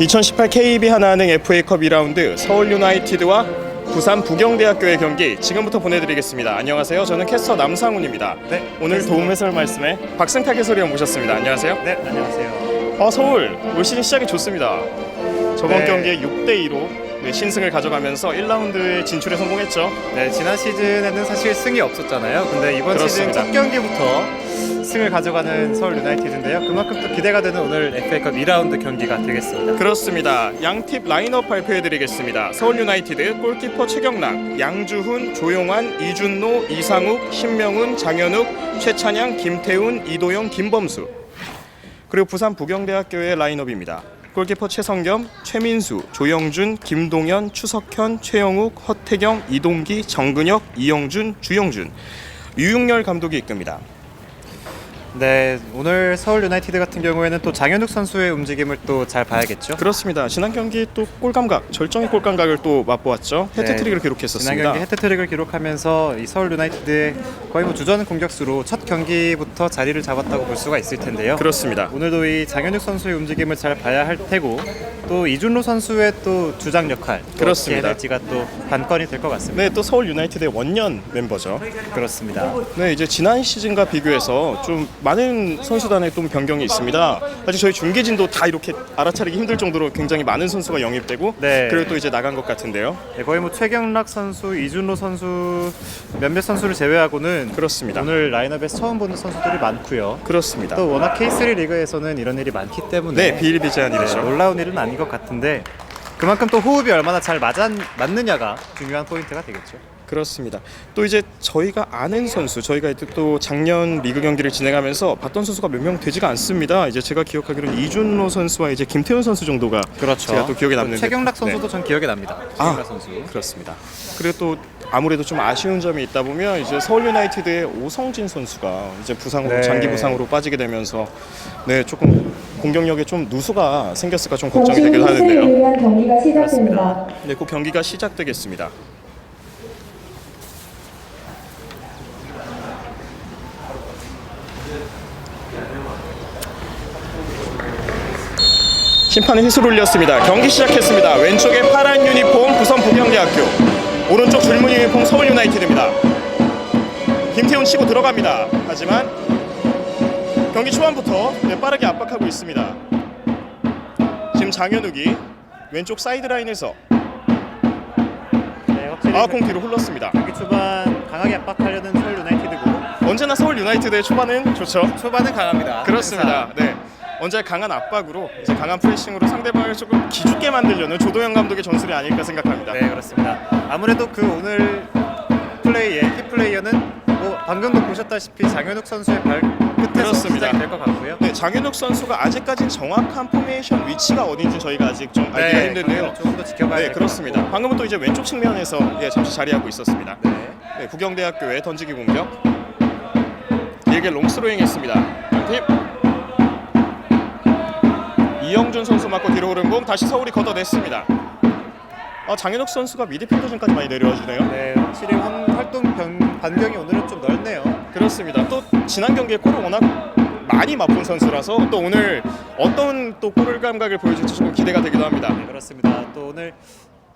2018 KB 하나은행 FA컵 2라운드 서울 유나이티드와 부산 부경대학교의 경기 지금부터 보내드리겠습니다. 안녕하세요. 저는 캐스터 남상훈입니다. 네, 오늘 도움 해설 말씀에 박승탁 해설위원 모셨습니다. 안녕하세요. 네, 안녕하세요. 서울 올 시즌 시작이 좋습니다. 저번 네. 경기에 6대2로 신승을 가져가면서 1라운드에 진출에 성공했죠. 네, 지난 시즌에는 사실 승이 없었잖아요. 근데 이번 그렇습니다. 시즌 첫 경기부터 승을 가져가는 서울 유나이티드인데요. 그만큼 또 기대가 되는 오늘 FA컵 2라운드 경기가 되겠습니다. 그렇습니다. 양팀 라인업 발표해드리겠습니다. 서울 유나이티드 골키퍼 최경락, 양주훈, 조용환, 이준노, 이상욱, 신명훈, 장현욱, 최찬양, 김태훈, 이도영, 김범수. 그리고 부산 부경대학교의 라인업입니다. 골키퍼 최성겸, 최민수, 조영준, 김동현, 추석현, 최영욱, 허태경, 이동기, 정근혁, 이영준, 주영준. 유용열 감독이 이끕니다. 네, 오늘 서울 유나이티드 같은 경우에는 또 장현욱 선수의 움직임을 또 잘 봐야겠죠. 그렇습니다. 지난 경기 또 골감각, 절정의 골감각을 또 맛보았죠. 해트트릭을 기록했었습니다. 지난 경기 해트트릭을 기록하면서 이 서울 유나이티드의 거의 주전 공격수로 첫 경기부터 자리를 잡았다고 볼 수가 있을 텐데요. 그렇습니다. 오늘도 이 장현욱 선수의 움직임을 잘 봐야 할 테고 또 이준로 선수의 또 주장 역할 그렇습니다. 어떻게 될지가 또 관건이 될 것 같습니다. 네, 또 서울 유나이티드의 원년 멤버죠. 그렇습니다. 네, 이제 지난 시즌과 비교해서 좀 많은 선수단의 또 변경이 있습니다. 사실 저희 중계진도 다 이렇게 알아차리기 힘들 정도로 굉장히 많은 선수가 영입되고 네. 그리고 또 이제 나간 것 같은데요. 네, 거의 최경락 선수, 이준로 선수 몇몇 선수를 제외하고는 그렇습니다. 오늘 라인업에서 처음 보는 선수들이 많고요. 그렇습니다. 또 워낙 K3 리그에서는 이런 일이 많기 때문에 네, 비일비재한 일이죠. 놀라운 일은 아닌 것 같은데 그만큼 또 호흡이 얼마나 잘 맞느냐가 중요한 포인트가 되겠죠. 그렇습니다. 또 이제 저희가 아는 선수, 저희가 또 작년 리그 경기를 진행하면서 봤던 선수가 몇 명 되지가 않습니다. 이제 제가 기억하기로는 이준로 선수와 이제 김태훈 선수 정도가 그렇죠. 제가 또 기억에 남는데 최경락 선수도 전 기억에 납니다. 최경락 선수. 그렇습니다. 그리고 또 아무래도 좀 아쉬운 점이 있다 보면 이제 서울 유나이티드의 오성진 선수가 이제 부상으로 네. 장기 부상으로 빠지게 되면서 네, 조금 공격력에 좀 누수가 생겼을까 좀 걱정이 되기도 하는데요. 위한 경기가 시작됩니다. 네, 그 경기가 시작되겠습니다. 심판이 휘슬 울렸습니다. 경기 시작했습니다. 왼쪽에 파란 유니폼 부산 부경대학교, 오른쪽 줄무늬 유니폼 서울 유나이티드입니다. 김태훈 치고 들어갑니다. 하지만 경기 초반부터 빠르게 압박하고 있습니다. 지금 장현욱이 왼쪽 사이드라인에서 네, 확실히 공 뒤로 흘렀습니다. 경기 초반 강하게 압박하려는 서울 유나이티드고 언제나 서울 유나이티드의 초반은 좋죠. 초반은 강합니다. 그렇습니다. 네. 언제 강한 압박으로, 이제 강한 프레싱으로 상대방을 조금 기죽게 만들려는 조도영 감독의 전술이 아닐까 생각합니다. 네, 그렇습니다. 아무래도 그 오늘 플레이의 키플레이어는 방금도 보셨다시피 장현욱 선수의 발끝에서 그렇습니다. 시작이 될 것 같고요. 네, 장현욱 선수가 아직까지는 정확한 포메이션 위치가 어딘지 저희가 아직 좀 알기가 힘든데요. 조금 더 지켜봐야 네, 될 것 그렇습니다. 같고. 방금은 또 이제 왼쪽 측면에서 잠시 자리하고 있었습니다. 네. 네, 부경대학교의 던지기 공격. 길게 롱스로잉 했습니다. 팀. 이영준 선수 맞고 뒤로 오른 공 다시 서울이 걷어냈습니다. 장현욱 선수가 미드필더진까지 많이 내려와 주네요. 네, 확실히 활동 반경이 오늘은 좀 넓네요. 그렇습니다. 또 지난 경기에 골을 워낙 많이 맛본 선수라서 또 오늘 어떤 또 골 감각을 보여줄지 조금 기대가 되기도 합니다. 네, 그렇습니다. 또 오늘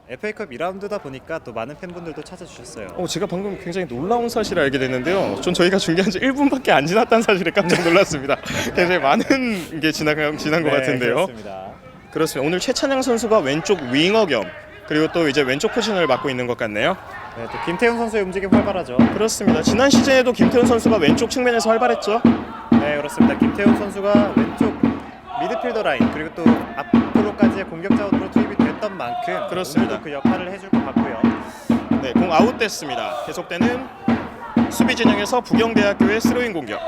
FA컵 2라운드다 보니까 또 많은 팬분들도 찾아주셨어요. 제가 방금 굉장히 놀라운 사실을 알게 됐는데요. 전 저희가 중계한 지 1분밖에 안 지났다는 사실에 깜짝 놀랐습니다. 굉장히 많은 게 지난 것 같은데요. 그렇습니다. 그렇습니다. 오늘 최찬양 선수가 왼쪽 윙어 겸 그리고 또 이제 왼쪽 포지션을 맡고 있는 것 같네요. 네, 또 김태훈 선수의 움직임 활발하죠. 그렇습니다. 지난 시즌에도 김태훈 선수가 왼쪽 측면에서 활발했죠. 네, 그렇습니다. 김태훈 선수가 왼쪽 미드필더 라인 그리고 또 앞으로까지의 공격 자원으로 투입이 됐던 만큼 그렇습니다. 오늘도 그 역할을 해줄 것 같고요. 네, 공 아웃됐습니다. 계속되는 수비 진영에서 부경대학교의 스로잉 공격.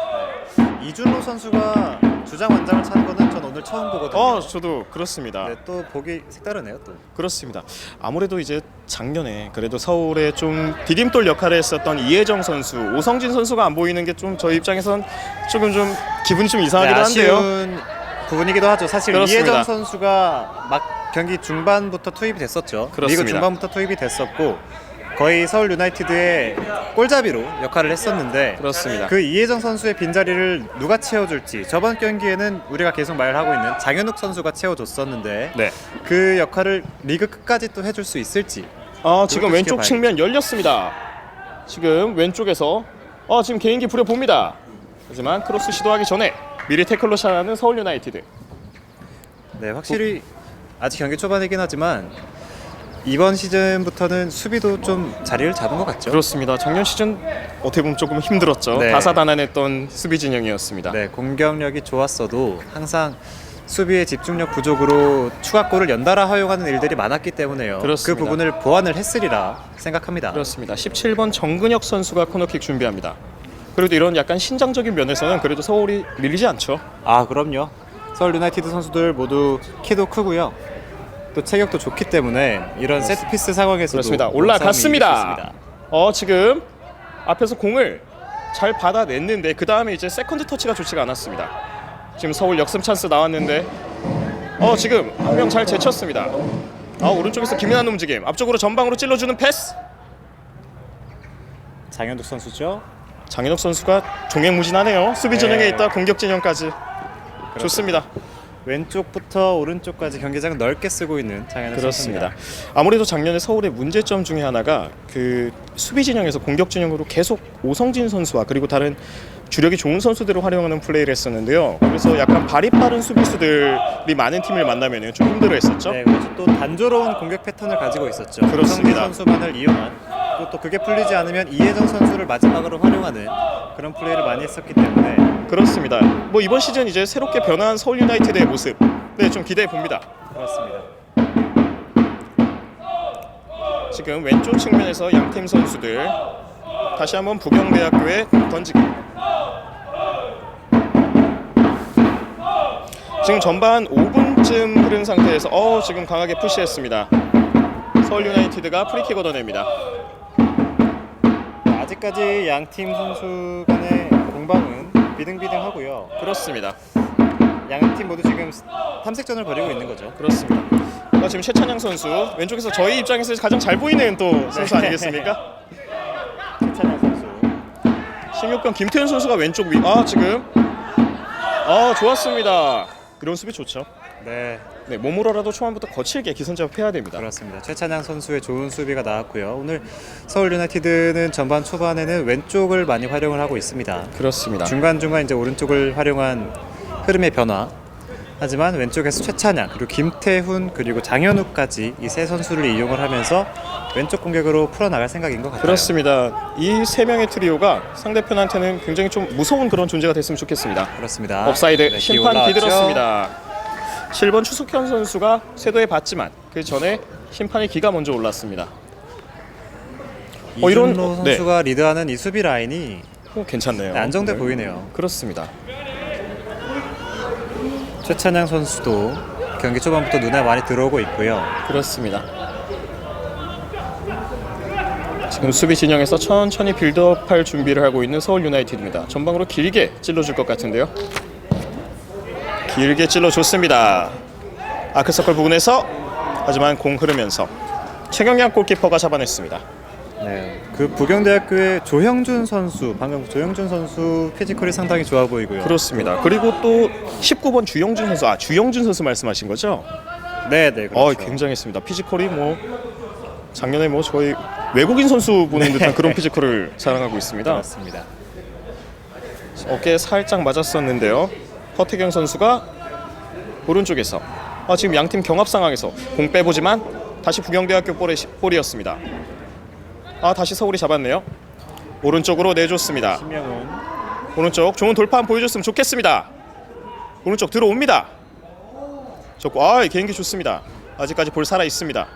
이준로 선수가 주장 완장을 차는 거는 전 오늘 처음 보거든요. 저도 그렇습니다. 네, 또 보기 색다르네요. 또. 그렇습니다. 아무래도 이제 작년에 그래도 서울에 좀 디딤돌 역할을 했었던 이혜정 선수, 오성진 선수가 안 보이는 게 좀 저희 입장에선 조금 좀 기분이 좀 이상하기도 한데요. 아쉬운 부분이기도 하죠. 사실 그렇습니다. 이혜정 선수가 막 경기 중반부터 투입이 됐었죠. 그렇습니다. 리그 중반부터 투입이 됐었고 거의 서울 유나이티드의 골잡이로 역할을 했었는데 그렇습니다. 그 이혜정 선수의 빈자리를 누가 채워줄지 저번 경기에는 우리가 계속 말하고 있는 장현욱 선수가 채워줬었는데 네. 그 역할을 리그 끝까지 또 해줄 수 있을지. 지금 왼쪽 측면 열렸습니다. 지금 왼쪽에서 지금 개인기 부려봅니다. 하지만 크로스 시도하기 전에 미리 태클로 차는 서울 유나이티드. 네, 확실히 아직 경기 초반이긴 하지만 이번 시즌부터는 수비도 좀 자리를 잡은 것 같죠. 그렇습니다. 작년 시즌 어떻게 보면 조금 힘들었죠. 네. 다사다난했던 수비 진영이었습니다. 네, 공격력이 좋았어도 항상 수비의 집중력 부족으로 추가골을 연달아 허용하는 일들이 많았기 때문에요. 그렇습니다. 그 부분을 보완을 했으리라 생각합니다. 그렇습니다. 17번 정근혁 선수가 코너킥 준비합니다. 그래도 이런 약간 신장적인 면에서는 그래도 서울이 밀리지 않죠. 그럼요. 서울 유나이티드 선수들 모두 키도 크고요. 또 체격도 좋기 때문에 이런 세트피스 상황에서도 그렇습니다. 올라갔습니다. 지금 앞에서 공을 잘 받아냈는데 그 다음에 이제 세컨드 터치가 좋지가 않았습니다. 지금 서울 역습 찬스 나왔는데 지금 한 명 잘 제쳤습니다. 오른쪽에서 김연한 움직임, 앞쪽으로 전방으로 찔러주는 패스. 장현욱 선수죠. 장현욱 선수가 종횡무진하네요. 수비 진영에 있다 공격 진영까지. 좋습니다. 왼쪽부터 오른쪽까지 경기장을 넓게 쓰고 있는 장현욱 그렇습니다. 선수입니다. 아무래도 작년에 서울의 문제점 중에 하나가 그 수비 진영에서 공격 진영으로 계속 오성진 선수와 그리고 다른 주력이 좋은 선수들을 활용하는 플레이를 했었는데요. 그래서 약간 발이 빠른 수비수들이 많은 팀을 만나면 좀 힘들어했었죠. 네, 그래서 또 단조로운 공격 패턴을 가지고 있었죠. 그렇습니다. 오성진 선수만을 이용한 또 그게 풀리지 않으면 이혜정 선수를 마지막으로 활용하는 그런 플레이를 많이 했었기 때문에 그렇습니다. 뭐 이번 시즌 이제 새롭게 변화한 서울 유나이티드의 모습, 좀 기대해 봅니다. 그렇습니다. 지금 왼쪽 측면에서 양팀 선수들 다시 한번 부경대학교에 던지기. 지금 전반 5분쯤 흐른 상태에서 지금 강하게 푸시했습니다. 서울 유나이티드가 프리킥 얻어냅니다. 아직까지 양팀 선수 간의 공방은 비등비등하고요. 그렇습니다. 양팀 모두 지금 탐색전을 벌이고 있는 거죠. 그렇습니다. 지금 최찬양 선수 왼쪽에서 저희 입장에서 가장 잘 보이는 또 선수 아니겠습니까? 최찬양 선수. 16번 김태훈 선수가 왼쪽 위. 지금 좋았습니다. 이런 수비 좋죠. 네, 몸으로라도 초반부터 거칠게 기선 제압해야 됩니다. 그렇습니다. 최찬양 선수의 좋은 수비가 나왔고요. 오늘 서울 유나이티드는 전반 초반에는 왼쪽을 많이 활용을 하고 있습니다. 그렇습니다. 중간중간 이제 오른쪽을 활용한 흐름의 변화. 하지만 왼쪽에서 최찬양 그리고 김태훈 그리고 장현욱까지 이 세 선수를 이용을 하면서 왼쪽 공격으로 풀어나갈 생각인 것 같아요. 그렇습니다. 이 세 명의 트리오가 상대편한테는 굉장히 좀 무서운 그런 존재가 됐으면 좋겠습니다. 그렇습니다. 업사이드 네, 심판 올라왔죠. 비들었습니다. 7번 추석현 선수가 쇄도에 봤지만 그 전에 심판의 기가 먼저 올랐습니다. 이준로 이런- 선수가 리드하는 이 수비 라인이 괜찮네요. 안정돼 네. 보이네요. 그렇습니다. 최찬양 선수도 경기 초반부터 눈에 많이 들어오고 있고요. 그렇습니다. 지금 수비 진영에서 천천히 빌드업할 준비를 하고 있는 서울 유나이티드입니다. 전방으로 길게 찔러줄 것 같은데요. 길게 찔러줬습니다. 아크서클 부근에서 하지만 공 흐르면서 최경량 골키퍼가 잡아냈습니다. 네, 그 부경대학교의 조형준 선수, 방금 조형준 선수 피지컬이 상당히 좋아 보이고요. 그렇습니다. 그리고 또 19번 주영준 선수, 주영준 선수 말씀하신 거죠? 네, 그렇죠. 굉장했습니다. 피지컬이 작년에 저희 외국인 선수 보는 듯한 그런 피지컬을 자랑하고 있습니다. 그렇습니다. 어깨에 살짝 맞았었는데요. 허태경 선수가 오른쪽에서 지금 양팀 경합 상황에서 공 빼보지만 다시 부경대학교 볼이었습니다. 다시 서울이 잡았네요. 오른쪽으로 내줬습니다. 신명훈. 오른쪽 좋은 돌파 한번 보여줬으면 좋겠습니다. 오른쪽 들어옵니다. 좋고 개인기 좋습니다. 아직까지 볼 살아 있습니다.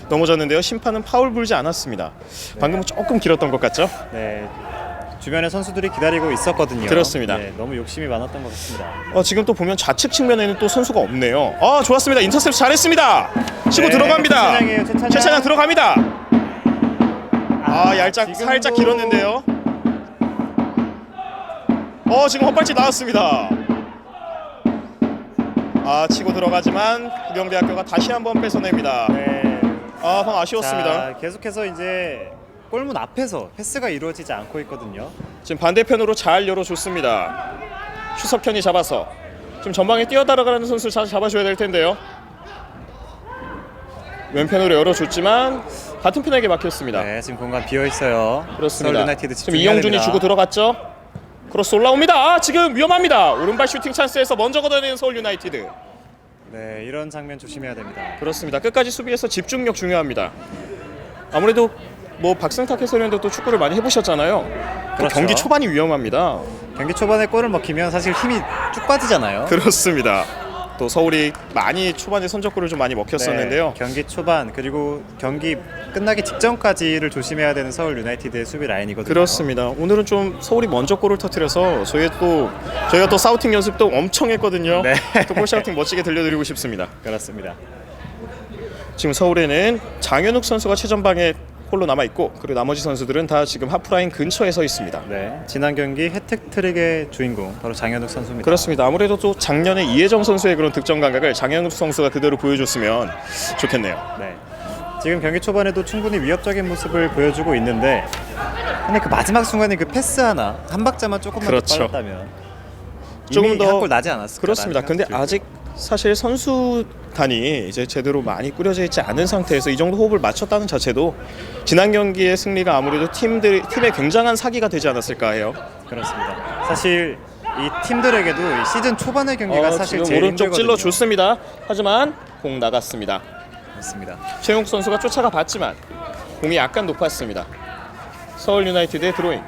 넘어졌는데요. 심판은 파울 불지 않았습니다. 방금은 조금 길었던 것 같죠? 네, 주변에 선수들이 기다리고 있었거든요. 그렇습니다. 네, 너무 욕심이 많았던 것 같습니다. 지금 또 보면 좌측 측면에는 또 선수가 없네요. 좋았습니다. 인터셉트 잘했습니다. 치고 네, 들어갑니다. 최찬양이에요, 최찬양. 최찬양 들어갑니다. 살짝 지금도- 길었는데요. 지금 헛발질 나왔습니다. 치고 들어가지만 부경대학교가 다시 한번 뺏어냅니다. 네, 아, 방금 아쉬웠습니다. 자, 계속해서 이제 골문 앞에서 패스가 이루어지지 않고 있거든요. 지금 반대편으로 잘 열어줬습니다. 추석현이 잡아서 지금 전방에 뛰어들어가는 선수 잘 잡아줘야 될 텐데요. 왼편으로 열어줬지만 같은 편에게 막혔습니다. 네, 지금 공간 비어 있어요. 그렇습니다. 서울 유나이티드 지금 집중해야 이영준이 됩니다. 주고 들어갔죠. 크로스 올라옵니다. 아, 지금 위험합니다. 오른발 슈팅 찬스에서 먼저 걷어내는 서울 유나이티드. 네, 이런 장면 조심해야 됩니다. 그렇습니다. 끝까지 수비에서 집중력 중요합니다. 아무래도 뭐 박승탁 해설위원도 또 축구를 많이 해보셨잖아요. 또 그렇죠. 경기 초반이 위험합니다. 경기 초반에 골을 먹히면 사실 힘이 쭉 빠지잖아요. 그렇습니다. 또 서울이 많이 초반에 선제골을 좀 많이 먹혔었는데요. 네, 경기 초반 그리고 경기 끝나기 직전까지를 조심해야 되는 서울 유나이티드의 수비 라인이거든요. 그렇습니다. 오늘은 좀 서울이 먼저 골을 터뜨려서 저희가 또 사우팅 연습도 엄청 했거든요. 네. 또 골샤우팅 멋지게 들려드리고 싶습니다. 그렇습니다. 지금 서울에는 장현욱 선수가 최전방에 홀로 남아 있고, 그리고 나머지 선수들은 다 지금 하프라인 근처에 서 있습니다. 네, 지난 경기 해트트릭의 주인공 바로 장현욱 선수입니다. 그렇습니다. 아무래도 또 작년에 이혜정 선수의 그런 득점 감각을 장현욱 선수가 그대로 보여줬으면 좋겠네요. 네, 지금 경기 초반에도 충분히 위협적인 모습을 보여주고 있는데, 근데 그 마지막 순간에 그 패스 하나 한 박자만 조금만 그렇죠. 더 빨랐다면 조금 이미 더 한 골 나지 않았을까? 그렇습니다. 근데 아직 사실 선수단이 이제 제대로 많이 꾸려져 있지 않은 상태에서 이 정도 호흡을 맞췄다는 자체도 지난 경기의 승리가 아무래도 팀의 굉장한 사기가 되지 않았을까 해요. 그렇습니다. 사실 이 팀들에게도 이 시즌 초반의 경기가 사실 지금 제일 오른쪽 힘들거든요. 찔러 줬습니다. 하지만 공 나갔습니다. 그렇습니다. 최용욱 선수가 쫓아가 봤지만 공이 약간 높았습니다. 서울 유나이티드의 드로잉.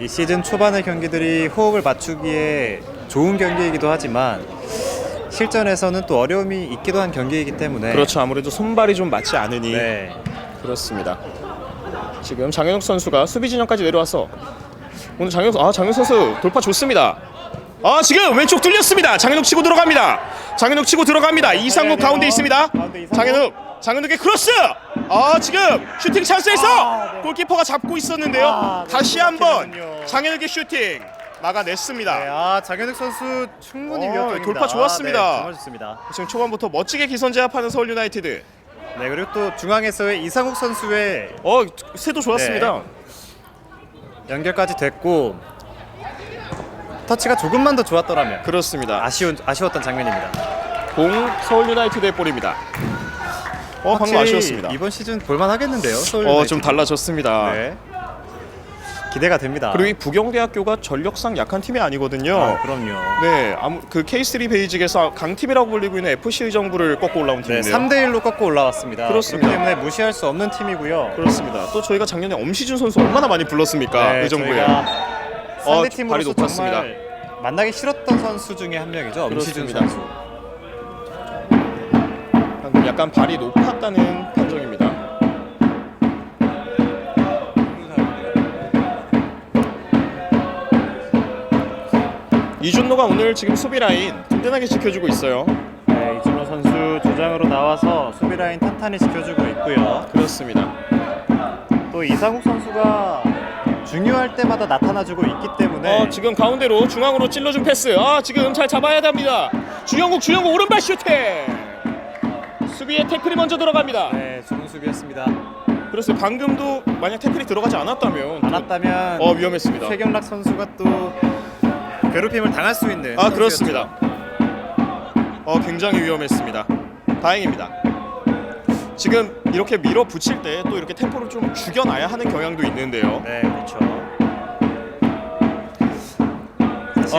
이 시즌 초반의 경기들이 호흡을 맞추기에 좋은 경기이기도 하지만 실전에서는 또 어려움이 있기도 한 경기이기 때문에 그렇죠. 아무래도 손발이 좀 맞지 않으니 네, 그렇습니다. 지금 장현욱 선수가 수비 진영까지 내려와서 오늘 장현욱 선수 돌파 좋습니다. 지금 왼쪽 뚫렸습니다. 장현욱 치고 들어갑니다. 장현욱 치고 들어갑니다. 이상욱 가운데 있습니다. 가운데 이상욱. 장현욱의 크로스. 지금 슈팅 찬스에서 네. 골키퍼가 잡고 있었는데요. 네, 다시 한번 그렇군요. 장현욱의 슈팅 막아냈습니다. 네, 장현욱 선수 충분히 위협적입니다. 돌파 좋았습니다. 네, 정말 좋습니다. 지금 초반부터 멋지게 기선제압하는 서울 유나이티드. 네, 그리고 또 중앙에서의 이상욱 선수의 새도 좋았습니다. 연결까지 됐고 터치가 조금만 더 좋았더라면 그렇습니다. 아쉬웠던 장면입니다. 공 서울 유나이티드의 볼입니다. 방금 확실히 아쉬웠습니다. 이번 시즌 볼만하겠는데요. 서울 유나이티드. 좀 달라졌습니다. 네. 기대가 됩니다. 그리고 이 부경대학교가 전력상 약한 팀이 아니거든요. 그럼요. 네, 그 K3 베이직에서 강팀이라고 불리고 있는 FC 의정부를 꺾고 올라온 네, 팀인데요. 3대1로 꺾고 올라왔습니다. 그렇습니다. 그렇기 때문에 무시할 수 없는 팀이고요. 그렇습니다. 또 저희가 작년에 엄시준 선수 얼마나 많이 불렀습니까? 의정부에. 저희가 상대 발이 팀으로서 높았습니다. 정말 만나기 싫었던 선수 중에 한 명이죠. 엄시준 그렇습니다. 선수. 방금 약간 발이 높았다는 판정입니다. 이준노가 오늘 지금 수비 라인 든든하게 지켜주고 있어요. 네, 이준호 선수 조장으로 나와서 수비 라인 탄탄히 지켜주고 있고요. 그렇습니다. 또 이상욱 선수가 중요할 때마다 나타나주고 있기 때문에 지금 가운데로 중앙으로 찔러준 패스. 지금 잘 잡아야 됩니다. 주영국 오른발 슈팅. 수비에 태클이 먼저 들어갑니다. 네, 좋은 수비였습니다. 그래서 방금도 만약 태클이 들어가지 않았다면 위험했습니다. 최경락 선수가 또 괴롭힘을 당할 수 있는 그렇습니다. 굉장히 위험했습니다. 다행입니다. 지금 이렇게 밀어붙일 때 또 이렇게 템포를 좀 죽여놔야 하는 경향도 있는데요. 네, 그렇죠.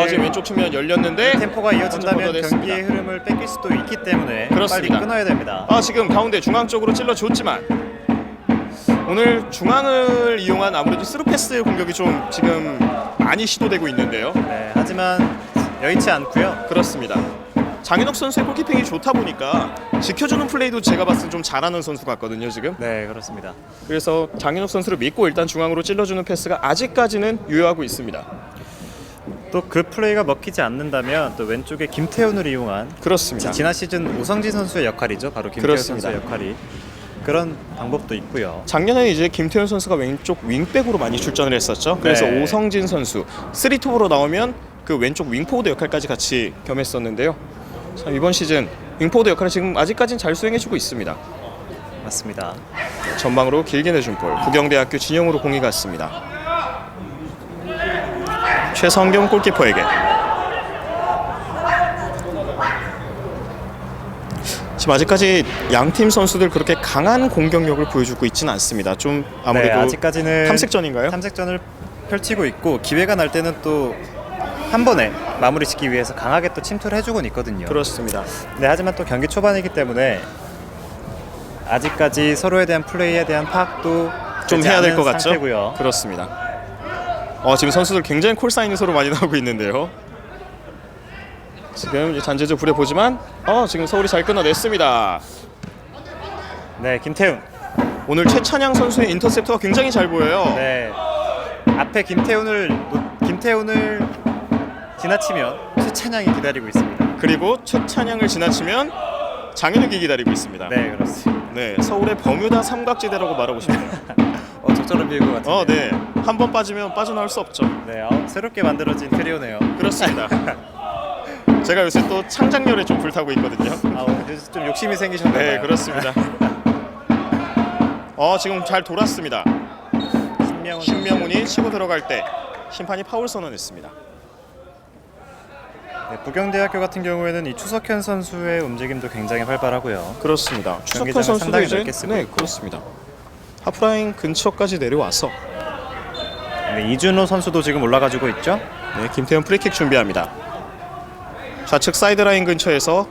지금 왼쪽 측면 열렸는데 템포가 이어진다면 먼저 걷어냈습니다. 경기의 흐름을 뺏길 수도 있기 때문에 그렇습니다. 빨리 끊어야 됩니다. 지금 가운데 중앙 쪽으로 찔러줬지만 오늘 중앙을 이용한 아무래도 스루패스 공격이 좀 지금 많이 시도되고 있는데요. 네, 하지만 여의치 않고요. 그렇습니다. 장현욱 선수의 골키핑이 좋다 보니까 지켜주는 플레이도 제가 봤을 때 좀 잘하는 선수 같거든요 지금. 네, 그렇습니다. 그래서 장현욱 선수를 믿고 일단 중앙으로 찔러주는 패스가 아직까지는 유효하고 있습니다. 또 그 플레이가 먹히지 않는다면 또 왼쪽에 김태훈을 이용한 그렇습니다. 지난 시즌 오성진 선수의 역할이죠. 바로 김태훈 그렇습니다. 선수의 역할이 그런 방법도 있고요. 작년에 이제 김태현 선수가 왼쪽 윙백으로 많이 출전을 했었죠. 그래서 네. 오성진 선수 3톱으로 나오면 그 왼쪽 윙포워드 역할까지 같이 겸했었는데요. 참 이번 시즌 윙포워드 역할을 지금 아직까지는 잘 수행해주고 있습니다. 맞습니다. 전방으로 길게 내준 볼. 부경대학교 진영으로 공이 갔습니다. 최성경 골키퍼에게. 지금 아직까지 양팀 선수들 그렇게 강한 공격력을 보여주고 있지는 않습니다. 좀 아무래도 네, 아직까지는 탐색전인가요? 탐색전을 펼치고 있고 기회가 날 때는 또 한 번에 마무리 짓기 위해서 강하게 또 침투를 해주곤 있거든요. 그렇습니다. 네, 하지만 또 경기 초반이기 때문에 아직까지 서로에 대한 플레이에 대한 파악도 좀 되지 해야 될 않은 것 같죠? 상태고요. 그렇습니다. 지금 선수들 굉장히 콜사인이 서로 많이 나오고 있는데요. 지금 이제 잔재주 부려보지만 지금 서울이 잘 끊어냈습니다. 네, 김태훈. 오늘 최찬양 선수의 인터셉터가 굉장히 잘 보여요. 네, 앞에 김태훈을 지나치면 최찬양이 기다리고 있습니다. 그리고 최찬양을 지나치면 장현욱이 기다리고 있습니다. 네, 그렇습니다. 네, 서울의 버뮤다 삼각지대라고 말하고 싶네요. 적절한 비유인 것 같은데. 네, 한 번 빠지면 빠져나올 수 없죠. 네, 새롭게 만들어진 트리오네요. 그렇습니다. 제가 요새 또 창작열에 좀 불타고 있거든요. 요새 좀 욕심이 생기셨나요? 네, 그렇습니다. 지금 잘 돌았습니다. 신명훈이 치고 들어갈 때 심판이 파울 선언했습니다. 네, 부경대학교 같은 경우에는 이 추석현 선수의 움직임도 굉장히 활발하고요. 그렇습니다. 추석현 경기장을 선수도 상당히 이제 넓게 쓰고 있고. 그렇습니다. 하프라인 근처까지 내려와서 네, 이준호 선수도 지금 올라가지고 있죠. 네, 김태현 프리킥 준비합니다. 좌측 사이드라인 근처에서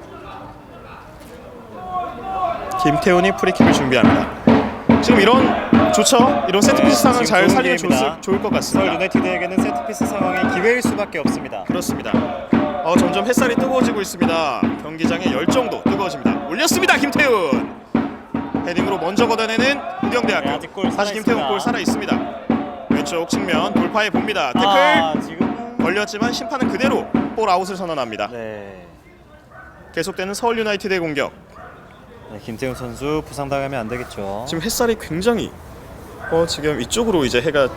김태훈이 프리킥을 준비합니다. 지금 이런 좋죠? 이런 세트피스 상황 잘 살리면 좋을 것 서울 같습니다. 유나이티드에게는 세트피스 상황이 기회일 수밖에 없습니다. 그렇습니다. 점점 햇살이 뜨거워지고 있습니다. 경기장의 열정도 뜨거워집니다. 올렸습니다. 김태훈 헤딩으로 먼저 걷어내는 부경대학교. 네, 아직 골 다시 김태훈 골 살아 있습니다. 왼쪽 측면 돌파해 봅니다. 태클 지금 걸렸지만 심판은 그대로 볼 아웃을 선언합니다. 네. 계속되는 서울 유나이티드의 공격. 네, 김태훈 선수 부상당하면 안 되겠죠. 지금 햇살이 굉장히 지금 이쪽으로 이제 해가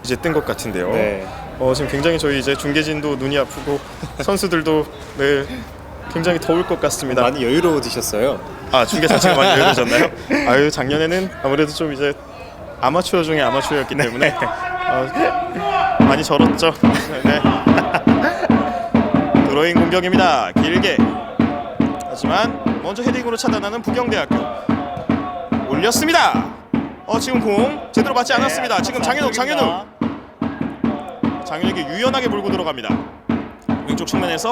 이제 뜬 것 같은데요. 네. 지금 굉장히 저희 이제 중계진도 눈이 아프고 선수들도 네 굉장히 더울 것 같습니다. 많이 여유로워지셨어요. 중계 자체가 많이 여유로워졌나요? 작년에는 아무래도 좀 이제 아마추어 중에 아마추어였기 때문에 많이 절었죠. 네. 드로잉 공격입니다. 길게. 하지만 먼저 헤딩으로 차단하는 부경대학교. 올렸습니다. 지금 공 제대로 맞지 않았습니다. 지금 장현욱이 유연하게 몰고 들어갑니다. 왼쪽 측면에서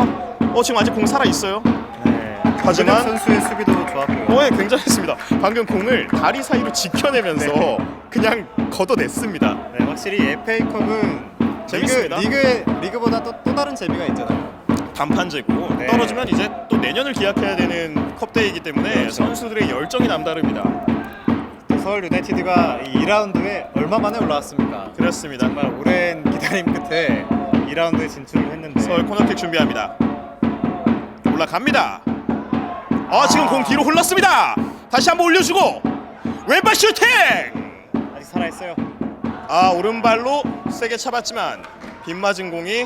지금 아직 공 살아 있어요. 네. 하지만 선수의 수비도 좋았고요. 굉장했습니다. 방금 공을 다리 사이로 지켜내면서 그냥 걷어냈습니다. 네, 확실히 FA컵은 재밌습니다. 리그보다 또 다른 재미가 있잖아요. 단판제고 네. 떨어지면 이제 또 내년을 기약해야 되는 컵대회이기 때문에 그렇죠. 선수들의 열정이 남다릅니다. 서울 유나이티드가 이 2라운드에 얼마 만에 올라왔습니까? 그렇습니다. 정말 오랜 기다림 끝에 2라운드에 진출을 했는데 서울 코너킥 준비합니다. 올라갑니다. 지금 공 뒤로 흘렀습니다. 다시 한번 올려주고 왼발 슈팅! 아직 살아있어요. 오른발로 세게 차봤지만 빗맞은 공이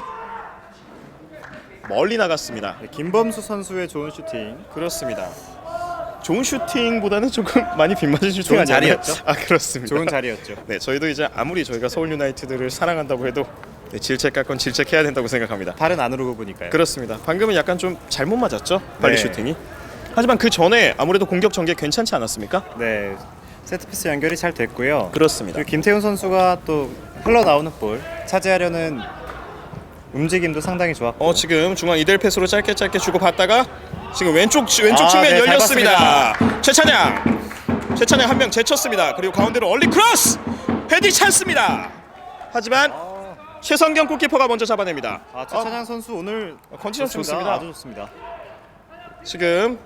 멀리 나갔습니다. 네, 김범수 선수의 좋은 슈팅. 그렇습니다. 좋은 슈팅보다는 조금 많이 빗맞은 슈팅이 좋은 아니었나요? 자리였죠. 그렇습니다. 좋은 자리였죠. 네, 저희도 이제 아무리 저희가 서울 유나이티드를 사랑한다고 해도 질책할 건 질책해야 된다고 생각합니다. 발은 안으로 굽으니까요. 그렇습니다. 방금은 약간 좀 잘못 맞았죠? 발리 네. 슈팅이. 하지만 그 전에 아무래도 공격 전개 괜찮지 않았습니까? 네, 세트피스 연결이 잘 됐고요. 그렇습니다. 그리고 김태훈 선수가 또 흘러나오는 볼 차지하려는 움직임도 상당히 좋았고. 지금 중앙 이델 패스로 짧게 주고 받다가 지금 왼쪽 측면 네, 열렸습니다. 최찬양 한 명 제쳤습니다. 그리고 가운데로 얼리 크로스 헤딩 찬스입니다. 하지만 최성경 골키퍼가 먼저 잡아냅니다. 최찬양 선수 오늘 컨디션 좋습니다. 아주 좋습니다. 지금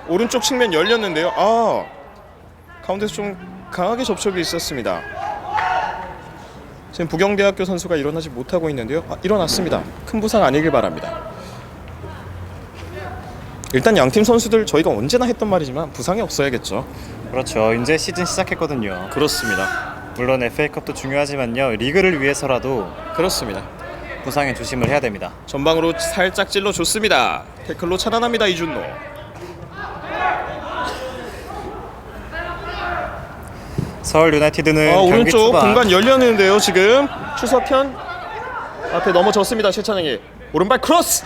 오른쪽 측면 열렸는데요. 가운데서 좀 강하게 접촉이 있었습니다. 지금 부경대학교 선수가 일어나지 못하고 있는데요. 일어났습니다. 큰 부상 아니길 바랍니다. 일단 양팀 선수들 저희가 언제나 했던 말이지만 부상이 없어야겠죠. 그렇죠. 이제 시즌 시작했거든요. 그렇습니다. 물론 FA컵도 중요하지만요. 리그를 위해서라도 그렇습니다. 부상에 조심을 해야 됩니다. 전방으로 살짝 찔러줬습니다. 태클로 차단합니다. 이준노. 서울 유나이티드는 경기 오른쪽 초반 공간 열렸는데요. 지금 추석현 앞에 넘어졌습니다. 최찬영이 오른발 크로스.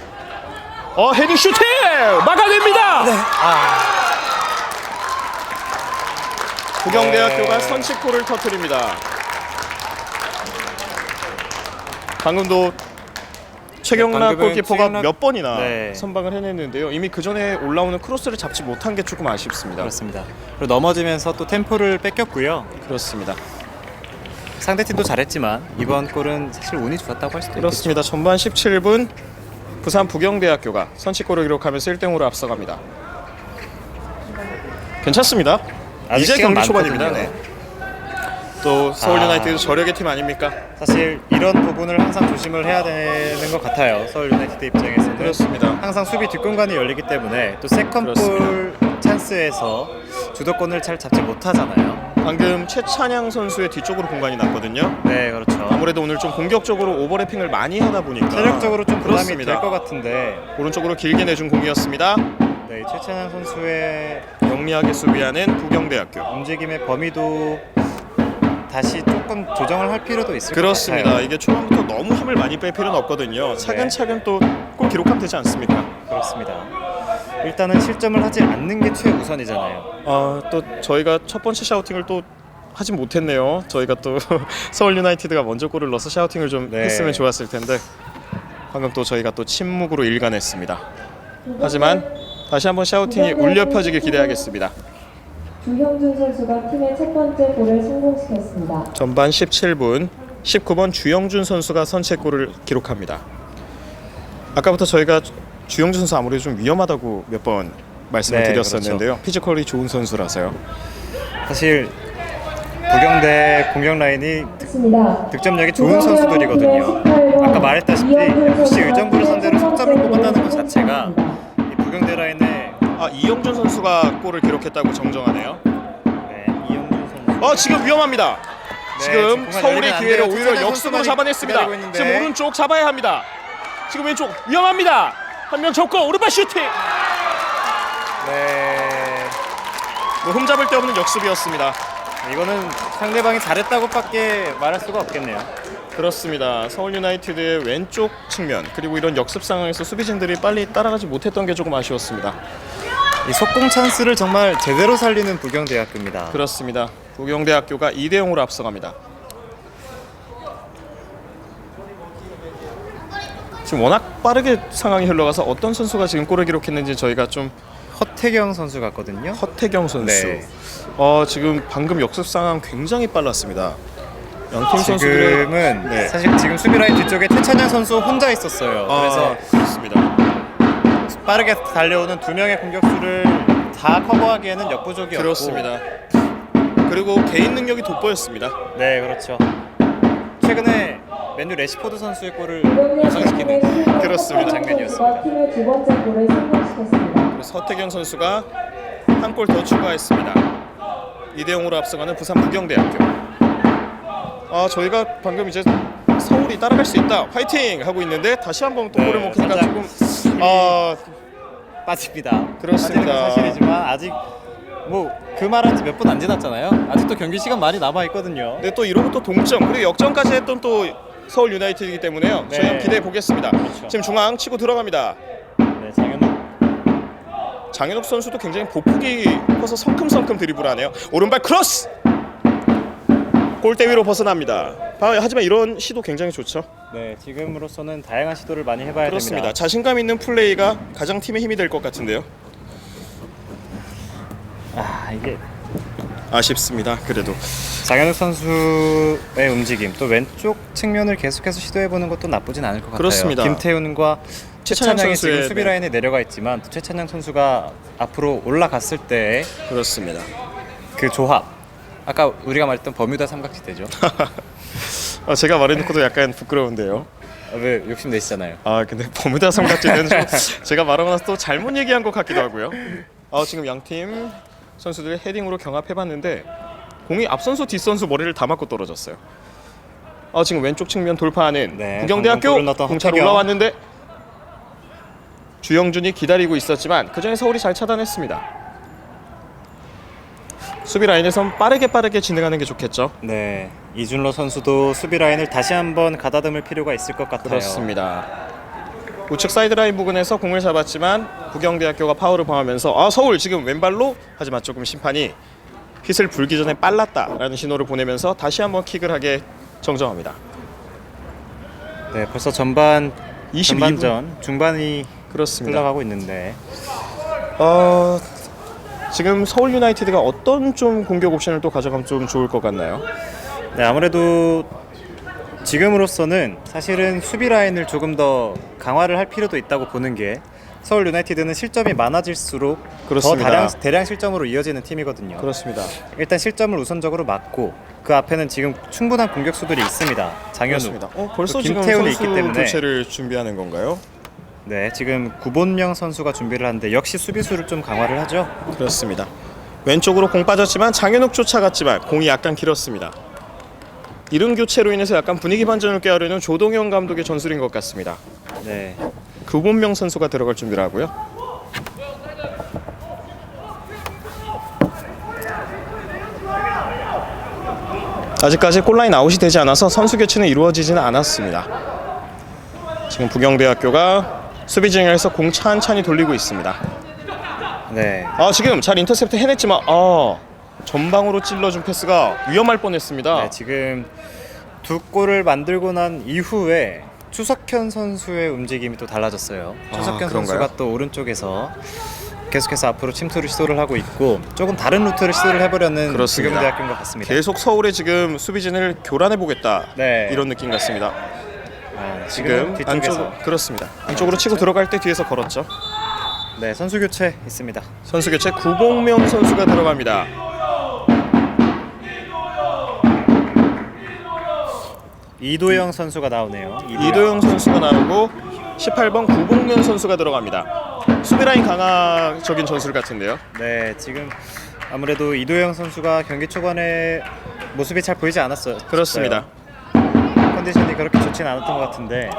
헤딩 슈팅 막아냅니다. 부경대학교가 선취골을 터뜨립니다. 방금도 최경락 방금은 골키퍼가 최경락- 몇 번이나 네. 선방을 해냈는데요. 이미 그 전에 올라오는 크로스를 잡지 못한 게 조금 아쉽습니다. 그렇습니다. 그리고 넘어지면서 또 템포를 뺏겼고요. 그렇습니다. 상대팀도 잘했지만 이번 골은 사실 운이 좋았다고 할 수도 있겠죠. 그렇습니다. 전반 17분 부산 부경대학교가 선취골을 기록하면서 1대0으로 앞서갑니다. 괜찮습니다. 아직 이제 시간 경기 초반입니다. 많거든요. 네. 또 서울 유나이티드 저력의 팀 아닙니까? 사실 이런 부분을 항상 조심을 해야 되는 것 같아요. 서울 유나이티드 입장에서는 그렇습니다. 항상 수비 뒷공간이 열리기 때문에 또 세컨볼 찬스에서 주도권을 잘 잡지 못하잖아요. 방금 최찬양 선수의 뒤쪽으로 공간이 났거든요. 네, 그렇죠. 아무래도 오늘 좀 공격적으로 오버래핑을 많이 하다 보니까 체력적으로 좀 부담이 될 그렇습니다. 것 같은데 오른쪽으로 길게 내준 공이었습니다. 네, 최찬양 선수의 영리하게 수비하는 부경대학교. 움직임의 범위도 다시 조금 조정을 할 필요도 있을 것 그렇습니다. 같아요. 이게 초반부터 너무 힘을 많이 뺄 필요는 없거든요. 차근차근 또 골 기록하면 되지 않습니까? 그렇습니다. 일단은 실점을 하지 않는 게 최우선이잖아요. 또 저희가 첫 번째 샤우팅을 또 하진 못했네요. 저희가 또 서울 유나이티드가 먼저 골을 넣어서 샤우팅을 좀 네. 했으면 좋았을 텐데 방금 또 저희가 또 침묵으로 일관했습니다. 하지만 다시 한번 샤우팅이 울려 펴지길 기대하겠습니다. 주형준 선수가 팀의 첫 번째 골을 성공시켰습니다. 전반 17분 19번 주영준 선수가 선취골을 기록합니다. 아까부터 저희가 주영준 선수 아무래도 좀 위험하다고 몇 번 말씀을 네, 드렸었는데요. 피지컬이 좋은 선수라서요. 사실 부경대 공격 라인이 있습니다. 득점력이 좋은 선수들이거든요. 아까 말했다시피 FC 의정부를 상대로 석점을 뽑았다는 것 자체가 이 부경대 라인의 이영준 선수가 골을 기록했다고 정정하네요. 네, 이영준 선수. 지금 위험합니다. 네, 지금 공간 서울의 열리면 안 기회를 돼요. 오히려 최찬양 역습으로 선수만이 잡아냈습니다. 기다리고 있는데. 지금 오른쪽 잡아야 합니다. 지금 왼쪽 위험합니다. 한 명 접고 오른발 슈팅. 네, 흠잡을 데 없는 역습이었습니다. 이거는 상대방이 잘했다고밖에 말할 수가 없겠네요. 그렇습니다. 서울 유나이티드의 왼쪽 측면 그리고 이런 역습 상황에서 수비진들이 빨리 따라가지 못했던 게 조금 아쉬웠습니다. 이 속공 찬스를 정말 제대로 살리는 부경대학교입니다. 그렇습니다. 부경대학교가 2대0으로 앞서갑니다. 지금 워낙 빠르게 상황이 흘러가서 어떤 선수가 지금 골을 기록했는지 저희가 좀 허태경 선수 같거든요. 허태경 선수. 네. 지금 방금 역습 상황 굉장히 빨랐습니다. 양팀 선수들의 지금은 네. 사실 지금 수비 라인 뒤쪽에 최찬양 선수 혼자 있었어요. 그래서 그렇습니다. 빠르게 달려오는 두 명의 공격수를 다 커버하기에는 역부족이었고. 그렇습니다. 그리고 개인 능력이 돋보였습니다. 네, 그렇죠. 최근에 맨유 레시포드 선수의 골을 부경대 완성시키는 팀의 그렇습니다. 장면이었습니다. 팀의 두 번째 골을 성공시켰습니다. 그래서 허태경 선수가 한 골 더 추가했습니다. 2대0으로 앞서가는 부산 부경대학교. 저희가 방금 이제 서울이 따라갈 수 있다 화이팅 하고 있는데 다시 한번 또 네, 골을 먹히니까 살짝 조금 빠집니다. 그렇습니다. 빠지는 건 사실이지만 아직 뭐 그 말한 지 몇 분 안 지났잖아요. 아직도 경기 시간 많이 남아 있거든요. 근데 또 이러고 또 동점 그리고 역전까지 했던 또 서울 유나이티드이기 때문에요. 네. 저희 한번 기대해 보겠습니다. 그렇죠. 지금 중앙 치고 들어갑니다. 네, 장현욱 선수도 굉장히 보폭이 커서 성큼성큼 드리블하네요. 오른발 크로스! 골대 위로 벗어납니다. 하지만 이런 시도 굉장히 좋죠. 네, 지금으로서는 다양한 시도를 많이 해봐야 그렇습니다. 됩니다. 자신감 있는 플레이가 가장 팀의 힘이 될 것 같은데요. 이게 아쉽습니다. 그래도 장현욱 선수의 움직임 또 왼쪽 측면을 계속해서 시도해보는 것도 나쁘진 않을 것 같아요. 그렇습니다. 김태훈과 최찬양 최찬양이 선수의, 지금 수비 네. 라인에 내려가 있지만 또 최찬양 선수가 앞으로 올라갔을 때 그렇습니다. 그 조합 아까 우리가 말했던 버뮤다 삼각지대죠. 제가 말해놓고도 약간 부끄러운데요. 왜 욕심 내시잖아요. 근데 버뮤다 삼각지대는 좀 제가 말하고 나서 또 잘못 얘기한 것 같기도 하고요. 지금 양팀 선수들 헤딩으로 경합해봤는데 공이 앞선수 뒷선수 머리를 다 맞고 떨어졌어요. 지금 왼쪽 측면 돌파하는 네, 부경대학교 방금 골을 넣었던 공차로 허태경. 올라왔는데 주영준이 기다리고 있었지만 그 전에 서울이 잘 차단했습니다. 수비 라인에선 빠르게 진행하는 게 좋겠죠. 네, 이준로 선수도 수비 라인을 다시 한번 가다듬을 필요가 있을 것 같아요. 그렇습니다. 우측 사이드라인 부근에서 공을 잡았지만 부경대학교가 파울을 범하면서 서울 지금 왼발로, 하지만 조금 심판이 휘슬 불기 전에 빨랐다라는 신호를 보내면서 다시 한번 킥을 하게 정정합니다. 네, 벌써 전반 22분. 전반전 중반이 그렇습니다. 흘러가고 있는데 지금 서울 유나이티드가 어떤 좀 공격 옵션을 또 가져가면 좀 좋을 것 같나요? 네, 아무래도 지금으로서는 사실은 수비 라인을 조금 더 강화를 할 필요도 있다고 보는 게, 서울 유나이티드는 실점이 많아질수록 그렇습니다. 더 대량 실점으로 이어지는 팀이거든요. 그렇습니다. 일단 실점을 우선적으로 막고 그 앞에는 지금 충분한 공격수들이 있습니다. 장현우, 그렇습니다. 벌써 또 지금 김태훈이 선수 있기 때문에 교체를 준비하는 건가요? 네, 지금 구본명 선수가 준비를 하는데 역시 수비수를 좀 강화를 하죠. 그렇습니다. 왼쪽으로 공 빠졌지만 장현욱 쫓아갔지만 공이 약간 길었습니다. 이른 교체로 인해서 약간 분위기 반전을 꾀하려는 조동현 감독의 전술인 것 같습니다. 네, 구본명 선수가 들어갈 준비를 하고요. 아직까지 골라인 아웃이 되지 않아서 선수 교체는 이루어지지는 않았습니다. 지금 부경대학교가 수비 진영에서 공 찬찬히 돌리고 있습니다. 네, 지금 잘 인터셉트 해냈지만 전방으로 찔러준 패스가 위험할 뻔했습니다. 네, 지금 두 골을 만들고 난 이후에 추석현 선수의 움직임이 또 달라졌어요. 추석현 그런가요? 선수가 또 오른쪽에서 계속해서 앞으로 침투를 시도를 하고 있고, 조금 다른 루트를 시도를 해보려는 그렇습니다. 부경대학교인 것 같습니다. 계속 서울의 지금 수비진을 교란해 보겠다. 네. 이런 느낌 같습니다. 지금 뒤쪽에서 안쪽 그렇습니다. 안쪽으로 치고 들어갈 때 뒤에서 걸었죠. 네, 선수 교체 있습니다. 선수 교체 구봉명 선수가 들어갑니다. 이도영 선수가 나오네요. 이도영 선수가 나오고 18번 구봉명 선수가 들어갑니다. 수비 라인 강화적인 전술 같은데요. 네, 지금 아무래도 이도영 선수가 경기 초반에 모습이 잘 보이지 않았어요. 그렇습니다. 컨디션이 그렇게 좋진 않았던 것 같은데,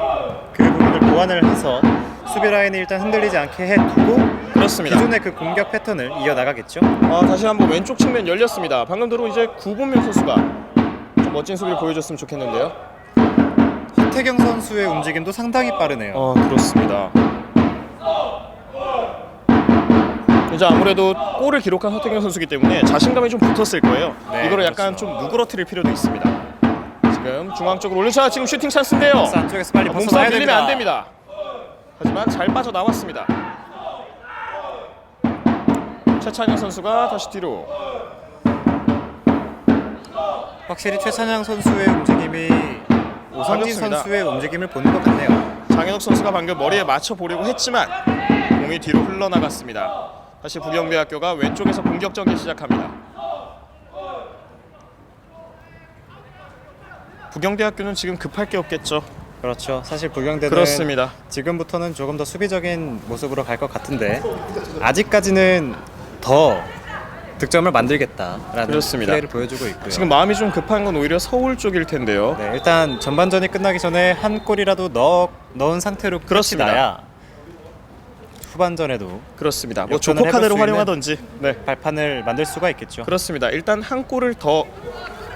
그 부분을 보완을 해서 수비 라인이 일단 흔들리지 않게 해두고 그렇습니다. 기존의 그 공격 패턴을 이어나가겠죠. 다시 한번 왼쪽 측면 열렸습니다. 방금 들어 이제 구봉명 선수가 좀 멋진 수비를 보여줬으면 좋겠는데요. 허태경 선수의 움직임도 상당히 빠르네요. 그렇습니다. 이제 아무래도 골을 기록한 허태경 선수이기 때문에 자신감이 좀 붙었을 거예요. 네, 이거를 약간 그렇죠. 좀 누그러뜨릴 필요도 있습니다. 지금 중앙 쪽으로 올려서 지금 슈팅 찬스인데요. 박스 안쪽에서 빨리 몸싸움 벗어나야 밀리면 됩니다. 안 됩니다. 하지만 잘 빠져나왔습니다. 최찬영 선수가 다시 뒤로. 확실히 최찬양 선수의 움직임이 오성진 어렵습니다. 선수의 움직임을 보는 것 같네요. 장현욱 선수가 방금 머리에 맞춰 보려고 했지만 공이 뒤로 흘러나갔습니다. 다시 부경대학교가 왼쪽에서 공격 전개 시작합니다. 부경대학교는 지금 급할 게 없겠죠. 그렇죠. 사실 부경대는 그렇습니다. 지금부터는 조금 더 수비적인 모습으로 갈 것 같은데, 아직까지는 더 득점을 만들겠다라는 그렇습니다. 플레이를 보여주고 있고요. 지금 마음이 좀 급한 건 오히려 서울 쪽일 텐데요. 네, 일단 전반전이 끝나기 전에 한 골이라도 넣은 상태로 끝이 그렇습니다. 나야 후반전에도 그렇습니다. 뭐 역전을 조커 해볼 카드를 수 활용하든지. 네, 발판을 만들 수가 있겠죠. 그렇습니다. 일단 한 골을 더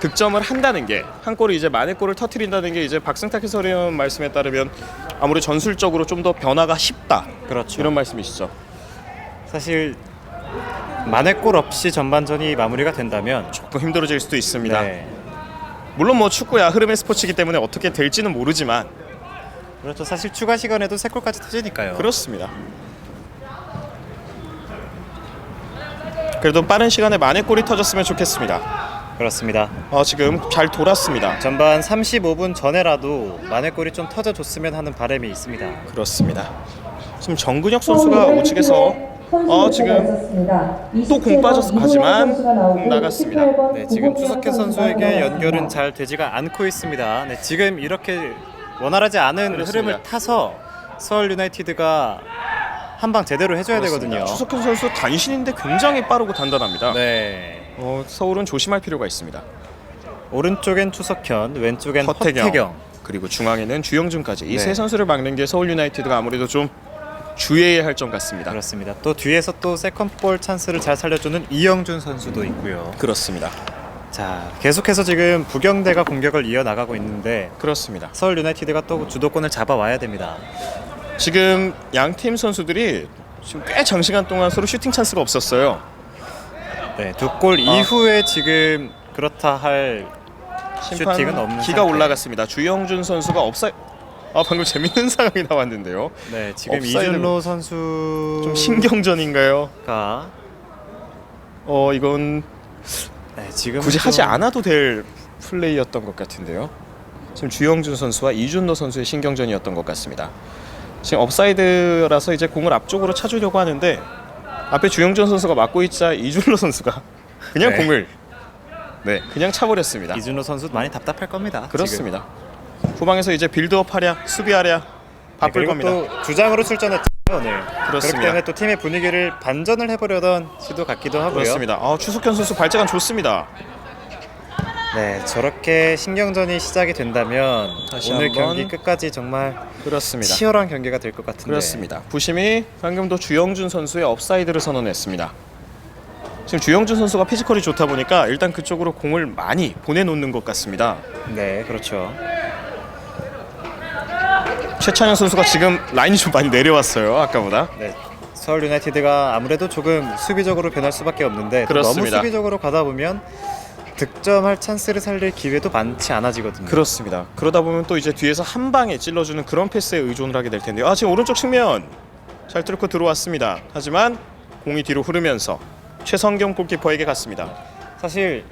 득점을 한다는 게, 한 골이 이제 만의 골을 터뜨린다는 게 이제 박승탁 해설위원 말씀에 따르면 아무리 전술적으로 좀 더 변화가 쉽다. 그렇죠. 이런 말씀이시죠. 사실 만회 골 없이 전반전이 마무리가 된다면 조금 힘들어질 수도 있습니다. 네, 물론 뭐 축구야 흐름의 스포츠이기 때문에 어떻게 될지는 모르지만 그렇죠. 사실 추가 시간에도 3골까지 터지니까요. 그렇습니다. 그래도 빠른 시간에 만의 골이 터졌으면 좋겠습니다. 그렇습니다. 지금 잘 돌았습니다. 전반 35분 전에라도 만회 골이 좀 터져줬으면 하는 바람이 있습니다. 그렇습니다. 지금 정근혁 선수가 우측에서 지금 또 공 빠져서 하지만 공 나갔습니다. 네, 지금 추석현 선수에게 연결은 잘 되지가 않고 있습니다. 네, 지금 이렇게 원활하지 않은 그렇습니다. 흐름을 타서 서울 유나이티드가 한 방 제대로 해줘야 되거든요. 추석현 선수 단신인데 굉장히 빠르고 단단합니다. 네, 서울은 조심할 필요가 있습니다. 오른쪽엔 추석현, 왼쪽엔 허태경. 그리고 중앙에는 주영준까지 이 네. 세 선수를 막는 게 서울 유나이티드가 아무래도 좀 주의해야 할 점 같습니다. 그렇습니다. 또 뒤에서 또 세컨볼 찬스를 잘 살려주는 이영준 선수도 있고요. 그렇습니다. 자, 계속해서 지금 부경대가 공격을 이어나가고 있는데 그렇습니다. 서울 유나이티드가 또 주도권을 잡아와야 됩니다. 지금 양팀 선수들이 지금 꽤 장시간 동안 서로 슈팅 찬스가 없었어요. 네, 두 골 이후에 지금 그렇다 할 슈팅은 없는 기가 상태. 올라갔습니다. 주영준 선수가 방금 재밌는 상황이 나왔는데요. 네, 지금 옵사이드 이준로 선수 좀 신경전인가요? 가 이건 네, 지금 굳이 하지 않아도 될 플레이였던 것 같은데요. 지금 주영준 선수와 이준로 선수의 신경전이었던 것 같습니다. 지금 업사이드라서 이제 공을 앞쪽으로 차주려고 하는데 앞에 주영준 선수가 막고 있자 이준로 선수가 그냥 네. 공을 그냥 차버렸습니다. 이준로 선수 많이 답답할 겁니다. 그렇습니다. 후방에서 이제 빌드업 하랴 수비하랴 바쁠 그리고 겁니다. 또 주장으로 출전했죠 오늘. 그렇습니다. 그렇기 때문에 또 팀의 분위기를 반전을 해보려던 시도 같기도 하고요. 그렇습니다. 추석현 선수 발재간 좋습니다. 네, 저렇게 신경전이 시작이 된다면 다시 오늘 한번. 경기 끝까지 정말 그렇습니다. 치열한 경기가 될 것 같은데. 그렇습니다. 부심이 방금도 주영준 선수의 업사이드를 선언했습니다. 지금 주영준 선수가 피지컬이 좋다 보니까 일단 그쪽으로 공을 많이 보내놓는 것 같습니다. 네, 그렇죠. 최찬영 선수가 지금 라인이 좀 많이 내려왔어요. 아까보다. 네, 서울 유나이티드가 아무래도 조금 수비적으로 변할 수밖에 없는데 또 너무 그렇습니다. 수비적으로 가다 보면 득점할 찬스를 살릴 기회도 많지 않아지거든요. 그렇습니다. 그러다 보면 또 이제 뒤에서 한 방에 찔러주는 그런 패스에 의존을 하게 될 텐데요. 지금 오른쪽 측면 잘 뚫고 들어왔습니다. 하지만 공이 뒤로 흐르면서 최성경 골키퍼에게 갔습니다. 사실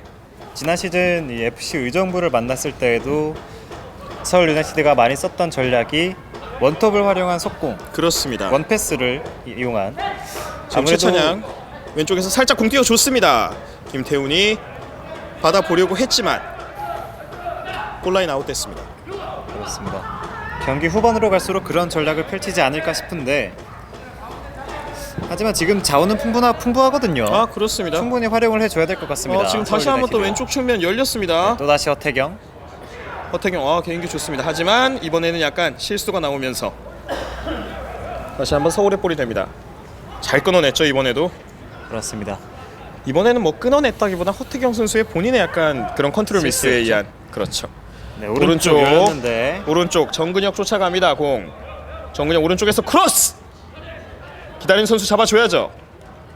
지난 시즌 이 FC 의정부를 만났을 때에도 서울 유나이티드가 많이 썼던 전략이 원톱을 활용한 속공, 그렇습니다. 원패스를 이용한 지금 최찬양 왼쪽에서 살짝 공 띄워줬습니다. 김태훈이 받아보려고 했지만 골라인 아웃됐습니다. 그렇습니다. 경기 후반으로 갈수록 그런 전략을 펼치지 않을까 싶은데 하지만 지금 자원은 풍부하거든요. 그렇습니다. 충분히 활용을 해줘야 될 것 같습니다. 지금 다시 한번 또 왼쪽 측면 열렸습니다. 또 다시 허태경. 허태경 개인기 좋습니다. 하지만 이번에는 약간 실수가 나오면서 다시 한번 서울의 볼이 됩니다. 잘 끊어냈죠 이번에도. 그렇습니다. 이번에는 뭐 끊어냈다기보다 허태경 선수의 본인의 약간 그런 컨트롤 미스에 실수였죠. 의한 그렇죠. 네, 오른쪽 열렸는데 오른쪽 정근혁 쫓아갑니다. 정근혁 오른쪽에서 크로스 기다리는 선수 잡아줘야죠.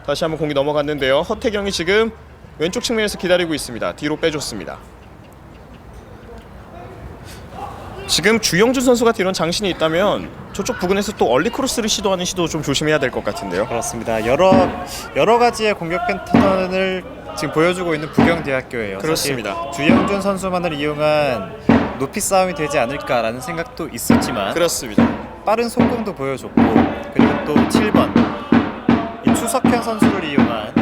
다시 한번 공이 넘어갔는데요. 허태경이 지금 왼쪽 측면에서 기다리고 있습니다. 뒤로 빼줬습니다. 지금 주영준 선수가 이런 장신이 있다면 저쪽 부근에서 또 얼리 크로스를 시도하는 시도 좀 조심해야 될 것 같은데요. 그렇습니다. 여러 가지의 공격 패턴을 지금 보여주고 있는 부경대학교예요. 그렇습니다. 사실 주영준 선수만을 이용한 높이 싸움이 되지 않을까라는 생각도 있었지만 그렇습니다. 빠른 속공도 보여줬고 그리고 또 7번 이 추석현 선수를 이용한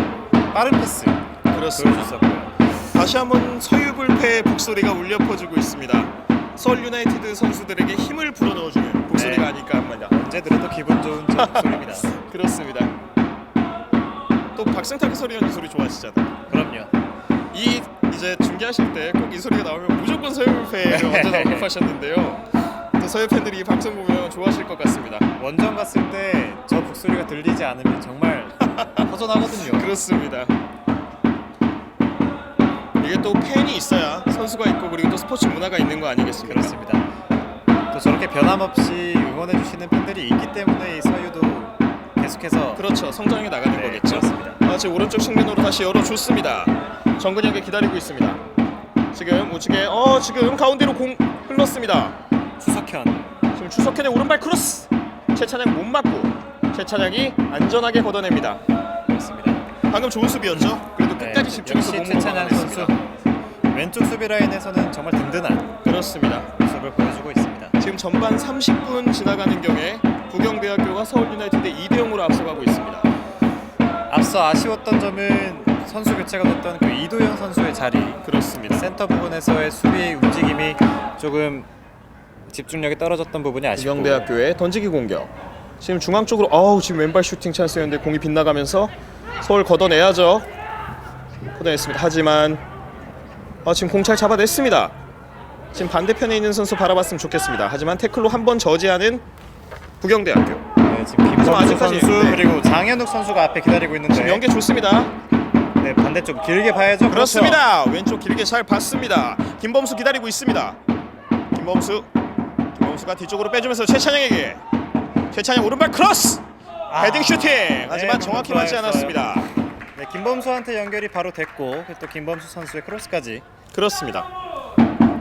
빠른 패스 그렇습니다. 보여줬었고요. 다시 한번 서유불패의 북소리가 울려 퍼지고 있습니다. 서울 유나이티드 선수들에게 힘을 불어넣어주는 북소리가 네. 아닐까 합니다. 언제 들어도 기분 좋은 저 목소리입니다. 그렇습니다. 또 박승탁 해설위원 이 소리 좋아하시잖아요. 그럼요. 이제 중계하실 때 꼭 이 소리가 나오면 무조건 서유불패를 먼저 언급하셨는데요. 또 서유 팬들이 이 방송 보면 좋아하실 것 같습니다. 원정 갔을 때 저 목소리가 들리지 않으면 정말 허전하거든요. 그렇습니다. 이게 또 팬이 있어야 선수가 있고 그리고 또 스포츠 문화가 있는 거 아니겠습니까? 그렇습니다. 또 저렇게 변함없이 응원해주시는 팬들이 있기 때문에 이 서유도 계속해서 그렇죠. 성장해 나가는 네, 거겠죠. 그렇습니다. 지금 오른쪽 측면으로 다시 열어줬습니다. 정근혁이 기다리고 있습니다. 지금 우측에 지금 가운데로 공 흘렀습니다. 추석현. 지금 추석현의 오른발 크로스. 최찬양 못 맞고 최찬양이 안전하게 걷어냅니다. 그렇습니다. 방금 좋은 수비였죠. 그래도 네, 끝까지 집중해서 역시 몸으로 최찬양 선수 막아냈습니다. 왼쪽 수비 라인에서는 정말 든든한 그렇습니다. 모습을 보여주고 있습니다. 지금 전반 30분 지나가는 경에 부경대학교가 서울 유나이티드 2대0으로 앞서가고 있습니다. 앞서 아쉬웠던 점은 선수 교체가 됐던 그 이도현 선수의 자리, 그렇습니다. 센터 부분에서의 수비 움직임이 조금 집중력이 떨어졌던 부분이 아쉽고 부경대학교의 던지기 공격. 지금 중앙 쪽으로 지금 왼발 슈팅 찬스였는데 공이 빗나가면서 서울 걷어내야죠. 걷어냈습니다. 하지만 지금 공 잘 잡아냈습니다. 지금 반대편에 있는 선수 바라봤으면 좋겠습니다. 하지만 태클로 한 번 저지하는 부경대학교. 네, 지금 김범수 아직까지, 선수 네. 그리고 장현욱 선수가 앞에 기다리고 있는데 지금 연계 좋습니다. 네, 반대쪽 길게 봐야죠. 그렇습니다. 왼쪽 길게 잘 봤습니다. 김범수 기다리고 있습니다. 김범수가 뒤쪽으로 빼주면서 최찬영에게 최찬영 오른발 크로스 헤딩 슈팅 하지만 네, 정확히 좋아요, 맞지 않았습니다. 네, 김범수한테 연결이 바로 됐고 또 김범수 선수의 크로스까지 그렇습니다.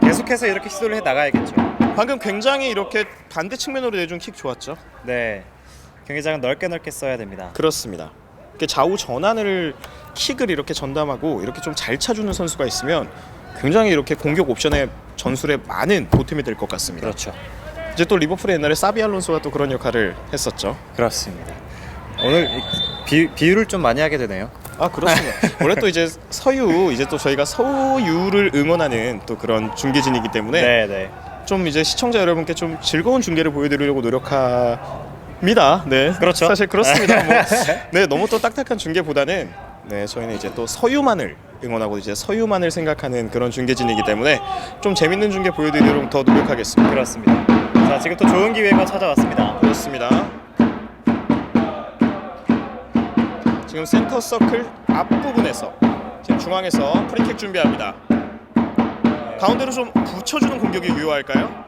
계속해서 이렇게 시도를 해 나가야겠죠. 방금 굉장히 이렇게 반대 측면으로 내준 킥 좋았죠. 네, 경기장은 넓게 써야 됩니다. 그렇습니다. 이렇게 좌우 전환을 킥을 이렇게 전담하고 이렇게 좀 잘 차주는 선수가 있으면 굉장히 이렇게 공격 옵션의 전술에 많은 보탬이 될 것 같습니다. 그렇죠. 이제 또 리버풀의 옛날에 사비 알론소가 또 그런 역할을 했었죠. 그렇습니다. 오늘 비유를 좀 많이 하게 되네요. 아 그렇습니다. 원래 또 이제 서유 이제 또 저희가 서유를 응원하는 또 그런 중계진이기 때문에 네. 좀 이제 시청자 여러분께 좀 즐거운 중계를 보여드리려고 노력합니다. 네, 그렇죠. 사실 그렇습니다. 뭐, 네, 너무 또 딱딱한 중계보다는 네 저희는 이제 또 서유만을 응원하고 이제 서유만을 생각하는 그런 중계진이기 때문에 좀 재밌는 중계 보여드리도록 더 노력하겠습니다. 그렇습니다. 자, 지금 또 좋은 기회가 찾아왔습니다. 그렇습니다. 지금 센터 서클 앞부분에서 지금 중앙에서 프리킥 준비합니다. 가운데로 좀 붙여주는 공격이 유효할까요?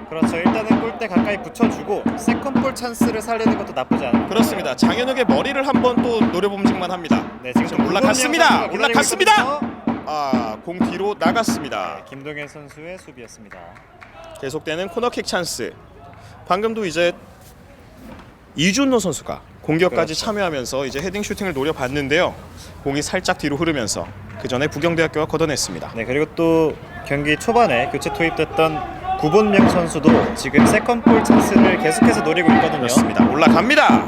그렇죠. 일단은 골대 가까이 붙여주고 세컨볼 찬스를 살리는 것도 나쁘지 않아요. 그렇습니다. 장현욱의 머리를 한번 또 노려봄직만 합니다. 네, 지금 올라갔습니다. 올라갔습니다. 있거든요. 공 뒤로 나갔습니다. 네, 김동현 선수의 수비였습니다. 계속되는 코너킥 찬스. 방금도 이제 이준호 선수가 공격까지 그렇죠. 참여하면서 이제 헤딩 슈팅을 노려봤는데요. 공이 살짝 뒤로 흐르면서 그 전에 부경대학교가 걷어냈습니다. 네, 그리고 또 경기 초반에 교체 투입됐던 구본명 선수도 지금 세컨볼 찬스를 계속해서 노리고 있거든요. 그렇습니다. 올라갑니다.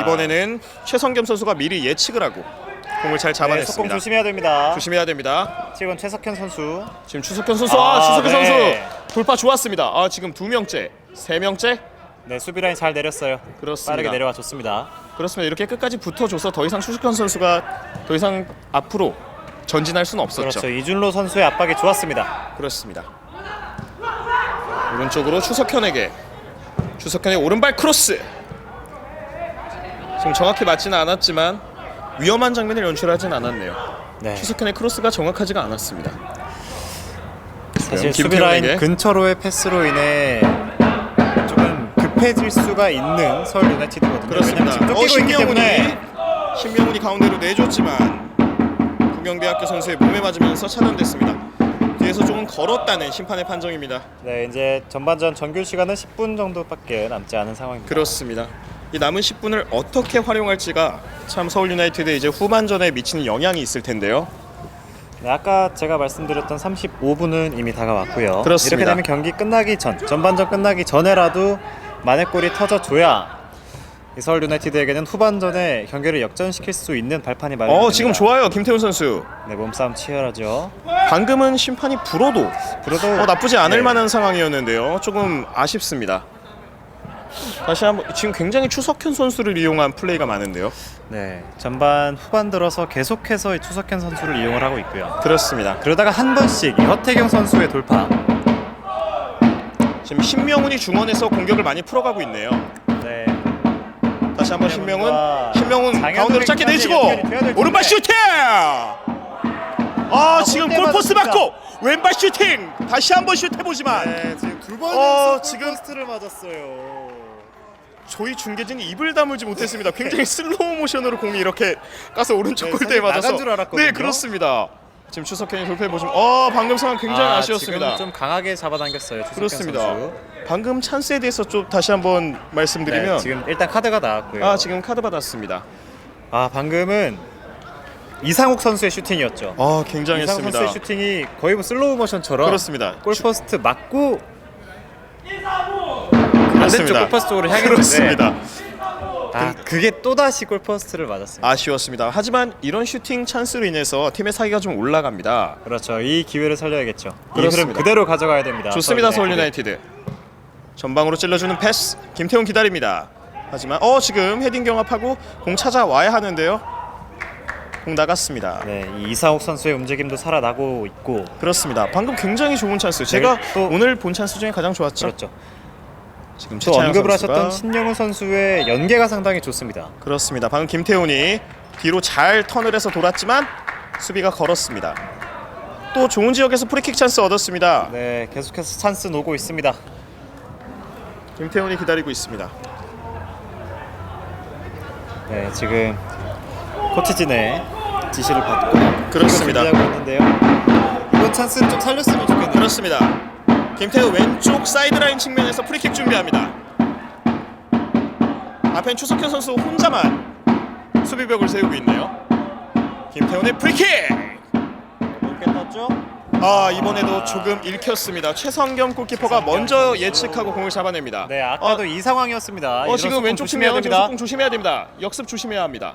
이번에는 최성겸 선수가 미리 예측을 하고 공을 잘 네, 속공 잡아냈습니다. 조심해야 됩니다. 조심해야 됩니다. 지금 최석현 선수. 지금 추석현 선수, 네. 추석현 선수 돌파 좋았습니다. 지금 2명째, 3명째. 네, 수비 라인 잘 내렸어요. 그렇습니다. 빠르게 내려와 줬습니다. 그렇습니다. 이렇게 끝까지 붙어줘서 더 이상 추석현 선수가 더 이상 앞으로 전진할 수는 없었죠. 그렇죠. 이준로 선수의 압박이 좋았습니다. 그렇습니다. 오른쪽으로 추석현에게 추석현의 오른발 크로스. 지금 정확히 맞지는 않았지만 위험한 장면을 연출하진 않았네요. 네. 추석현의 크로스가 정확하지가 않았습니다. 사실 수비 김태훈에게. 라인 근처로의 패스로 인해 조금 급해질 수가 있는 서울 유나이티드거든요. 그렇습니다. 왜냐면 지금 쫓기고 있기 때문에 신명훈이 가운데로 내줬지만 부경대학교 선수의 몸에 맞으면서 차단됐습니다. 뒤에서 조금 걸었다는 심판의 판정입니다. 네, 이제 전반전 정규 시간은 10분 정도밖에 남지 않은 상황입니다. 그렇습니다. 이 남은 10분을 어떻게 활용할지가 참 서울 유나이티드의 이제 후반전에 미치는 영향이 있을 텐데요. 네, 아까 제가 말씀드렸던 35분은 이미 다가왔고요. 그렇습니다. 이렇게 되면 경기 끝나기 전, 전반전 끝나기 전에라도 만회골이 터져줘야 이 서울 유나이티드에게는 후반전에 경기를 역전시킬 수 있는 발판이 마련됩니다. 지금 좋아요, 김태훈 선수. 네, 몸싸움 치열하죠. 방금은 심판이 불어도 나쁘지 않을 네. 만한 상황이었는데요. 조금 아쉽습니다. 다시 한번 지금 굉장히 추석현 선수를 이용한 플레이가 많은데요. 네, 전반 후반 들어서 계속해서 이 추석현 선수를 이용을 하고 있고요. 그렇습니다. 그러다가 한 번씩 이 허태경 선수의 돌파. 지금 신명훈이 중원에서 공격을 많이 풀어가고 있네요. 네, 다시 한번 신명훈 가운데로 짧게 내주고 연결이 돼야 될 오른발 텐데. 슈팅! 지금 골대 골포스 맞았습니다. 맞고 왼발 슈팅! 다시 한번 슛해보지만 네, 지금 두 번 지금 포스트를 맞았어요. 저희 중계진이 입을 다물지 못했습니다. 굉장히 슬로우 모션으로 공이 이렇게 가서 오른쪽 네, 골대에 사실 맞아서 나간 줄 알았거든요. 네, 그렇습니다. 지금 추석현이 돌파해보시면 방금 상황 굉장히 아쉬웠습니다. 지금 좀 강하게 잡아당겼어요. 추석현 그렇습니다. 선수. 방금 찬스에 대해서 좀 다시 한번 말씀드리면 네, 지금 일단 카드가 나왔고요. 지금 카드 받았습니다. 방금은 이상욱 선수의 슈팅이었죠. 이상욱 굉장했습니다. 선수의 슈팅이 거의 뭐 슬로우 모션처럼 그렇습니다. 골포스트 맞고 반대쪽 그렇습니다. 골포스트 쪽으로 향했는데 그렇습니다. 그게 또다시 골포스트를 맞았어요. 아쉬웠습니다. 하지만 이런 슈팅 찬스로 인해서 팀의 사기가 좀 올라갑니다. 그렇죠. 이 기회를 살려야겠죠. 이 흐름 그렇습니다. 그대로 가져가야 됩니다. 좋습니다. 서울 유나이티드. 전방으로 찔러주는 패스. 김태훈 기다립니다. 하지만 지금 헤딩 경합하고 공 찾아와야 하는데요. 공 나갔습니다. 네, 이 이상욱 선수의 움직임도 살아나고 있고 그렇습니다. 방금 굉장히 좋은 찬스. 제가 또 오늘 본 찬스 중에 가장 좋았죠. 그렇죠. 지금 또 최찬양 언급을 선수가 하셨던 신영훈 선수의 연계가 상당히 좋습니다. 그렇습니다. 방금 김태훈이 뒤로 잘 턴을 해서 돌았지만 수비가 걸었습니다. 또 좋은 지역에서 프리킥 찬스 얻었습니다. 네, 계속해서 찬스 노고 있습니다. 김태훈이 기다리고 있습니다. 네, 지금 코치진의 지시를 받고 그렇습니다. 준비하고 있는데요. 이번 찬스는 좀 살렸으면 좋겠네요. 그렇습니다. 김태훈 왼쪽 사이드라인 측면에서 프리킥 준비합니다. 앞엔 추석현 선수 혼자만 수비벽을 세우고 있네요. 김태훈의 프리킥! 높게 떴죠? 이번에도 조금 읽혔습니다. 최성겸 골키퍼가 먼저 예측하고 공을 잡아냅니다. 네, 아까도 이 상황이었습니다. 지금 왼쪽 측면 지금 속공 조심해야 됩니다. 역습 조심해야 합니다.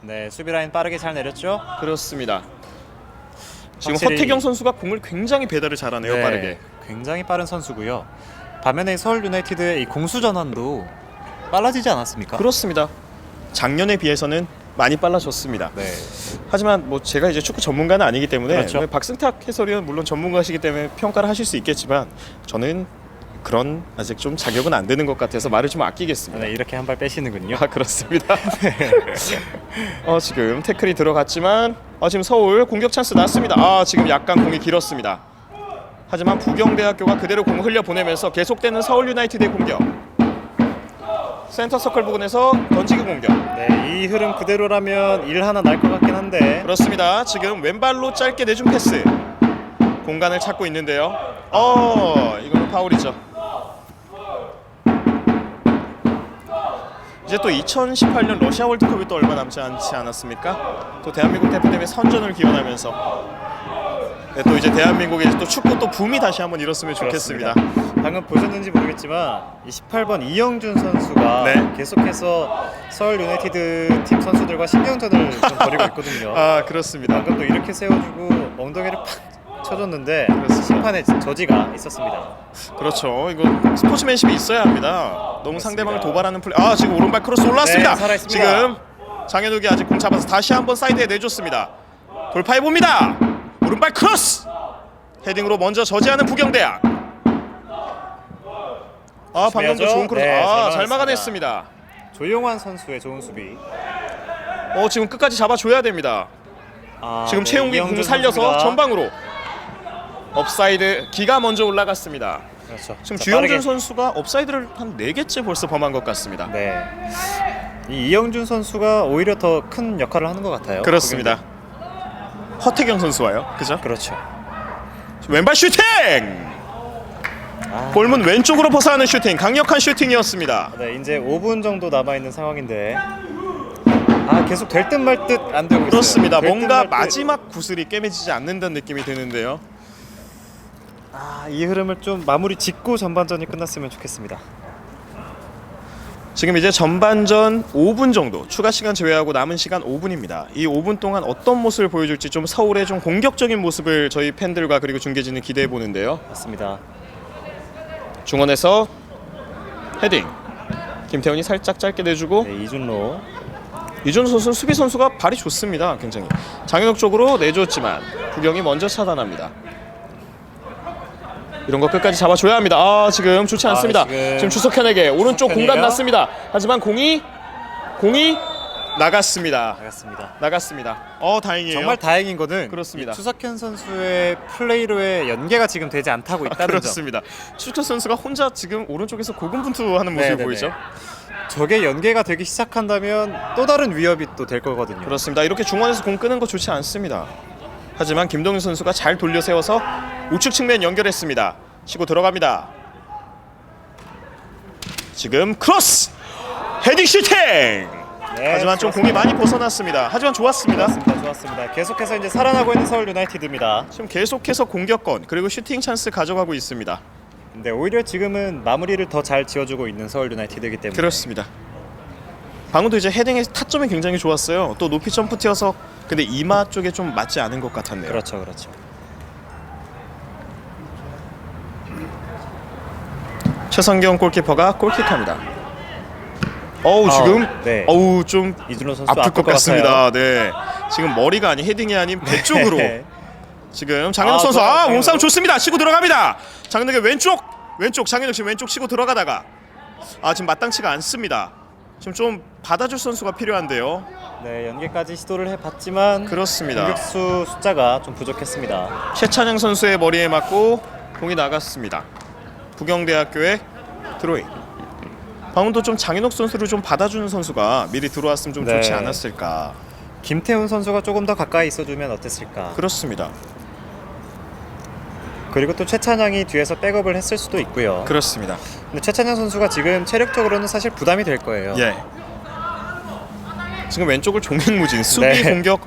네, 수비 라인 빠르게 잘 내렸죠? 그렇습니다. 지금 확실히- 허태경 선수가 공을 굉장히 배달을 잘하네요. 네, 빠르게. 굉장히 빠른 선수고요. 반면에 서울 유나이티드의 이 공수 전환도 빨라지지 않았습니까? 그렇습니다. 작년에 비해서는 많이 빨라졌습니다. 네. 하지만 뭐 제가 이제 축구 전문가는 아니기 때문에 그렇죠. 박승탁 해설위원 물론 전문가시기 때문에 평가를 하실 수 있겠지만 저는 그런 아직 좀 자격은 안 되는 것 같아서 말을 좀 아끼겠습니다. 네, 이렇게 한 발 빼시는군요. 그렇습니다. 지금 태클이 들어갔지만 지금 서울 공격 찬스 났습니다. 지금 약간 공이 길었습니다. 하지만 부경대학교가 그대로 공을 흘려보내면서 계속되는 서울 유나이티드의 공격. 센터 서클 부근에서 던지기 공격. 네, 이 흐름 그대로라면 일 하나 날 것 같긴 한데. 그렇습니다. 지금 왼발로 짧게 내준 패스. 공간을 찾고 있는데요. 이거는 파울이죠. 이제 또 2018년 러시아 월드컵이 또 얼마 남지 않지 않았습니까? 또 대한민국 대표팀의 선전을 기원하면서 또 이제 대한민국에 또 축구 또 붐이 다시 한번 일었으면 좋겠습니다. 그렇습니다. 방금 보셨는지 모르겠지만 28번 이영준 선수가 네. 계속해서 서울 유나이티드 팀 선수들과 신경전을 좀 벌이고 있거든요. 그렇습니다. 방금 또 이렇게 세워주고 엉덩이를 팍 쳐줬는데 심판의 저지가 있었습니다. 그렇죠. 이거 스포츠맨십이 있어야 합니다. 너무 상대방을 도발하는 플레이. 지금 오른발 크로스 올라왔습니다. 네, 살아있습니다. 지금 장현욱이 아직 공 잡아서 다시 한번 사이드에 내줬습니다. 돌파해 봅니다. 오른발 크로스. 헤딩으로 먼저 저지하는 부경대학. 방금도 좋은 크로스. 네, 잘 막아냈습니다. 조용환 선수의 좋은 수비. 지금 끝까지 잡아줘야 됩니다. 지금 네, 최용기 이영준 공 살려서 선수가- 전방으로. 업사이드 기가 먼저 올라갔습니다. 그렇죠. 지금 자, 주영준 빠르게. 선수가 업사이드를 한 4개째 벌써 범한 것 같습니다. 네. 이 이영준 선수가 오히려 더 큰 역할을 하는 것 같아요. 그렇습니다. 허태경 선수와요. 그죠? 그렇죠. 왼발 슈팅! 골문 왼쪽으로 벗어나는 슈팅. 강력한 슈팅이었습니다. 네, 이제 5분 정도 남아 있는 상황인데 계속 될 듯 말 듯 안 되고 있어요. 그렇습니다. 될 듯 뭔가 말 듯. 마지막 구슬이 꿰매지지 않는다는 느낌이 드는데요. 이 흐름을 좀 마무리 짓고 전반전이 끝났으면 좋겠습니다. 지금 이제 전반전 5분 정도 추가 시간 제외하고 남은 시간 5분입니다. 이 5분 동안 어떤 모습을 보여줄지 좀 서울의 좀 공격적인 모습을 저희 팬들과 그리고 중계진은 기대해 보는데요. 맞습니다. 중원에서 헤딩. 김태훈이 살짝 짧게 내주고 네, 이준로. 이준호 선수는 수비 선수가 발이 좋습니다. 굉장히 장현욱 쪽으로 내줬지만 부경이 먼저 차단합니다. 이런 거 끝까지 잡아줘야 합니다. 지금 좋지 않습니다. 지금 주석현에게 오른쪽 주석현이가- 공간 났습니다. 하지만 공이 나갔습니다. 나갔습니다. 다행이에요. 정말 다행인 거는 그렇습니다. 이 추석현 선수의 플레이로의 연계가 지금 되지 않다고 있다는 점. 그렇습니다. 추석 선수가 혼자 지금 오른쪽에서 고군분투하는 모습이 네네네. 보이죠. 저게 연계가 되기 시작한다면 또 다른 위협이 또 될 거거든요. 그렇습니다. 이렇게 중원에서 공 끄는 거 좋지 않습니다. 하지만 김동윤 선수가 잘 돌려 세워서 우측 측면 연결했습니다. 치고 들어갑니다. 지금 크로스! 헤딩 슈팅! 네, 하지만 좀 공이 많이 벗어났습니다. 하지만 좋았습니다. 좋았습니다. 계속해서 이제 살아나고 있는 서울 유나이티드입니다. 지금 계속해서 공격권 그리고 슈팅 찬스 가져가고 있습니다. 근데 오히려 지금은 마무리를 더 잘 지어주고 있는 서울 유나이티드이기 때문에 그렇습니다. 방금도 이제 헤딩의 타점이 굉장히 좋았어요. 또 높이 점프 튀어서 근데 이마 쪽에 좀 맞지 않은 것 같았네요. 그렇죠. 최성경 골키퍼가 골킥합니다. 지금 네. 좀 이준호 선수 아플 것 같습니다. 네, 지금 머리가 아닌 헤딩이 아닌 배 쪽으로 지금 장현욱 선수 장현욱. 몸싸움 좋습니다. 치고 들어갑니다. 장현욱의 왼쪽 장현욱 씨 왼쪽 치고 들어가다가 지금 마땅치가 않습니다. 지금 좀 받아줄 선수가 필요한데요. 네, 연계까지 시도를 해봤지만 그렇습니다. 공격수 숫자가 좀 부족했습니다. 최찬양 선수의 머리에 맞고 공이 나갔습니다. 부경대학교의 드로잉. 방금도 좀 장인욱 선수를 좀 받아주는 선수가 미리 들어왔으면 좀 네. 좋지 않았을까. 김태훈 선수가 조금 더 가까이 있어주면 어땠을까. 그렇습니다. 그리고 또 최찬양이 뒤에서 백업을 했을 수도 있고요. 그렇습니다. 근데 최찬양 선수가 지금 체력적으로는 사실 부담이 될 거예요. 예. 지금 왼쪽을 종횡무진 수비 네. 공격.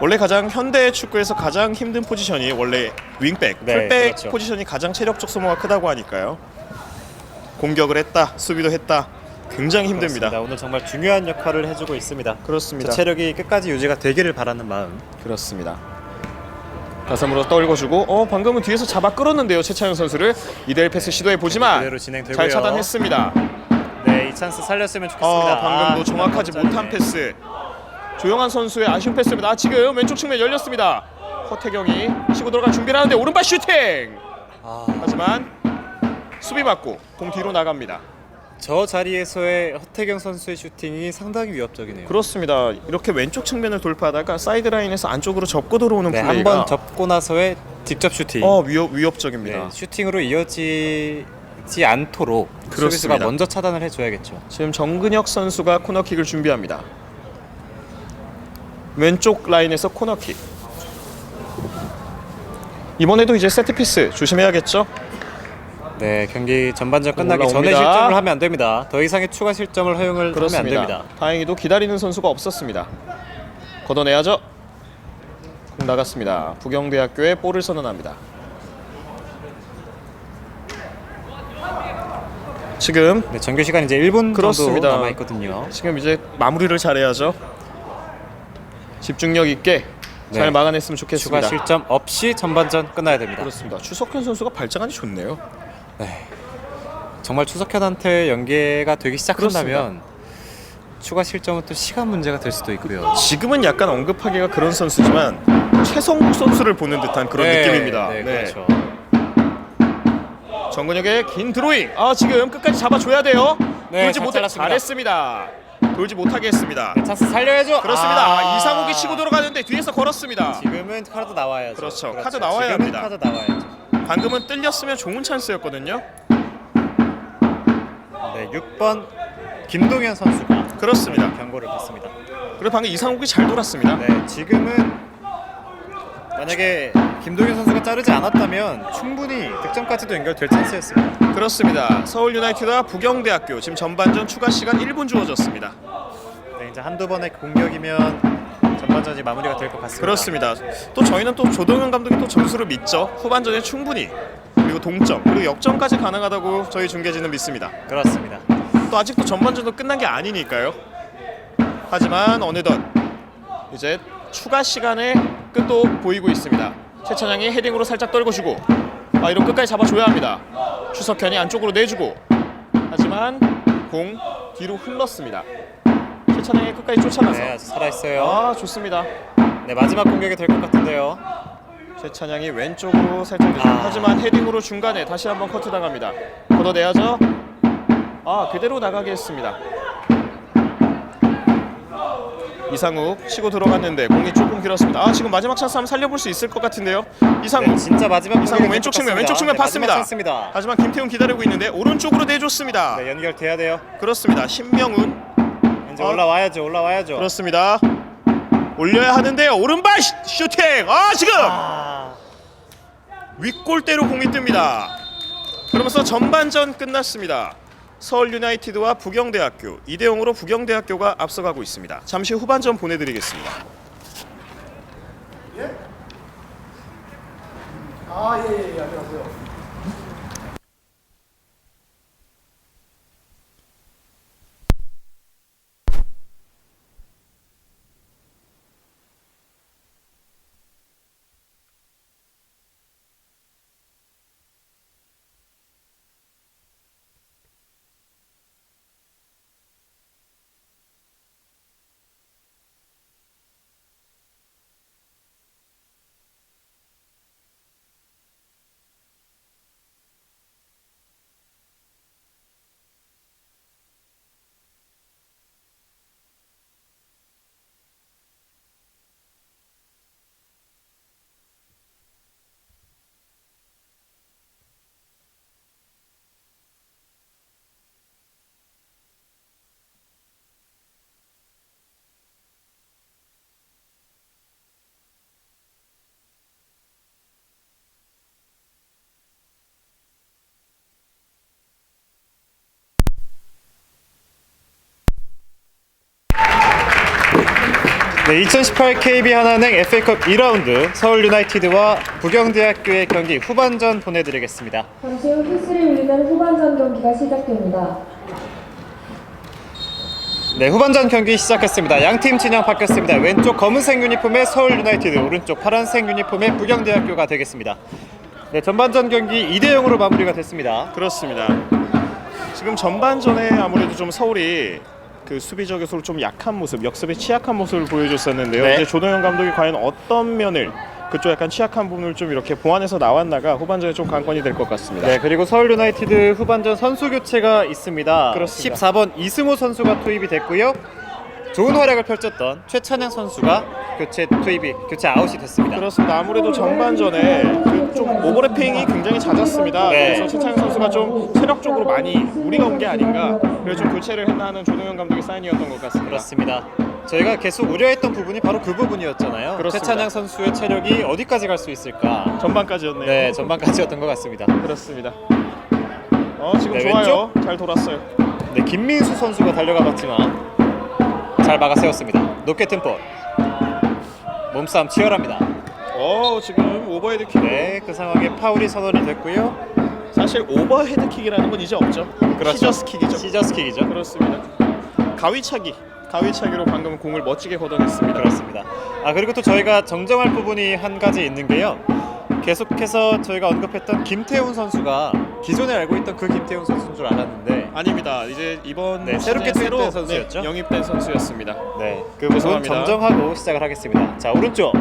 원래 가장 현대 축구에서 가장 힘든 포지션이 원래 윙백, 네, 풀백 그렇죠. 포지션이 가장 체력적 소모가 크다고 하니까요. 공격을 했다, 수비도 했다. 굉장히 힘듭니다. 그렇습니다. 오늘 정말 중요한 역할을 해주고 있습니다. 그렇습니다. 저 체력이 끝까지 유지가 되기를 바라는 마음. 그렇습니다. 가슴으로 떨궈주고 방금은 뒤에서 잡아 끌었는데요. 최찬영 선수를 2대1 패스 시도해 보지만 그대로 진행되고요. 잘 차단했습니다. 네, 이 찬스 살렸으면 좋겠습니다. 방금도 정확하지 못한 패스. 조영환 선수의 아쉬운 패스입니다. 지금 왼쪽 측면 열렸습니다. 허태경이 치고 들어갈 준비를 하는데 오른발 슈팅! 하지만 수비 맞고 공 뒤로 나갑니다. 저 자리에서의 허태경 선수의 슈팅이 상당히 위협적이네요. 그렇습니다. 이렇게 왼쪽 측면을 돌파하다가 사이드라인에서 안쪽으로 접고 들어오는 네, 플레이가 한번 접고 나서의 직접 슈팅. 위협적입니다. 네, 슈팅으로 이어지지 않도록 그렇습니다. 수비수가 먼저 차단을 해줘야겠죠. 지금 정근혁 선수가 코너킥을 준비합니다. 왼쪽 라인에서 코너킥. 이번에도 이제 세트피스 조심해야겠죠? 네, 경기 전반전 끝나기 전에 올라옵니다. 실점을 하면 안 됩니다. 더 이상의 추가 실점을 허용을 하면 안 그렇습니다. 됩니다. 다행히도 기다리는 선수가 없었습니다. 걷어내야죠. 공 나갔습니다. 부경대학교에 볼을 선언합니다. 지금 네, 정규 시간 이제 1분 그렇습니다. 정도 남아 있거든요. 지금 이제 마무리를 잘해야죠. 집중력 있게 잘 네. 막아냈으면 추가 좋겠습니다. 실점 없이 전반전 끝나야 됩니다. 그렇습니다. 추석현 선수가 발장안이 좋네요. 네. 정말 추석현한테 연계가 되기 시작한다면 추가 실점은 또 시간 문제가 될 수도 있고요. 지금은 약간 언급하기가 그런 선수지만 최성국 선수를 보는 듯한 그런 느낌입니다. 네, 그렇죠. 정근혁의 긴 드로잉. 지금 끝까지 잡아줘야 돼요. 네, 돌지 잘 못해 잘랐습니다. 잘했습니다. 돌지 못하게 했습니다. 찬스 살려야죠. 그렇습니다. 이상욱이 치고 들어가는데 뒤에서 걸었습니다. 지금은 카드 나와야죠. 그렇죠. 카드 나와야 지금은 합니다. 카드 나와야죠. 방금은 뜰렸으면 좋은 찬스였거든요. 네, 6번 김동현 선수가 그렇습니다. 경고를 받습니다. 그리고 방금 이상욱이 잘 돌았습니다. 네, 지금은 만약에 김동현 선수가 자르지 않았다면 충분히 득점까지도 연결될 찬스였습니다. 그렇습니다. 서울 유나이티드와 부경대학교 지금 전반전 추가 시간 1분 주어졌습니다. 네, 이제 한두 번의 공격이면 전반전이 마무리가 될 것 같습니다. 그렇습니다. 또 저희는 또 조동현 감독이 또 전술을 믿죠. 후반전에 충분히 그리고 동점 그리고 역전까지 가능하다고 저희 중계진은 믿습니다. 그렇습니다. 또 아직도 전반전도 끝난 게 아니니까요. 하지만 어느덧 이제 추가 시간의 끝도 보이고 있습니다. 최찬양이 헤딩으로 살짝 떨궈주고 이런 끝까지 잡아줘야 합니다. 추석현이 안쪽으로 내주고 하지만 공 뒤로 흘렀습니다. 최찬양이 끝까지 쫓아가서 네, 아주 살아있어요. 좋습니다. 네, 마지막 공격이 될 것 같은데요. 최찬양이 왼쪽으로 살짝 내주고 하지만 헤딩으로 중간에 다시 한번 커트 당합니다. 걷어내야죠. 그대로 나가게 했습니다. 이상욱 치고 들어갔는데 공이 조금 길었습니다. 지금 마지막 찬스 한번 살려볼 수 있을 것 같은데요. 이상욱 네, 진짜 마지막 이상욱 공격이 왼쪽 될 측면 것 왼쪽 측면 같습니다. 봤습니다. 네, 마지막 찬스입니다. 하지만 김태훈 기다리고 있는데 오른쪽으로 내줬습니다. 네, 연결돼야 돼요. 그렇습니다. 신명훈 이제 올라와야죠. 그렇습니다. 올려야 하는데요. 오른발 슈팅. 지금 윗골대로 공이 뜹니다. 그러면서 전반전 끝났습니다. 서울 유나이티드와 부경대학교 2대0으로 부경대학교가 앞서가고 있습니다. 잠시 후반전 보내드리겠습니다. 안녕하세요. 네, 2018 KB 하나은행 FA컵 2라운드 서울 유나이티드와 부경대학교의 경기 후반전 보내드리겠습니다. 잠시 후 휘슬이 울리는 후반전 경기가 시작됩니다. 네, 후반전 경기 시작했습니다. 양팀 진영 바뀌었습니다. 왼쪽 검은색 유니폼의 서울 유나이티드, 오른쪽 파란색 유니폼의 부경대학교가 되겠습니다. 네, 전반전 경기 2대0으로 마무리가 됐습니다. 그렇습니다. 지금 전반전에 아무래도 좀 서울이 그 수비적으로 좀 약한 모습, 역습에 취약한 모습을 보여줬었는데요. 네. 이제 조동현 감독이 과연 어떤 면을 그쪽 약간 취약한 부분을 좀 이렇게 보완해서 나왔나가 후반전에 좀 관건이 될 것 같습니다. 네, 그리고 서울 유나이티드 후반전 선수 교체가 있습니다. 그렇습니다. 14번 이승우 선수가 투입이 됐고요. 좋은 활약을 펼쳤던 최찬양 선수가 교체 아웃이 됐습니다. 그렇습니다. 아무래도 전반전에 그 좀 오버래핑이 굉장히 잦았습니다. 네. 그래서 최창현 선수가 좀 체력적으로 많이 무리가 온 게 아닌가. 그래서 좀 교체를 했나 하는 조동현 감독의 사인이었던 것 같습니다. 그렇습니다. 저희가 계속 우려했던 부분이 바로 그 부분이었잖아요. 그렇습니다. 최찬양 선수의 체력이 어디까지 갈 수 있을까? 전반까지였네요. 네, 전반까지였던 것 같습니다. 그렇습니다. 지금 네, 좋아요. 잘 돌았어요. 네, 김민수 선수가 달려가 봤지만 잘 막아 세웠습니다. 높게 뜬 볼. 몸싸움 치열합니다. 지금 오버헤드킥. 네, 그 상황에 파울이 선언이 됐고요. 사실 오버헤드킥이라는 건 이제 없죠. 그렇죠. 시저스킥이죠. 시저스킥이죠. 그렇습니다. 가위차기로 방금 공을 멋지게 걷어냈습니다. 그렇습니다. 그리고 또 저희가 정정할 부분이 한 가지 있는 게요. 계속해서 저희가 언급했던 김태훈 선수가 기존에 알고 있던 그 김태훈 선수인 줄 알았는데 아닙니다. 이제 이번 네, 새롭게 시즌에 투입된 선수였죠? 네, 영입된 선수였습니다. 네, 그 부분 죄송합니다. 정정하고 시작을 하겠습니다. 자, 오른쪽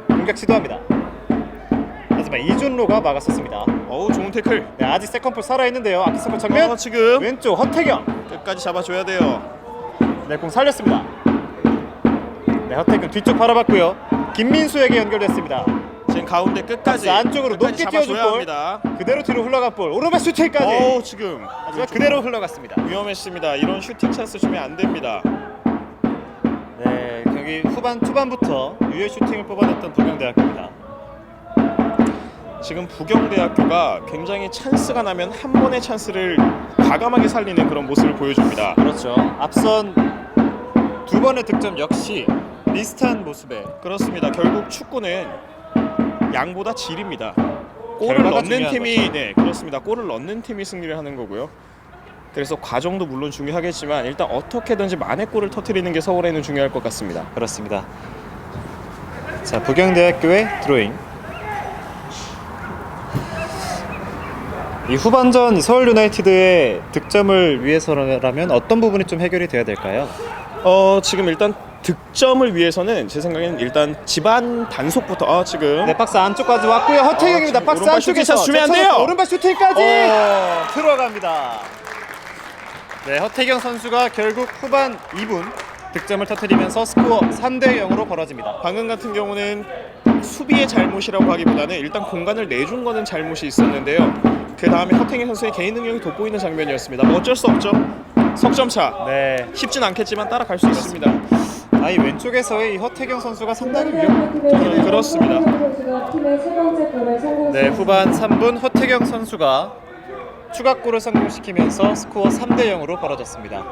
공격 시도합니다. 하지만 이준로가 막았었습니다. 좋은 태클. 네, 아직 세컨볼 살아있는데요. 아키스코 정면 지금 왼쪽 허태경. 끝까지 잡아줘야 돼요. 네, 공 살렸습니다. 네, 허태경 뒤쪽 바라봤고요. 김민수에게 연결됐습니다. 지금 가운데 끝까지 안쪽으로 끝까지 높게 띄워줄 잡아줘야 볼. 합니다. 그대로 뒤로 흘러간 볼. 오른발 슈팅까지. 지금 하지만 그대로 흘러갔습니다. 위험했습니다. 이런 슈팅 찬스 주면 안 됩니다. 네, 경기 초반부터 유효 슈팅을 뽑아냈던 부경대학교입니다. 지금 부경대학교가 굉장히 찬스가 나면 한 번의 찬스를 과감하게 살리는 그런 모습을 보여줍니다. 그렇죠. 앞선 두 번의 득점 역시 비슷한 모습에 그렇습니다. 결국 축구는 양보다 질입니다. 골을 결과가 넣는 중요한 팀이 거죠. 네, 그렇습니다. 골을 넣는 팀이 승리를 하는 거고요. 그래서 과정도 물론 중요하겠지만 일단 어떻게든지 만회 골을 터뜨리는 게 서울에는 중요할 것 같습니다. 그렇습니다. 자, 부경대학교의 드로잉. 이 후반전 서울 유나이티드의 득점을 위해서라면 어떤 부분이 좀 해결이 돼야 될까요? 지금 일단 득점을 위해서는 제 생각에는 일단 집안 단속부터 지금 네, 박스 안쪽까지 왔고요. 허태경입니다. 지금 박스 오른발 안쪽에서 슈팅 주면 안 돼요. 오른발 슈팅까지 들어갑니다. 네, 허태경 선수가 결국 후반 2분 득점을 터뜨리면서 스코어 3대 0으로 벌어집니다. 방금 같은 경우는 수비의 잘못이라고 하기보다는 일단 공간을 내준 거는 잘못이 있었는데요. 그 다음에 허태경 선수의 개인 능력이 돋보이는 장면이었습니다. 어쩔 수 없죠. 석점차. 네, 쉽진 않겠지만 따라갈 수 있습니다. 이 왼쪽에서의 이 허태경 선수가 상당히 네, 그렇습니다. 선수가 팀의 세 번째 골을 성공시켰습니다. 네, 후반 3분 허태경 선수가 추가골을 성공시키면서 스코어 3대 0으로 벌어졌습니다.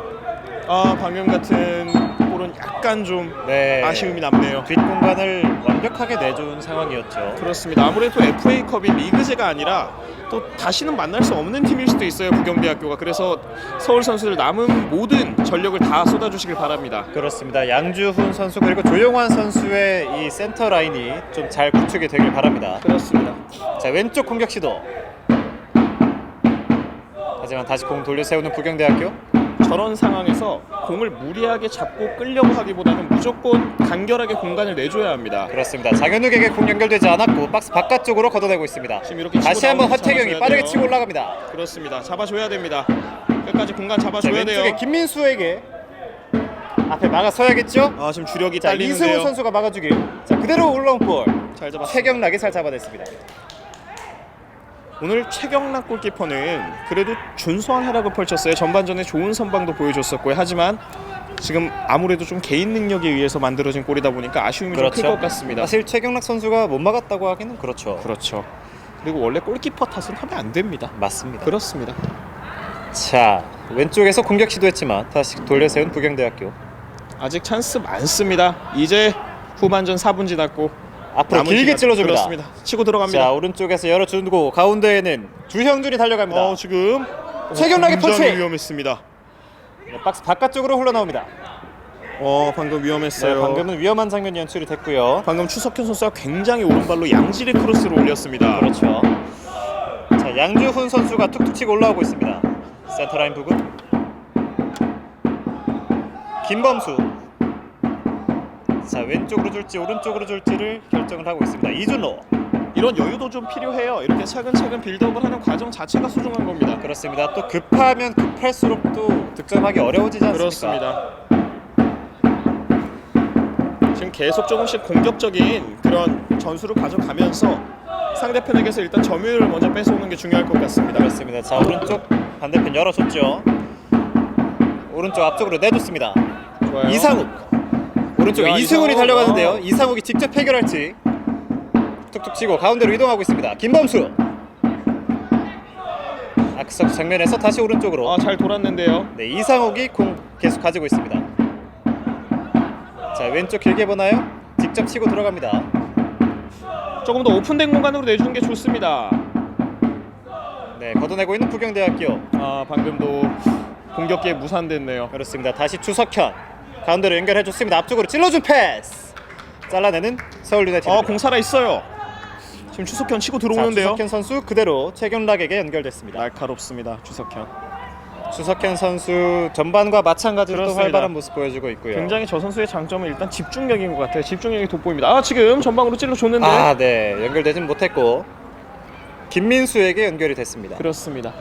방금 같은 골은 약간 좀 네, 아쉬움이 남네요. 뒷공간을 완벽하게 내준 상황이었죠. 그렇습니다. 아무래도 FA컵이 리그제가 아니라 또 다시는 만날 수 없는 팀일 수도 있어요. 부경대학교가. 그래서 서울 선수들 남은 모든 전력을 다 쏟아주시길 바랍니다. 그렇습니다. 양주훈 선수 그리고 조용환 선수의 이 센터 라인이 좀 잘 구축이 되길 바랍니다. 그렇습니다. 자, 왼쪽 공격 시도. 하지만 다시 공 돌려 세우는 부경대학교. 저런 상황에서 공을 무리하게 잡고 끌려고 하기보다는 무조건 간결하게 공간을 내줘야 합니다. 그렇습니다. 장현욱에게 공 연결되지 않았고 박스 바깥쪽으로 걷어내고 있습니다. 지금 이렇게 치고 다시 한번 나오면서 허태경이 잡아줘야 빠르게 돼요. 치고 올라갑니다. 그렇습니다. 잡아줘야 됩니다. 끝까지 공간 자, 잡아줘야 왼쪽에 돼요. 김민수에게 앞에 막아서야겠죠? 지금 주력이 자, 이승우 딸리는데요. 선수가 막아주길. 자, 그대로 올라온 볼. 잘 잡았습니다. 최경락이 잘 잡아냈습니다. 오늘 최경락 골키퍼는 그래도 준수한 활약을 펼쳤어요. 전반전에 좋은 선방도 보여줬었고요. 하지만 지금 아무래도 좀 개인 능력에 의해서 만들어진 골이다 보니까 아쉬움이 좀 클 것 같습니다. 사실 최경락 선수가 못 막았다고 하기는 그렇죠. 그렇죠. 그리고 원래 골키퍼 탓은 하면 안 됩니다. 맞습니다. 그렇습니다. 자, 왼쪽에서 공격 시도했지만 다시 돌려 세운 부경대학교. 아직 찬스 많습니다. 이제 후반전 4분 지났고 앞으로 남은 길게 시간- 찔러줍니다. 그렇습니다. 치고 들어갑니다. 자, 오른쪽에서 열어주고 가운데에는 주형준이 달려갑니다. 지금 최경락의 굉장히 펀치! 위험했습니다. 네, 박스 바깥쪽으로 흘러나옵니다. 방금 네, 위험했어요. 방금은 위험한 장면이 연출이 됐고요. 방금 추석현 선수가 굉장히 오른발로 양질의 크로스를 올렸습니다. 그렇죠. 자, 양주훈 선수가 툭툭 치고 올라오고 있습니다. 센터라인 부근. 김범수. 자, 왼쪽으로 줄지 오른쪽으로 줄지를 결정을 하고 있습니다. 이준로. 이런 여유도 좀 필요해요. 이렇게 차근차근 빌드업을 하는 과정 자체가 소중한 겁니다. 그렇습니다. 또 급하면 급할수록 또 득점하기 어려워지지 않습니까? 그렇습니다. 지금 계속 조금씩 공격적인 그런 전술을 가져가면서 상대편에게서 일단 점유율을 먼저 뺏어오는 게 중요할 것 같습니다. 그렇습니다. 자, 오른쪽 반대편 열어줬죠. 오른쪽 앞쪽으로 내줬습니다. 좋아요. 이상욱. 오른쪽에 야, 이승훈이 이상욱. 달려가는데요. 이상욱이 직접 해결할지. 툭툭 치고 가운데로 이동하고 있습니다. 김범수. 악석 장면에서 다시 오른쪽으로. 잘 돌았는데요. 네, 이상욱이 공 계속 가지고 있습니다. 자, 왼쪽 길게 보나요? 직접 치고 들어갑니다. 조금 더 오픈된 공간으로 내주는 게 좋습니다. 네, 걷어내고 있는 부경대학교. 방금도 공격기에 무산됐네요. 그렇습니다. 다시 추석현 가운데로 연결해줬습니다. 앞쪽으로 찔러준 패스. 잘라내는 서울 유나이티드. 공 살아 있어요. 지금 추석현 치고 들어오는데요. 추석현 선수 그대로 최경락에게 연결됐습니다. 날카롭습니다. 추석현. 추석현 선수 전반과 마찬가지로 또 그렇습니다. 활발한 모습 보여주고 있고요. 굉장히 저 선수의 장점은 일단 집중력인 것 같아요. 집중력이 돋보입니다. 지금 전방으로 찔러줬는데 네, 연결되진 못했고 김민수에게 연결이 됐습니다. 그렇습니다.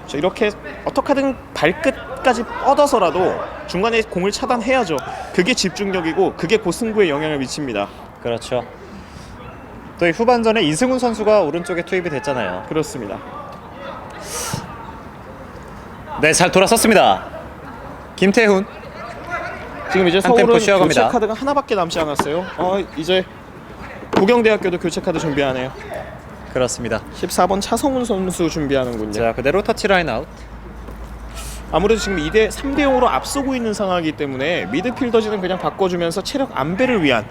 자, 이렇게 어떻게든 발끝까지 뻗어서라도 중간에 공을 차단해야죠. 그게 집중력이고 그게 곧 승부에 영향을 미칩니다. 그렇죠. 또 이 후반전에 이승훈 선수가 오른쪽에 투입이 됐잖아요. 그렇습니다. 네, 잘 돌아섰습니다. 김태훈. 지금 이제 한 템포 서울은 쉬어갑니다. 교체 카드가 하나밖에 남지 않았어요. 이제 부경대학교도 교체 카드 준비하네요. 그렇습니다. 14번 차성훈 선수 준비하는군요. 자, 그대로 터치라인 아웃. 아무래도 지금 3대 0으로 앞서고 있는 상황이기 때문에 미드필더진은 그냥 바꿔주면서 체력 안배를 위한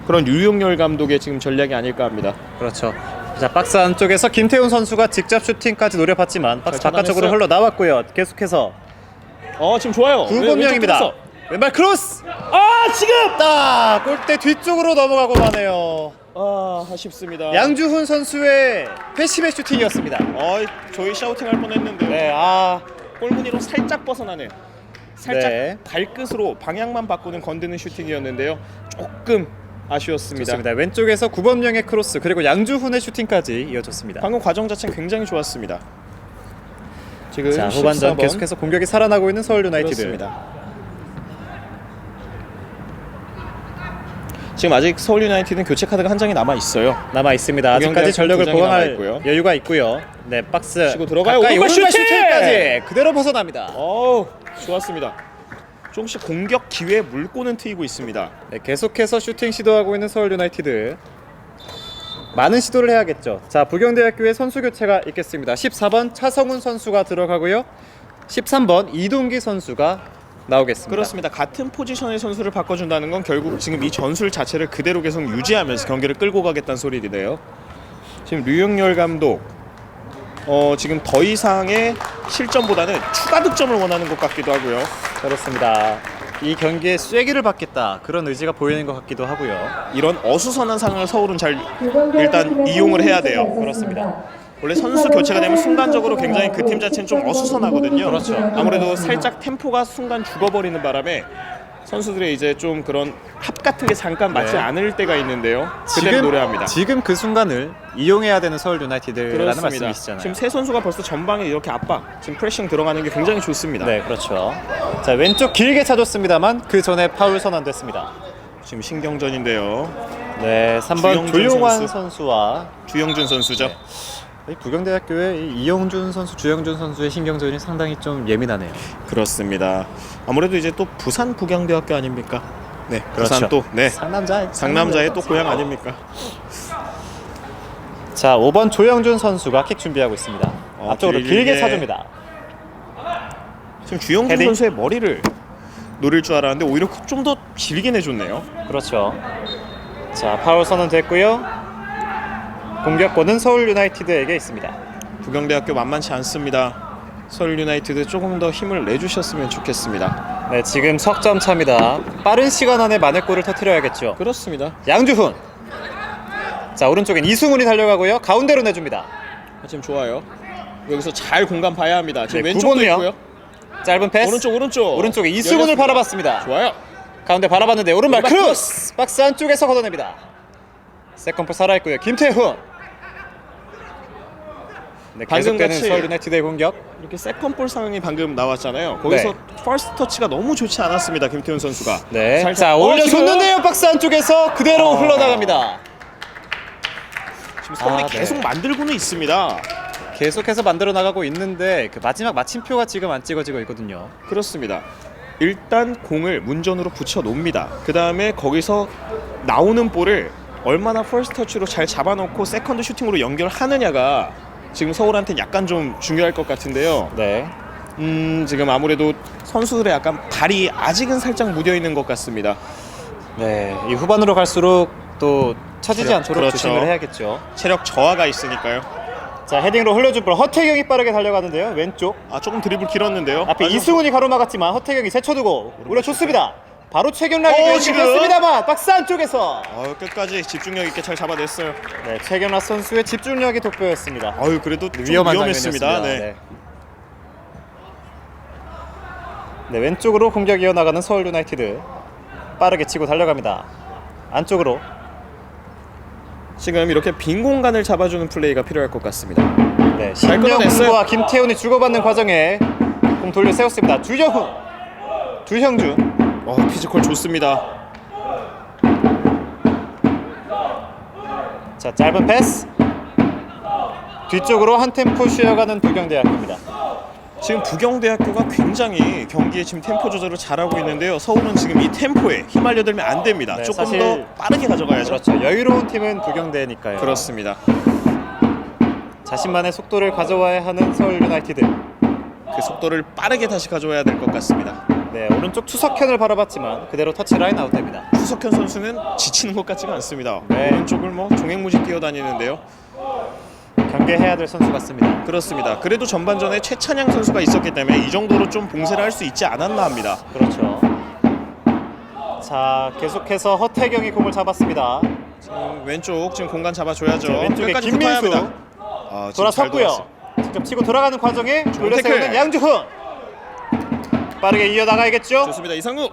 그런 유용열 감독의 지금 전략이 아닐까 합니다. 그렇죠. 자, 박스 안쪽에서 김태훈 선수가 직접 슈팅까지 노려봤지만 박스 잘 바깥쪽으로 차단했어요. 흘러나왔고요. 계속해서 지금 좋아요. 구본명입니다. 왼쪽 왼발 크로스. 지금 골대 뒤쪽으로 넘어가고 마네요. 아쉽습니다. 양주훈 선수의 회심의 슈팅이었습니다. 저희 샤우팅할 뻔했는데 네, 골무늬로 살짝 벗어나네요. 살짝 네. 발끝으로 방향만 바꾸는 건드는 슈팅이었는데요. 조금 아쉬웠습니다. 좋습니다. 왼쪽에서 구범명의 크로스 그리고 양주훈의 슈팅까지 이어졌습니다. 방금 과정 자체는 굉장히 좋았습니다. 지금 자, 후반전 14번. 계속해서 공격이 살아나고 있는 서울 유나이티드. 그렇습니다. 지금 아직 서울 유나이티드는 교체 카드가 한 장이 남아 있어요. 남아 있습니다. 아직까지 구경대학교 전력을 두 장이 보강할 남아있고요. 여유가 있고요. 네, 박스 치고 들어가요. 가까이 오른발 오른발 슈팅! 슈팅까지 그대로 벗어납니다. 좋았습니다. 조금씩 공격 기회에 물꼬는 트이고 있습니다. 네, 계속해서 슈팅 시도하고 있는 서울 유나이티드. 많은 시도를 해야겠죠. 자, 부경대학교의 선수 교체가 있겠습니다. 14번 차성훈 선수가 들어가고요. 13번 이동기 선수가 나오겠습니다. 그렇습니다. 같은 포지션의 선수를 바꿔준다는 건 결국 지금 이 전술 자체를 그대로 계속 유지하면서 경기를 끌고 가겠다는 소리인데요. 지금 류영열 감독 지금 더 이상의 실점보다는 추가 득점을 원하는 것 같기도 하고요. 그렇습니다. 이 경기에 쐐기를 받겠다 그런 의지가 보이는 것 같기도 하고요. 이런 어수선한 상황을 서울은 잘 부경대학교 일단 팀의 이용을 해야 선수 돼요. 교체가 그렇습니다. 있었습니다. 원래 선수 교체가 되면 순간적으로 굉장히 그 팀 자체는 좀 어수선하거든요. 그렇죠. 아무래도 살짝 템포가 순간 죽어버리는 바람에 선수들의 이제 좀 그런 합 같은 게 잠깐 맞지 네. 않을 때가 있는데요. 그대로 노래합니다. 지금 그 순간을 이용해야 되는 서울 유나이티드라는 그렇습니다. 말씀이시잖아요. 지금 세 선수가 벌써 전방에 이렇게 압박, 지금 프레싱 들어가는 게 굉장히 좋습니다. 네, 그렇죠. 자, 왼쪽 길게 차줬습니다만 그 전에 파울 선언됐습니다. 지금 신경전인데요. 네, 3번 주영준 조용환 선수. 선수와 주영준 선수죠. 네. 이 부경대학교의 이 이용준 선수, 주영준 선수의 신경전이 상당히 좀 예민하네요. 그렇습니다. 아무래도 이제 또 부산 부경대학교 아닙니까? 네, 그렇죠. 부산 또 상남자의 또 고향 아닙니까? 자, 5번 조영준 선수가 킥 준비하고 있습니다. 앞쪽으로 길게 길게. 차줍니다. 지금 주영준 헤딩. 선수의 머리를 노릴 줄 알았는데 오히려 좀 더 길게 내줬네요. 그렇죠. 자, 파울 선언됐고요. 공격권은 서울 유나이티드에게 있습니다. 부경대학교 만만치 않습니다. 서울 유나이티드 조금 더 힘을 내주셨으면 좋겠습니다. 네, 지금 석점 차입니다. 빠른 시간 안에 만회골을 터뜨려야겠죠. 그렇습니다. 양주훈. 자, 오른쪽엔 이승훈이 달려가고요. 가운데로 내줍니다. 지금 좋아요. 여기서 잘 공간 봐야 합니다. 지금 네, 왼쪽도 9번이요. 있고요. 짧은 패스. 오른쪽. 오른쪽에 이승훈을 열렸습니다. 바라봤습니다. 좋아요. 가운데 바라봤는데 오른발 오른발 크로스. 박스 안쪽에서 걷어냅니다. 세컨볼 살아있고요. 김태훈. 네, 방금 계속되는 같이 서울 유나이티드의 공격. 이렇게 세컨볼 상황이 방금 나왔잖아요. 거기서 네. 퍼스트 터치가 너무 좋지 않았습니다. 김태훈 선수가. 네. 살짝- 자, 올려줬는데요. 지금 박스 안쪽에서 그대로 흘러나갑니다. 지금 서울이 아, 네. 계속 만들고는 있습니다. 계속해서 만들어 나가고 있는데 그 마지막 마침표가 지금 안 찍어지고 있거든요. 그렇습니다. 일단 공을 문전으로 붙여 놓습니다. 그 다음에 거기서 나오는 볼을 얼마나 퍼스트 터치로 잘 잡아놓고 세컨드 슈팅으로 연결하느냐가 지금 서울한테는 약간 좀 중요할 것 같은데요. 네. 지금 아무래도 선수들의 약간 발이 아직은 살짝 무뎌 있는 것 같습니다. 네. 이 후반으로 갈수록 또 처지지 체력, 않도록 그렇죠. 조심을 해야겠죠. 체력 저하가 있으니까요. 자, 헤딩으로 흘려준 볼 허태경이 빠르게 달려가는데요. 왼쪽. 조금 드리블 길었는데요. 앞에 아주- 이승훈이 가로막았지만 허태경이 제쳐두고 올려줬습니다. 바로 최경락에게 지금? 연결됐습니다만 박스 안쪽에서 끝까지 집중력 있게 잘 잡아냈어요. 네, 최경락 선수의 집중력이 돋보였습니다. 그래도 좀 위험한 위험했습니다. 장면이었습니다. 네. 네, 왼쪽으로 공격 이어나가는 서울 유나이티드 빠르게 치고 달려갑니다. 안쪽으로. 지금 이렇게 빈 공간을 잡아주는 플레이가 필요할 것 같습니다. 네, 잘 끊어냈어요. 신명훈과 김태훈이 주고받는 과정에 공 돌려 세웠습니다. 주정훈, 주형준. 피지컬 좋습니다. 자, 짧은 패스. 뒤쪽으로 한 템포 쉬어가는 부경대학교입니다. 지금 부경대학교가 굉장히 경기의 지금 템포 조절을 잘하고 있는데요. 서울은 지금 이 템포에 휘말려들면 안 됩니다. 네, 조금 사실- 더 빠르게 가져가야죠. 그렇죠. 여유로운 팀은 부경대니까요. 그렇습니다. 자신만의 속도를 가져와야 하는 서울 유나이티드. 그 속도를 빠르게 다시 가져와야 될 것 같습니다. 네, 오른쪽 추석현을 바라봤지만 그대로 터치라인 아웃됩니다. 추석현 선수는 지치는 것 같지가 않습니다. 네. 오른쪽을 종횡무진 뛰어다니는데요. 경계해야 될 선수 같습니다. 그렇습니다. 그래도 전반전에 최찬양 선수가 있었기 때문에 이 정도로 좀 봉쇄를 할 수 있지 않았나 합니다. 그렇죠. 자, 계속해서 허태경이 공을 잡았습니다. 지금 왼쪽 지금 공간 잡아줘야죠. 자, 왼쪽에 끝까지 김민수 붙어야 합니다. 지금 잘 돌아섰고요. 돌았어요. 직접 치고 돌아가는 과정에 돌려 태클. 세우는 양주훈. 빠르게 이어나가야겠죠. 좋습니다. 이상욱.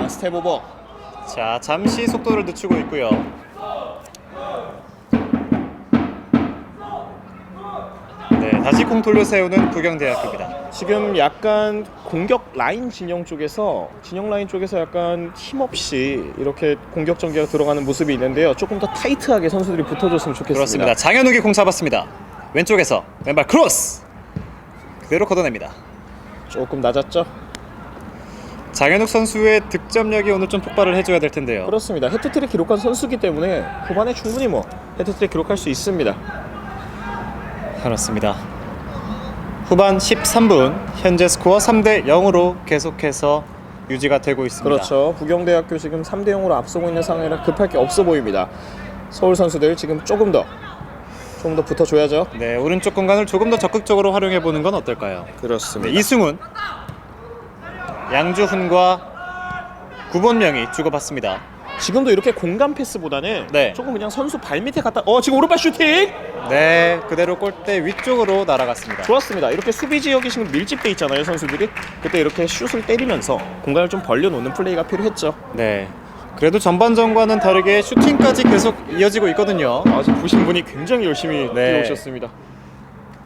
스텝 오버. 자, 잠시 속도를 늦추고 있고요. 네, 다시 공 돌려 세우는 부경대학교입니다. 지금 약간 공격 라인 진영 쪽에서 약간 힘없이 이렇게 공격 전개가 들어가는 모습이 있는데요. 조금 더 타이트하게 선수들이 붙어줬으면 좋겠습니다. 그렇습니다. 장현욱이 공 잡았습니다. 왼쪽에서 왼발 크로스. 그대로 걷어냅니다. 조금 낮았죠? 장현욱 선수의 득점력이 오늘 좀 폭발을 해줘야 될 텐데요. 그렇습니다. 해트트릭 기록한 선수기 때문에 후반에 충분히 해트트릭 기록할 수 있습니다. 그렇습니다. 후반 13분 현재 스코어 3대 0으로 계속해서 유지가 되고 있습니다. 그렇죠. 부경대학교 지금 3대 0으로 앞서고 있는 상황이라 급할 게 없어 보입니다. 서울 선수들 지금 조금 더 붙어줘야죠. 네, 오른쪽 공간을 조금 더 적극적으로 활용해 보는 건 어떨까요? 그렇습니다. 네, 이승훈, 양주훈과 구본명이 주고받습니다. 지금도 이렇게 공간 패스보다는 네. 조금 그냥 선수 발 밑에 갖다 지금 오른발 슈팅! 네, 그대로 골대 위쪽으로 날아갔습니다. 좋았습니다. 이렇게 수비 지역이 지금 밀집돼 있잖아요, 선수들이. 그때 이렇게 슛을 때리면서 공간을 좀 벌려놓는 플레이가 필요했죠. 네, 그래도 전반전과는 다르게 슈팅까지 계속 이어지고 있거든요. 지금 보신 분이 굉장히 열심히 네. 뛰어오셨습니다.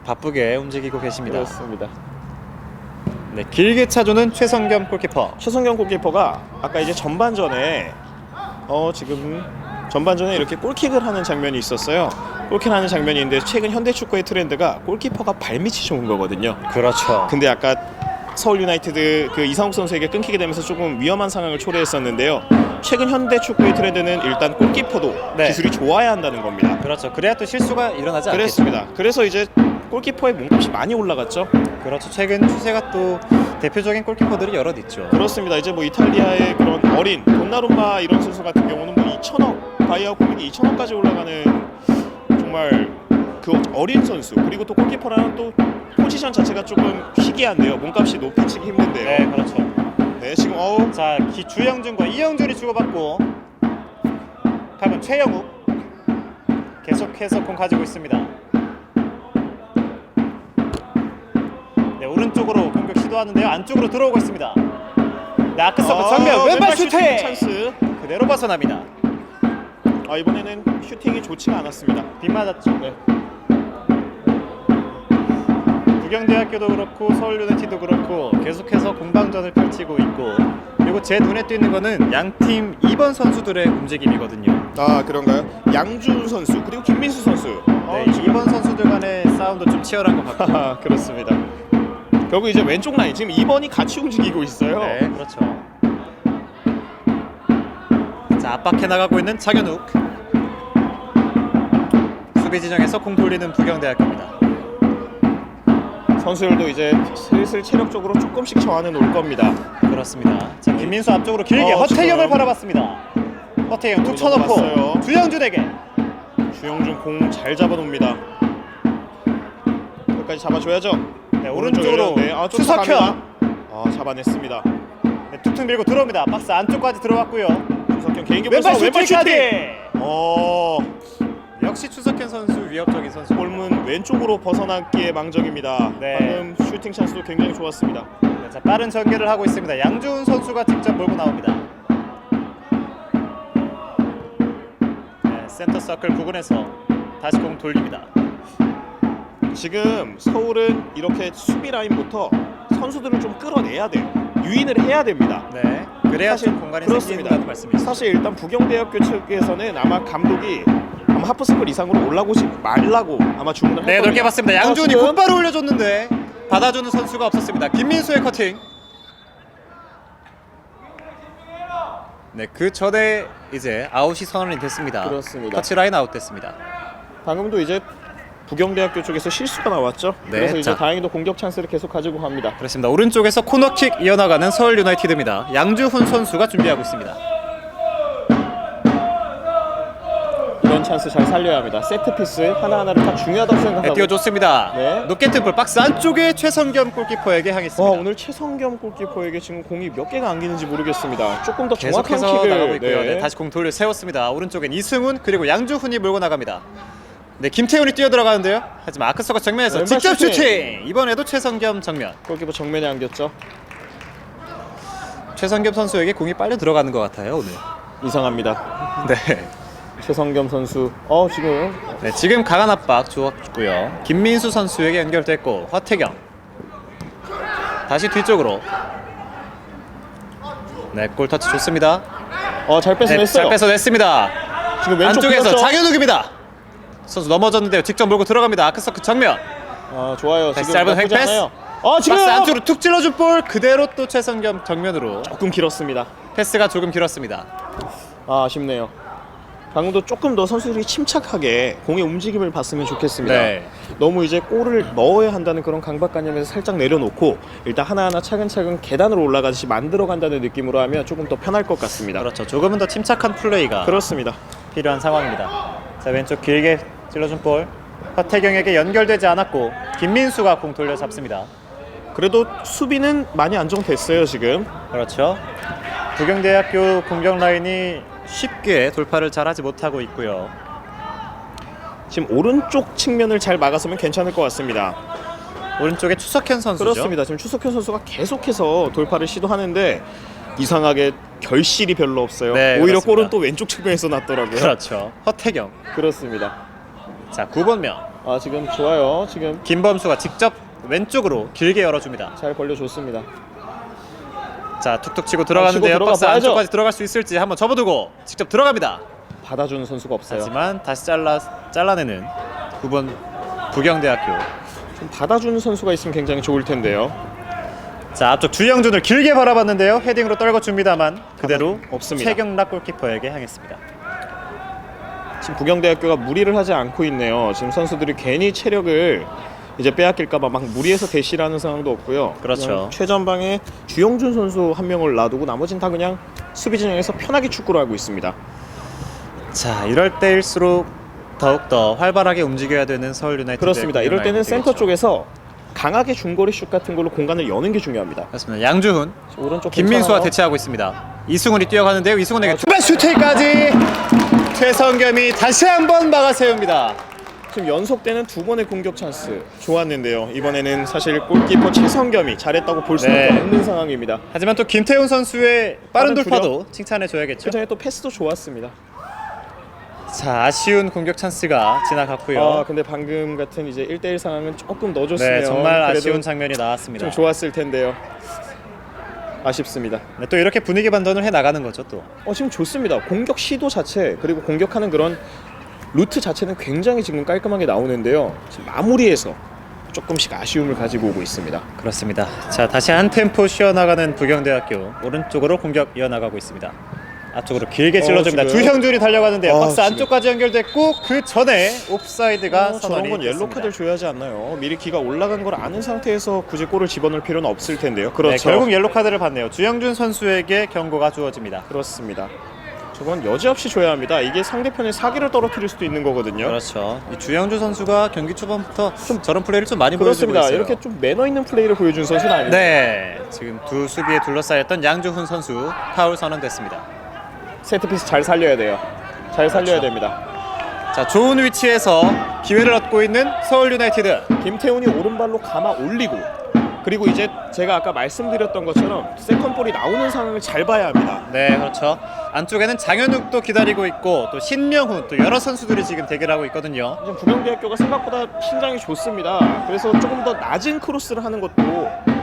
바쁘게 움직이고 계십니다. 그렇습니다. 네, 길게 차주는 최성겸 골키퍼. 최성경 골키퍼가 아까 이제 전반전에 지금 전반전에 이렇게 골킥을 하는 장면이 있었어요. 골킥을 하는 장면이 있는데 최근 현대 축구의 트렌드가 골키퍼가 발밑이 좋은 거거든요. 그렇죠. 근데 아까 서울 유나이티드 그 이상욱 선수에게 끊기게 되면서 조금 위험한 상황을 초래했었는데요. 최근 현대 축구의 트렌드는 일단 골키퍼도 네. 기술이 좋아야 한다는 겁니다. 그렇죠. 그래야 또 실수가 일어나지 않겠죠. 그랬습니다. 그래서 이제 골키퍼의 몸값이 많이 올라갔죠. 그렇죠. 최근 추세가 또 대표적인 골키퍼들이 여럿 있죠. 그렇습니다. 이제 뭐 이탈리아의 그런 어린 돈나룸마 이런 선수 같은 경우는 뭐 2천억 바이아웃 금액이 2천억까지 올라가는 정말 그 어린 선수, 그리고 또 골키퍼라는 또 포지션 자체가 조금 희귀한데요. 몸값이 높이 치기 힘든데요. 네, 그렇죠. 네, 지금 자, 주영준과 이영준이 주고받고 8번 최영욱 계속해서 공 가지고 있습니다. 네, 오른쪽으로 공격 시도하는데요. 안쪽으로 들어오고 있습니다. 네, 아크서브 정면 왼발 슈팅! 찬스. 그대로 벗어납니다. 이번에는 슈팅이 좋지가 않았습니다. 빗 맞았죠. 네. 부경대학교도 그렇고 서울 유나이티드도 그렇고 계속해서 공방전을 펼치고 있고, 그리고 제 눈에 띄는 거는 양팀 2번 선수들의 움직임이거든요. 그런가요? 양준 선수 그리고 김민수 선수. 네, 2번 선수들 간의 싸움도 좀 치열한 것 같고. 그렇습니다. 결국 이제 왼쪽 라인 지금 2번이 같이 움직이고 있어요. 네, 그렇죠. 자, 압박해 나가고 있는 장현욱. 수비 진영에서 공 돌리는 부경대학교입니다. 선수들도 이제 슬슬 체력적으로 조금씩 저하는 올 겁니다. 그렇습니다. 자, 김민수 앞쪽으로 길게 허태경을 지금. 바라봤습니다. 허태경 툭 넘어갔어요. 쳐놓고 주영준에게. 주영준 공 잘 잡아놓습니다. 여기까지 잡아줘야죠. 네, 오른쪽으로 추석현. 잡아냈습니다. 네, 툭툭 밀고 들어옵니다. 박스 안쪽까지 들어왔고요. 추석현 개인기 왼발 왼발 슈팅까지. 슈팅. 역시 추석현 선수 위협적인 선수. 골문 왼쪽으로 벗어났기에 망정입니다. 네. 방금 슈팅 찬스도 굉장히 좋았습니다. 네, 자, 빠른 전개를 하고 있습니다. 양주훈 선수가 직접 몰고 나옵니다. 네, 센터 서클 부근에서 다시 공 돌립니다. 지금 서울은 이렇게 수비 라인부터 선수들을 좀 끌어내야 돼요. 유인을 해야 됩니다. 네, 그래야 사실 공간이 그렇습니다. 생긴다는 말씀이시죠. 사실 일단 부경대학교 측에서는 아마 감독이 아마 하프스쿨 이상으로 올라오지 말라고 아마 주문을 할 네, 겁니다. 넓게 봤습니다. 양준이 지금 곧바로 올려줬는데 받아주는 선수가 없었습니다. 김민수의 커팅. 네, 그 전에 이제 아웃이 선언이 됐습니다. 그렇습니다. 터치라인 아웃됐습니다. 방금도 이제 부경대학교 쪽에서 실수가 나왔죠. 네, 그래서 이제 자. 다행히도 공격 찬스를 계속 가지고 갑니다. 그렇습니다. 오른쪽에서 코너킥 이어나가는 서울 유나이티드입니다. 양주훈 선수가 준비하고 있습니다. 이런 찬스 잘 살려야 합니다. 세트피스 하나하나를 다 중요하다고 네, 생각하고. 띄워줬습니다. 네. 높게 뜬볼 박스 안쪽에 최성겸 골키퍼에게 향했습니다. 오늘 최성겸 골키퍼에게 지금 공이 몇 개가 안기는지 모르겠습니다. 조금 더 정확한 계속해서 킥을 나가고 있고요. 네, 다시 공 돌려 세웠습니다. 오른쪽엔 이승훈 그리고 양주훈이 몰고 나갑니다. 네, 김태훈이 뛰어 들어가는데요. 하지만 아크서가 정면에서 왼발 직접 슈팅. 슈팅. 이번에도 최성겸 정면. 골키퍼 정면에 안겼죠. 최성겸 선수에게 공이 빨려 들어가는 것 같아요 오늘. 이상합니다. 네. 최성겸 선수 지금 네, 지금 강한 압박 주었고요. 김민수 선수에게 연결됐고 허태경 다시 뒤쪽으로. 네, 골 터치 좋습니다. 잘 네, 뺏어냈어요. 잘 뺏어냈습니다. 지금 왼쪽 안쪽에서 풀었죠? 장현욱입니다. 선수 넘어졌는데요. 직접 몰고 들어갑니다. 아크서크 정면. 좋아요. 다시 지금 짧은 나쁘지 횡패스. 않아요. 지금 박스 안쪽으로 툭 찔러준 볼 그대로 또 최성겸 정면으로. 조금 길었습니다. 패스가 조금 길었습니다. 아쉽네요. 방금도 조금 더 선수들이 침착하게 공의 움직임을 봤으면 좋겠습니다. 네. 너무 이제 골을 넣어야 한다는 그런 강박관념에서 살짝 내려놓고 일단 하나하나 차근차근 계단으로 올라가듯이 만들어간다는 느낌으로 하면 조금 더 편할 것 같습니다. 그렇죠. 조금은 더 침착한 플레이가 그렇습니다. 필요한 상황입니다. 자, 왼쪽 길게 찔러준 볼 허태경에게 연결되지 않았고 김민수가 공 돌려 잡습니다. 그래도 수비는 많이 안정됐어요 지금. 그렇죠. 부경대학교 공격 라인이 쉽게 돌파를 잘하지 못하고 있고요. 지금 오른쪽 측면을 잘 막아서면 괜찮을 것 같습니다. 오른쪽에 추석현 선수죠. 그렇습니다. 지금 추석현 선수가 계속해서 돌파를 시도하는데 이상하게 결실이 별로 없어요. 네, 오히려 그렇습니다. 골은 또 왼쪽 측면에서 났더라고요. 그렇죠. 허태경. 그렇습니다. 자, 9번면 지금 좋아요. 지금 김범수가 직접 왼쪽으로 길게 열어줍니다. 잘 벌려줬습니다. 자, 툭툭 치고 들어가는데요. 치고 박스 들어가 봐야죠. 안쪽까지 들어갈 수 있을지 한번 접어두고 직접 들어갑니다. 받아주는 선수가 없어요. 하지만 다시 잘라내는 9번 부경대학교. 좀 받아주는 선수가 있으면 굉장히 좋을 텐데요. 자, 앞쪽 주영준을 길게 바라봤는데요. 헤딩으로 떨궈줍니다만 그대로 없습니다. 최경락 골키퍼에게 향했습니다. 지금 부경대학교가 무리를 하지 않고 있네요. 지금 선수들이 괜히 체력을 이제 빼앗길까봐 막 무리해서 대시를 하는 상황도 없고요. 그렇죠. 그냥 최전방에 주영준 선수 한 명을 놔두고 나머지는 다 그냥 수비 진영에서 편하게 축구를 하고 있습니다. 자, 이럴 때일수록 더욱더 활발하게 움직여야 되는 서울 유나이티드. 그렇습니다. 이럴 때는 센터 쪽에서 강하게 중거리 슛 같은 걸로 공간을 여는 게 중요합니다. 그렇습니다. 양주훈, 오른쪽 김민수와 괜찮아요. 대치하고 있습니다. 이승훈이 뛰어가는데요. 이승훈에게 투발 슈팅까지 최성겸이 다시 한번 막아세웁니다. 지금 연속되는 두 번의 공격 찬스 좋았는데요. 이번에는 사실 골키퍼 최성겸이 잘했다고 볼 수밖에 네. 없는 상황입니다. 하지만 또 김태훈 선수의 빠른 빠른 돌파도 칭찬해줘야겠죠. 그전에 또 패스도 좋았습니다. 자, 아쉬운 공격 찬스가 지나갔고요. 근데 방금 같은 이제 1대1 상황은 조금 넣어줬으면 네, 정말 그래도 아쉬운 장면이 나왔습니다. 좀 좋았을 텐데요. 아쉽습니다. 네, 또 이렇게 분위기 반전을 해 나가는 거죠, 또. 지금 좋습니다. 공격 시도 자체 그리고 공격하는 그런 루트 자체는 굉장히 지금 깔끔하게 나오는데요. 지금 마무리에서 조금씩 아쉬움을 가지고 오고 있습니다. 그렇습니다. 자, 다시 한 템포 쉬어나가는 부경대학교 오른쪽으로 공격 이어나가고 있습니다. 앞쪽으로 길게 찔러줍니다. 지금? 주형준이 달려가는데요. 박스 지금. 안쪽까지 연결됐고 그 전에 옵사이드가 저런 선언이 건 옐로 됐습니다. 카드를 줘야 하지 않나요? 미리 기가 올라간 걸 아는 상태에서 굳이 골을 집어넣을 필요는 없을 텐데요. 네, 그렇죠. 결국 옐로 카드를 받네요. 주형준 선수에게 경고가 주어집니다. 그렇습니다. 저건 여지없이 줘야 합니다. 이게 상대편의 사기를 떨어뜨릴 수도 있는 거거든요. 그렇죠. 이 주형준 선수가 경기 초반부터 좀 저런 플레이를 좀 많이 보여주고 그렇습니다. 있어요. 이렇게 좀 매너 있는 플레이를 보여준 선수는 아닙니다. 네, 지금 두 수비에 둘러싸였던 양주훈 선수 파울 선언됐습니다. 세트피스 잘 살려야 돼요. 잘 살려야 그렇죠. 됩니다. 자, 좋은 위치에서 기회를 얻고 있는 서울 유나이티드. 김태훈이 오른발로 감아 올리고 그리고 이제 제가 아까 말씀드렸던 것처럼 세컨볼이 나오는 상황을 잘 봐야 합니다. 네, 그렇죠. 안쪽에는 장현욱도 기다리고 있고 또 신명훈, 또 여러 선수들이 지금 대결하고 있거든요. 지금 부경대학교가 생각보다 신장이 좋습니다. 그래서 조금 더 낮은 크로스를 하는 것도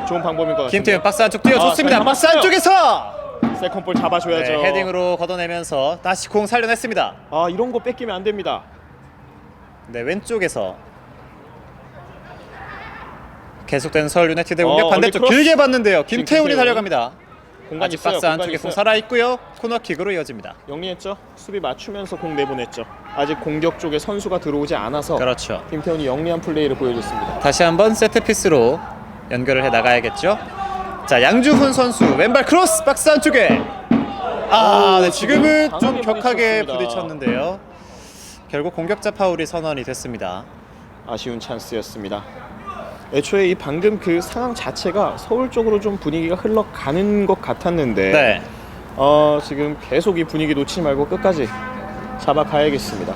좋은 방법인 것 같습니다. 김태훈 박스 안쪽 뛰어줬습니다. 잘 박스 잡았어요. 안쪽에서 세컨볼 잡아줘야죠. 네, 헤딩으로 걷어내면서 다시 공 살려냈습니다. 이런 거 뺏기면 안 됩니다. 네, 왼쪽에서 계속되는 서울 유나이티드 공격 반대쪽 크로스. 길게 봤는데요. 지금 김태훈이 김태훈. 달려갑니다. 공간 아직 있어요. 박스 공간 안쪽에 공 있어요. 살아 있고요. 코너킥으로 이어집니다. 영리했죠. 수비 맞추면서 공 내보냈죠. 아직 공격 쪽에 선수가 들어오지 않아서 그렇죠. 김태훈이 영리한 플레이를 보여줬습니다. 다시 한번 세트 피스로 연결을 해 나가야겠죠. 자, 양주훈 선수 왼발 크로스 박스 안쪽에. 네, 지금은 지금 좀 강하게 격하게 부딪혔습니다. 부딪혔는데요. 결국 공격자 파울이 선언이 됐습니다. 아쉬운 찬스였습니다. 애초에 이 방금 그 상황 자체가 서울 쪽으로 좀 분위기가 흘러가는 것 같았는데 네, 지금 계속 이 분위기 놓치지 말고 끝까지 잡아가야겠습니다.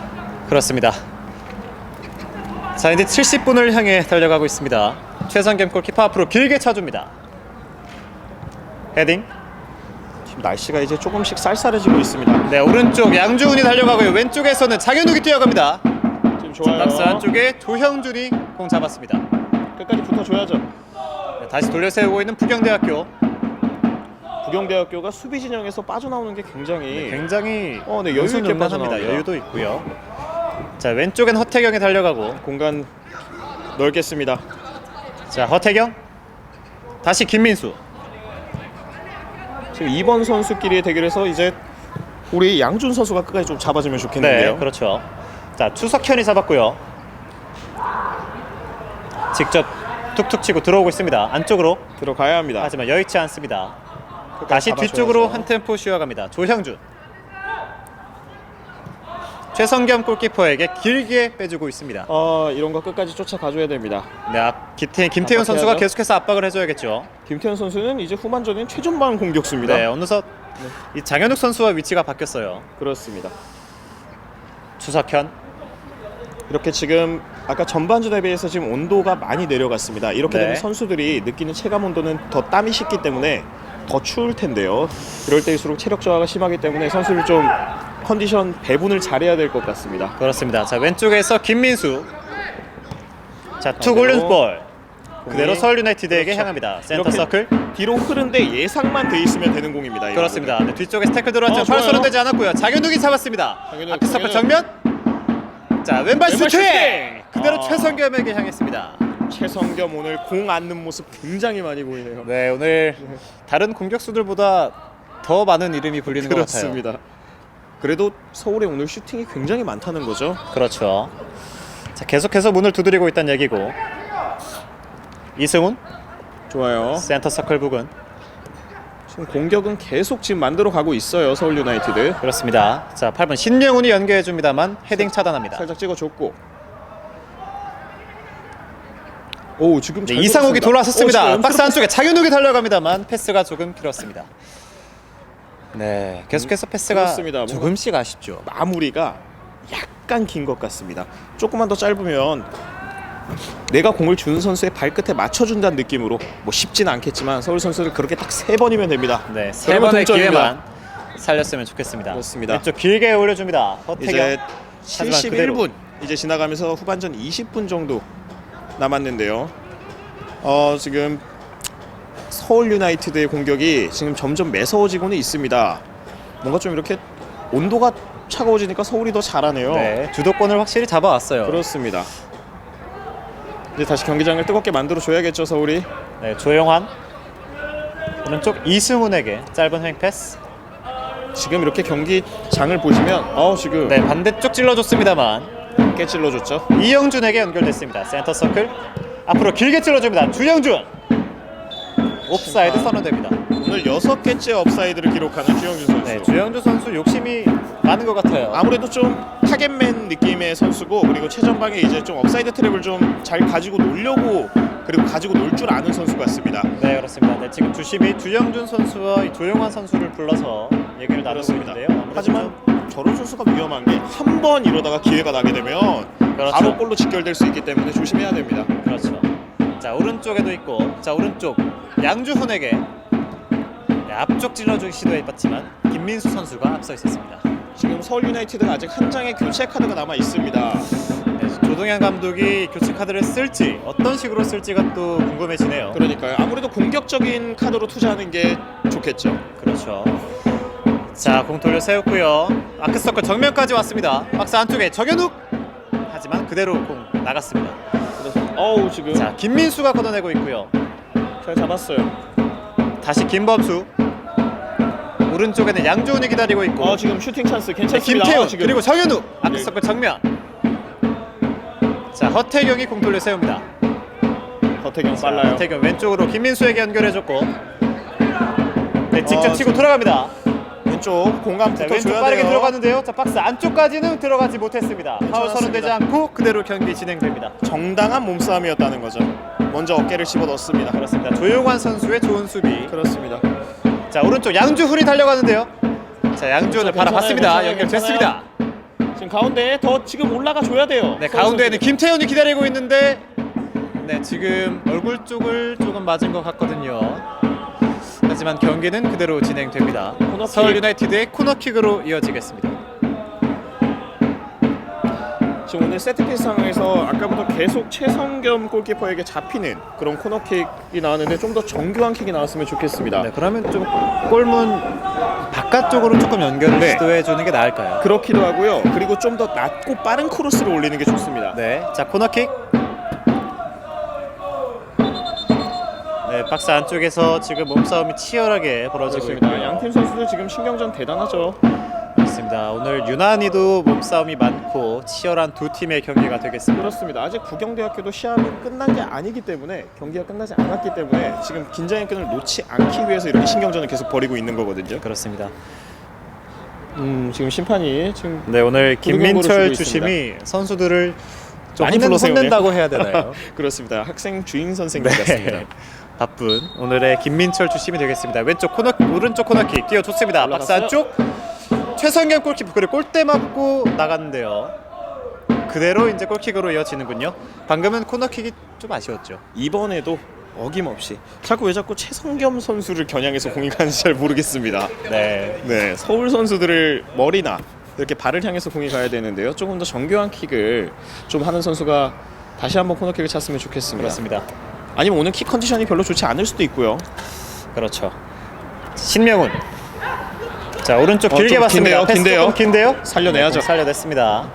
그렇습니다. 자, 이제 70분을 향해 달려가고 있습니다. 최성겸 골키퍼 앞으로 길게 차줍니다. 헤딩. 지금 날씨가 이제 조금씩 쌀쌀해지고 있습니다. 네, 오른쪽 양주훈이 달려가고요. 왼쪽에서는 장현욱이 뛰어갑니다. 지금 좋아요. 박스 안쪽에 조형준이 공 잡았습니다. 끝까지 붙어줘야죠. 네, 다시 돌려 세우고 있는 부경대학교. 부경대학교가 수비 진영에서 빠져나오는 게 굉장히 굉장히 네, 여유 있게 합니다. 빠져나옵니다. 여유도 있고요. 자, 왼쪽엔 허태경이 달려가고, 공간 넓겠습니다. 자, 허태경 다시 김민수. 지금 2번 선수끼리의 대결에서 이제 우리 양준 선수가 끝까지 좀 잡아주면 좋겠는데요. 네, 그렇죠. 자, 추석현이 잡았고요. 직접 툭툭 치고 들어오고 있습니다. 안쪽으로. 들어가야 합니다. 하지만 여의치 않습니다. 끝까지 다시 잡아줘야죠. 뒤쪽으로 한 템포 쉬어갑니다. 조형준. 최성겸 골키퍼에게 길게 빼주고 있습니다. 이런 거 끝까지 쫓아가줘야 됩니다. 네, 김태훈 선수가 압박해야죠. 계속해서 압박을 해줘야겠죠. 김태현 선수는 이제 후반전인 최전방 공격수입니다. 네, 어느덧 이 장현욱 선수와 위치가 바뀌었어요. 그렇습니다. 추석현. 이렇게 지금 아까 전반전에 비해서 지금 온도가 많이 내려갔습니다. 이렇게 네. 되면 선수들이 느끼는 체감 온도는 더 땀이 식기 때문에 더 추울 텐데요. 이럴 때일수록 체력 저하가 심하기 때문에 선수를 좀 컨디션 배분을 잘해야 될 것 같습니다. 그렇습니다. 자, 왼쪽에서 김민수. 자, 툭 그대로 올린 볼. 그대로 공이- 서울 유나이티드에게 그렇죠. 향합니다. 센터 이렇게 서클. 뒤로 흐른데 예상만 돼 있으면 되는 공입니다. 이런 그렇습니다. 거는. 네, 뒤쪽에 태클 들어왔지만 좋아요. 팔 선언되지 않았고요. 장현욱이 잡았습니다. 장현욱, 앞에 서클 장현욱. 정면. 자, 왼발 슈팅. 슈팅! 그대로 아. 최성겸에게 향했습니다. 최성겸 오늘 공 안는 모습 굉장히 많이 보이네요. 네, 오늘 다른 공격수들보다 더 많은 이름이 불리는 것 같아요. 그렇습니다. 그래도 서울에 오늘 슈팅이 굉장히 많다는 거죠. 그렇죠. 자, 계속해서 문을 두드리고 있다는 얘기고. 이승훈 좋아요. 센터 서클 부근. 지금 공격은 계속 지금 만들어 가고 있어요. 서울 유나이티드. 그렇습니다. 자, 8번 신명훈이 연결해 줍니다만 헤딩 차단합니다. 살짝 찍어줬고. 오 지금 네, 잘 이상욱이 돌았습니다. 돌아섰습니다. 지금 박스 안쪽에 장윤욱이 달려갑니다만 패스가 조금 길었습니다. 네, 계속해서 패스가 그렇습니다. 뭔가- 조금씩 아쉽죠. 마무리가 약간 긴 것 같습니다. 조금만 더 짧으면 내가 공을 주는 선수의 발끝에 맞춰준다는 느낌으로 뭐 쉽지는 않겠지만 서울 선수들 그렇게 딱 3번이면 됩니다. 네, 세 그러면 번의 동점입니다. 기회만 살렸으면 좋겠습니다. 그렇습니다. 왼쪽 길게 올려줍니다. 허태경. 이제 하지만 71분 이제 지나가면서 후반전 20분 정도 남았는데요. 지금 서울 유나이티드의 공격이 지금 점점 매서워지고는 있습니다. 뭔가 좀 이렇게 온도가 차가워지니까 서울이 더 잘하네요. 네, 주도권을 확실히 잡아왔어요. 그렇습니다. 이제 다시 경기장을 뜨겁게 만들어 줘야겠죠, 서울이. 네, 조영환 오른쪽 이승훈에게 짧은 횡 패스. 지금 이렇게 경기장을 보시면 지금 네, 반대쪽 찔러줬습니다만 깨찔러 줬죠. 이영준에게 연결됐습니다. 센터 서클 앞으로 길게 찔러줍니다. 주영준 옵사이드 선언됩니다. 오늘 6개째 업사이드를 기록하는 주영준 선수. 네, 주영준 선수 욕심이 많은 것 같아요. 아무래도 좀 타겟맨 느낌의 선수고 그리고 최전방에 이제 좀 업사이드 트랩을 좀 잘 가지고 놀려고 그리고 가지고 놀 줄 아는 선수 같습니다. 네, 그렇습니다. 네, 지금 주심이 주영준 선수와 이 조영환 선수를 불러서 얘기를 나누고 그렇습니다. 있는데요. 하지만 저런 선수가 위험한 게 한 번 이러다가 기회가 나게 되면 그렇죠. 바로 골로 직결될 수 있기 때문에 조심해야 됩니다. 그렇죠. 자, 오른쪽에도 있고, 자, 오른쪽 양주훈에게 네, 앞쪽 찔러주기 시도해봤지만 김민수 선수가 앞서 있었습니다. 지금 서울 유나이티드가 아직 한 장의 교체 카드가 남아 있습니다. 네, 조동현 감독이 교체 카드를 쓸지 어떤 식으로 쓸지가 또 궁금해지네요. 그러니까요. 아무래도 공격적인 카드로 투자하는 게 좋겠죠. 그렇죠. 자, 공 돌려 세웠고요. 아크서클 정면까지 왔습니다. 박스 안쪽에 정현욱. 하지만 그대로 공 나갔습니다. 지금 자, 김민수가 걷어내고 있고요. 잘 잡았어요. 다시 김범수. 오른쪽에는 양조훈이 기다리고 있고. 지금 슈팅 찬스 네, 괜찮습니다. 김태훈 지금 그리고 정현욱 아크서클 정면. 자, 허태경이 공 돌려 세웁니다. 허태경 자, 빨라요. 허태경 왼쪽으로 김민수에게 연결해줬고. 네, 직접 치고 지금 돌아갑니다. 왼쪽 공간 자, 붙어 왼쪽 줘야 빠르게 돼요. 들어갔는데요. 자, 박스 안쪽까지는 들어가지 못했습니다. 파울 선언되지 않고 그대로 경기 진행됩니다. 정당한 몸싸움이었다는 거죠. 먼저 어깨를 집어 넣습니다. 그렇습니다. 조용환 선수의 좋은 수비. 그렇습니다. 자, 오른쪽 양주훈이 달려가는데요. 자, 양주훈을 괜찮아요, 바라봤습니다. 괜찮아요, 연결됐습니다. 지금 가운데에 더 지금 올라가 줘야 돼요. 네, 가운데에는 김태훈이 기다리고 있는데 네, 지금 얼굴 쪽을 조금 맞은 것 같거든요. 하지만 경기는 그대로 진행됩니다. 코너킥. 서울 유나이티드의 코너킥으로 이어지겠습니다. 지금 오늘 세트피스 상황에서 아까부터 계속 최성겸 골키퍼에게 잡히는 그런 코너킥이 나왔는데 좀 더 정교한 킥이 나왔으면 좋겠습니다. 네, 그러면 좀 골문 바깥쪽으로 조금 연결을 네. 시도해 주는 게 나을까요? 그렇기도 하고요. 그리고 좀 더 낮고 빠른 크로스를 올리는 게 좋습니다. 네, 자, 코너킥. 네, 박스 안쪽에서 지금 몸싸움이 치열하게 벌어지고 그렇습니다. 있고요. 양팀 선수들 지금 신경전 대단하죠. 그렇습니다. 오늘 유난히도 몸싸움이 많고 치열한 두 팀의 경기가 되겠습니다. 그렇습니다. 아직 부경대학교도 시합이 끝난 게 아니기 때문에 경기가 끝나지 않았기 때문에 지금 긴장의 끈을 놓지 않기 위해서 이렇게 신경전을 계속 벌이고 있는 거거든요. 그렇습니다. 지금 심판이 지금 네, 오늘 김민철 주고 주심이 선수들을 좀 많이 불러서 혼낸다고 해야 되나요? 그렇습니다. 학생 주인 선생님 네. 같습니다. 바쁜 오늘의 김민철 주심이 되겠습니다. 왼쪽 코너, 오른쪽 코너킥 뛰어줬습니다. 박스 올라갔어요? 안쪽 최성경 골키퍼 그리고 골대 맞고 나갔는데요. 그대로 이제 골킥으로 이어지는군요. 방금은 코너킥이 좀 아쉬웠죠. 이번에도 어김없이 왜 자꾸 최성겸 선수를 겨냥해서 공이 가는지 잘 모르겠습니다. 네. 네, 서울 선수들을 머리나 이렇게 발을 향해서 공이 가야 되는데요. 조금 더 정교한 킥을 좀 하는 선수가 다시 한번 코너킥을 찼으면 좋겠습니다. 그렇습니다. 아니면 오늘 킥 컨디션이 별로 좋지 않을 수도 있고요. 그렇죠. 신명훈. 자, 오른쪽 길게 좀 봤습니다. 패스 긴데요? 조금 긴데요? 살려내야죠. 네, 살려냈습니다.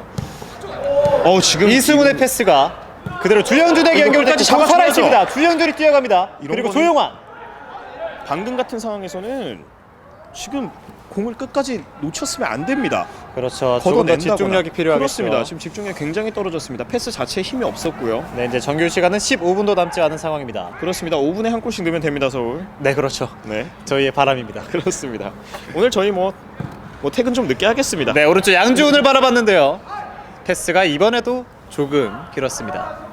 지금 이승훈의 패스가 그대로 주영준에게 이거 연결됐고 끝까지 잡아 살아 잡아줘야죠. 있습니다. 주영준이 뛰어갑니다. 이런 그리고 거는- 조용환. 방금 같은 상황에서는 지금 공을 끝까지 놓쳤으면 안 됩니다. 그렇죠. 조금 더 걷어낸다거나. 집중력이 필요하겠죠. 그렇습니다. 지금 집중력이 굉장히 떨어졌습니다. 패스 자체에 힘이 없었고요. 네, 이제 정규 시간은 15분도 남지 않은 상황입니다. 그렇습니다. 5분에 한 골씩 넣으면 됩니다, 서울. 네, 그렇죠. 네, 저희의 바람입니다. 그렇습니다. 오늘 저희 뭐 퇴근 좀 늦게 하겠습니다. 네, 오른쪽 양주훈을 바라봤는데요. 패스가 이번에도 조금 길었습니다.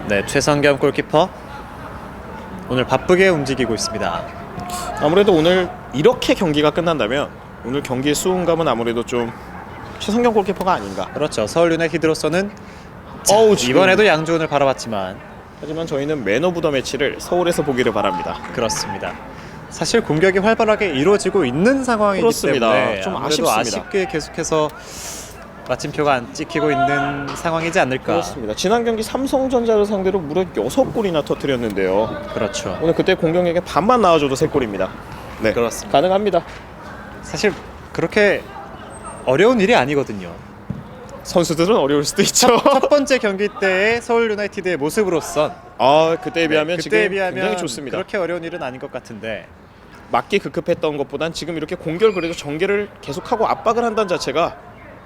네, 최성겸 골키퍼 오늘 바쁘게 움직이고 있습니다. 아무래도 오늘 이렇게 경기가 끝난다면 오늘 경기의 수훈감은 아무래도 좀 최성경 골키퍼가 아닌가. 그렇죠. 서울 유나이티드로서는 어우, 지금. 이번에도 양주훈을 바라봤지만 하지만 저희는 맨 오브 더 매치를 서울에서 보기를 바랍니다. 그렇습니다. 사실 공격이 활발하게 이루어지고 있는 상황이기 그렇습니다. 때문에 좀 아무래도 아쉽습니다. 아쉽게 계속해서 마침표가 안 찍히고 있는 상황이지 않을까. 그렇습니다. 지난 경기 삼성전자를 상대로 무려 6골이나 터뜨렸는데요. 그렇죠. 오늘 그때 공격력에 반만 나와줘도 3골입니다. 네, 그렇습니다. 가능합니다. 사실 그렇게 어려운 일이 아니거든요. 선수들은 어려울 수도 있죠. 첫 번째 경기 때의 서울 유나이티드의 모습으로선 그때에 비하면 지금 그때에 비하면 굉장히 좋습니다. 그렇게 어려운 일은 아닌 것 같은데 맞기 급급했던 것보단 지금 이렇게 공격을 그래도 전개를 계속하고 압박을 한다는 자체가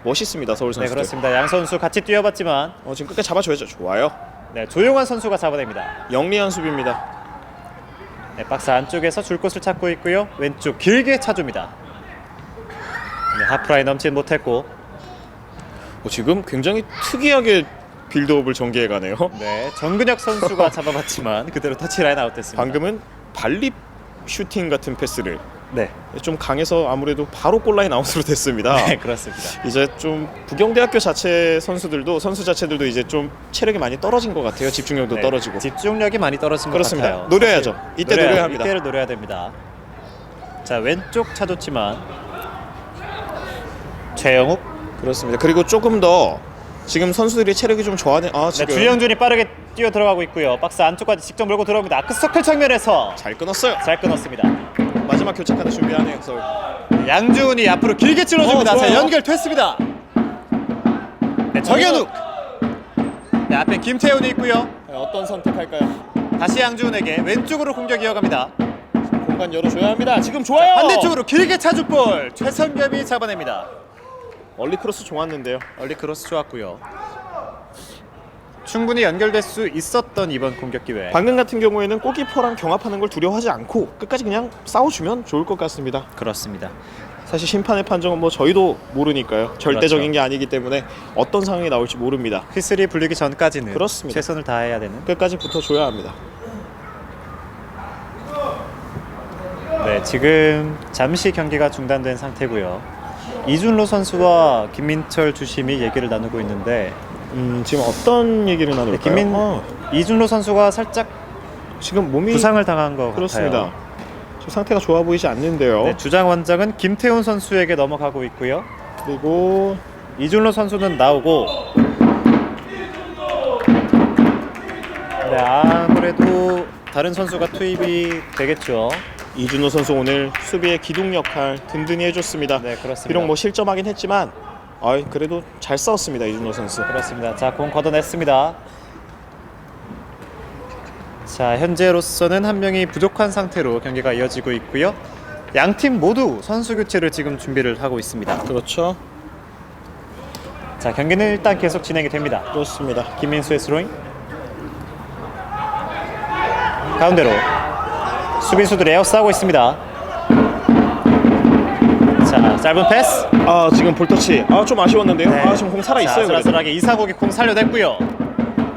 멋있습니다. 서울 네, 선수들. 그렇습니다. 양 선수 같이 뛰어봤지만 지금 끝까지 잡아줘야죠. 좋아요. 네, 조용한 선수가 잡아냅니다. 영리한 수비입니다. 네, 박스 안쪽에서 줄 곳을 찾고 있고요. 왼쪽 길게 차줍니다. 네, 하프라인 넘진 못했고 지금 굉장히 특이하게 빌드업을 전개해가네요. 네, 정근혁 선수가 잡아봤지만 그대로 터치라인 아웃됐습니다. 방금은 발립 슈팅 같은 패스를 네, 좀 강해서 아무래도 바로 골라인 아웃으로 됐습니다. 네 그렇습니다. 이제 좀 부경대학교 자체 선수 자체들도 이제 좀 체력이 많이 떨어진 것 같아요. 집중력도 네, 떨어지고. 집중력이 많이 떨어진 것 그렇습니다. 같아요. 노려야죠. 사실 이때 노려야 합니다. 이때를 노려야 됩니다. 자, 왼쪽 차줬지만 최영욱. 그렇습니다. 그리고 조금 더 지금 선수들이 체력이 좀 저하네. 네, 지금 주영준이 빠르게 뛰어 들어가고 있고요. 박스 안쪽까지 직접 몰고 들어옵니다. 아크서클 측면에서 잘 끊었어요. 잘 끊었습니다. 마지막 교체카드 준비하네요. 서울. 양주훈이 앞으로 길게 찔러줍니다. 자, 좋아요. 연결됐습니다. 네, 정현욱. 네, 앞에 김태훈이 있고요. 어떤 선택할까요? 다시 양주훈에게 왼쪽으로 공격 이어갑니다. 공간 열어줘야 합니다. 지금 좋아요. 반대쪽으로 길게 차줄 볼 최성겸이 잡아냅니다. 얼리 크로스 좋았는데요. 얼리 크로스 좋았고요. 충분히 연결될 수 있었던 이번 공격 기회. 방금 같은 경우에는 골키퍼랑 경합하는 걸 두려워하지 않고 끝까지 그냥 싸워주면 좋을 것 같습니다. 그렇습니다. 사실 심판의 판정은 뭐 저희도 모르니까요. 절대적인 그렇죠. 게 아니기 때문에 어떤 상황이 나올지 모릅니다. 휘슬이 불리기 전까지는 그렇습니다. 최선을 다해야 되는. 끝까지 붙어줘야 합니다. 네, 지금 잠시 경기가 중단된 상태고요. 이준로 선수와 김민철 주심이 얘기를 나누고 있는데 지금 어떤 얘기를 나눌까요? 이준로 선수가 살짝 지금 몸이 부상을 당한 것 그렇습니다. 같아요. 지금 상태가 좋아 보이지 않는데요. 네, 주장 원장은 김태훈 선수에게 넘어가고 있고요. 그리고 이준로 선수는 나오고 네, 아무래도 다른 선수가 투입이 되겠죠. 이준호 선수 오늘 수비의 기둥 역할 든든히 해줬습니다. 네, 그렇습니다. 비록 뭐 실점하긴 했지만 그래도 잘 싸웠습니다. 이준호 선수. 그렇습니다. 자, 공 걷어냈습니다. 자, 현재로서는 한 명이 부족한 상태로 경기가 이어지고 있고요. 양 팀 모두 선수 교체를 지금 준비를 하고 있습니다. 그렇죠. 자, 경기는 일단 계속 진행이 됩니다. 그렇습니다. 김민수의 스로잉 가운데로 수비수들이 에어싸고 있습니다. 자, 짧은 패스. 지금 볼터치. 좀 아쉬웠는데요. 지금 공 살아 있어요. 아슬아슬하게 이상욱이 공 살려냈고요.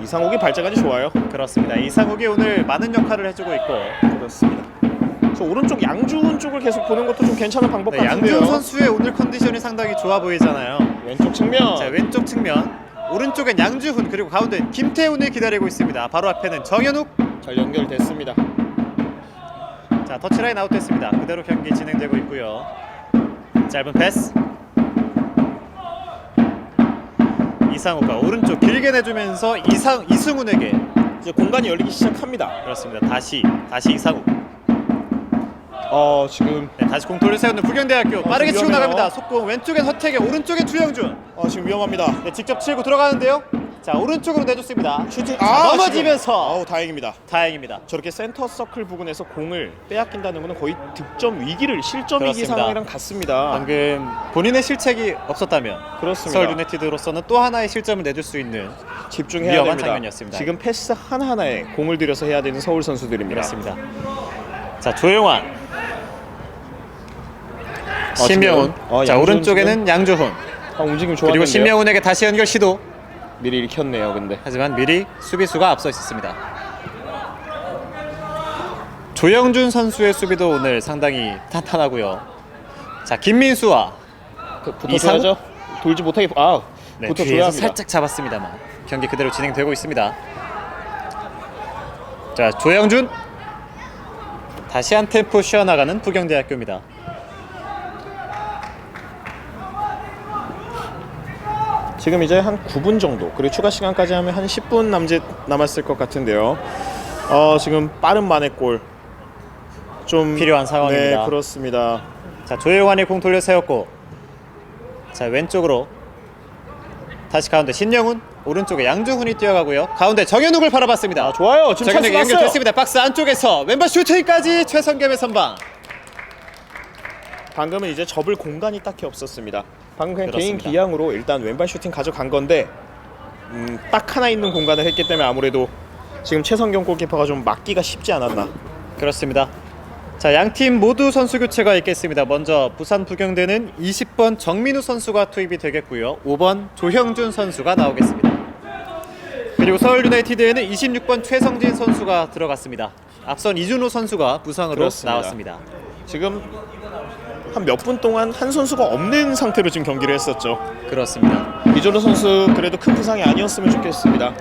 이상욱이 발재간이 좋아요. 그렇습니다. 이상욱이 오늘 많은 역할을 해주고 있고 그렇습니다. 저 오른쪽 양주훈 쪽을 계속 보는 것도 좀 괜찮은 방법 네, 같은데요. 양주훈 선수의 오늘 컨디션이 상당히 좋아 보이잖아요. 왼쪽 측면. 자, 왼쪽 측면 오른쪽엔 양주훈 그리고 가운데는 김태훈이 기다리고 있습니다. 바로 앞에는 정현욱. 잘 연결됐습니다. 자, 터치라인 아웃됐습니다. 그대로 경기 진행되고 있고요. 짧은 패스. 이상우가 오른쪽 길게 내주면서 이승훈에게 이제 공간이 열리기 시작합니다. 그렇습니다. 다시 이상우. 지금 네, 다시 공돌을 세우는 부경대학교 빠르게 치고 위험해요. 나갑니다. 속공 왼쪽엔 허택에 오른쪽엔 주영준. 지금 위험합니다. 네, 직접 치고 들어가는데요. 자, 오른쪽으로 내줬습니다. 슈팅 넘어지면서 지금. 아우 다행입니다. 다행입니다. 저렇게 센터 서클 부근에서 공을 빼앗긴다는 것은 거의 득점 위기를 실점 위기 그렇습니다. 상황이랑 같습니다. 방금 본인의 실책이 없었다면 그렇습니다. 서울 유나이티드로서는 또 하나의 실점을 내줄 수 있는 집중해야 위험한 됩니다. 장면이었습니다. 지금 패스 하나하나에 공을 들여서 해야 되는 서울 선수들입니다. 그렇습니다. 자, 조용환, 신명훈. 지금, 자, 양주훈 오른쪽에는 양주훈. 움직임 좋았는데요. 그리고 신명훈에게 다시 연결 시도. 미리 읽혔네요. 근데 하지만 미리 수비수가 앞서 있었습니다. 조영준 선수의 수비도 오늘 상당히 탄탄하고요. 자, 김민수와 붙어줘야죠. 돌지 못하게 네, 붙어줘야 뒤에서 합니다. 살짝 잡았습니다만 경기 그대로 진행되고 있습니다. 자, 조영준 다시 한 템포 쉬어나가는 부경대학교입니다. 지금 이제 한 9분 정도 그리고 추가 시간까지 하면 한 10분 남짓 남았을 것 같은데요. 지금 빠른 만회골 좀 필요한 상황입니다. 네, 그렇습니다. 자, 조용환이 공 돌려 세웠고, 자, 왼쪽으로 다시 가운데 신영훈, 오른쪽에 양주훈이 뛰어가고요. 가운데 정현욱을 바라봤습니다. 좋아요. 지금 찬스 정현욱이 났어요. 연결됐습니다. 박스 안쪽에서 왼발 슈팅까지 최성겸의 선방. 방금은 이제 접을 공간이 딱히 없었습니다. 방금 그냥 그렇습니다. 개인 기량으로 일단 왼발 슈팅 가져간 건데 딱 하나 있는 공간을 했기 때문에 아무래도 지금 최성경 골키퍼가 좀 막기가 쉽지 않았나. 그렇습니다. 자, 양팀 모두 선수 교체가 있겠습니다. 먼저 부산 부경대는 20번 정민우 선수가 투입이 되겠고요. 5번 조형준 선수가 나오겠습니다. 그리고 서울 유나이티드에는 26번 최성진 선수가 들어갔습니다. 앞선 이준호 선수가 부상으로 그렇습니다. 나왔습니다. 지금 한 몇 분 동안 한 선수가 없는 상태로 지금 경기를 했었죠. 그렇습니다. 이준호 선수 그래도 큰 부상이 아니었으면 좋겠습니다.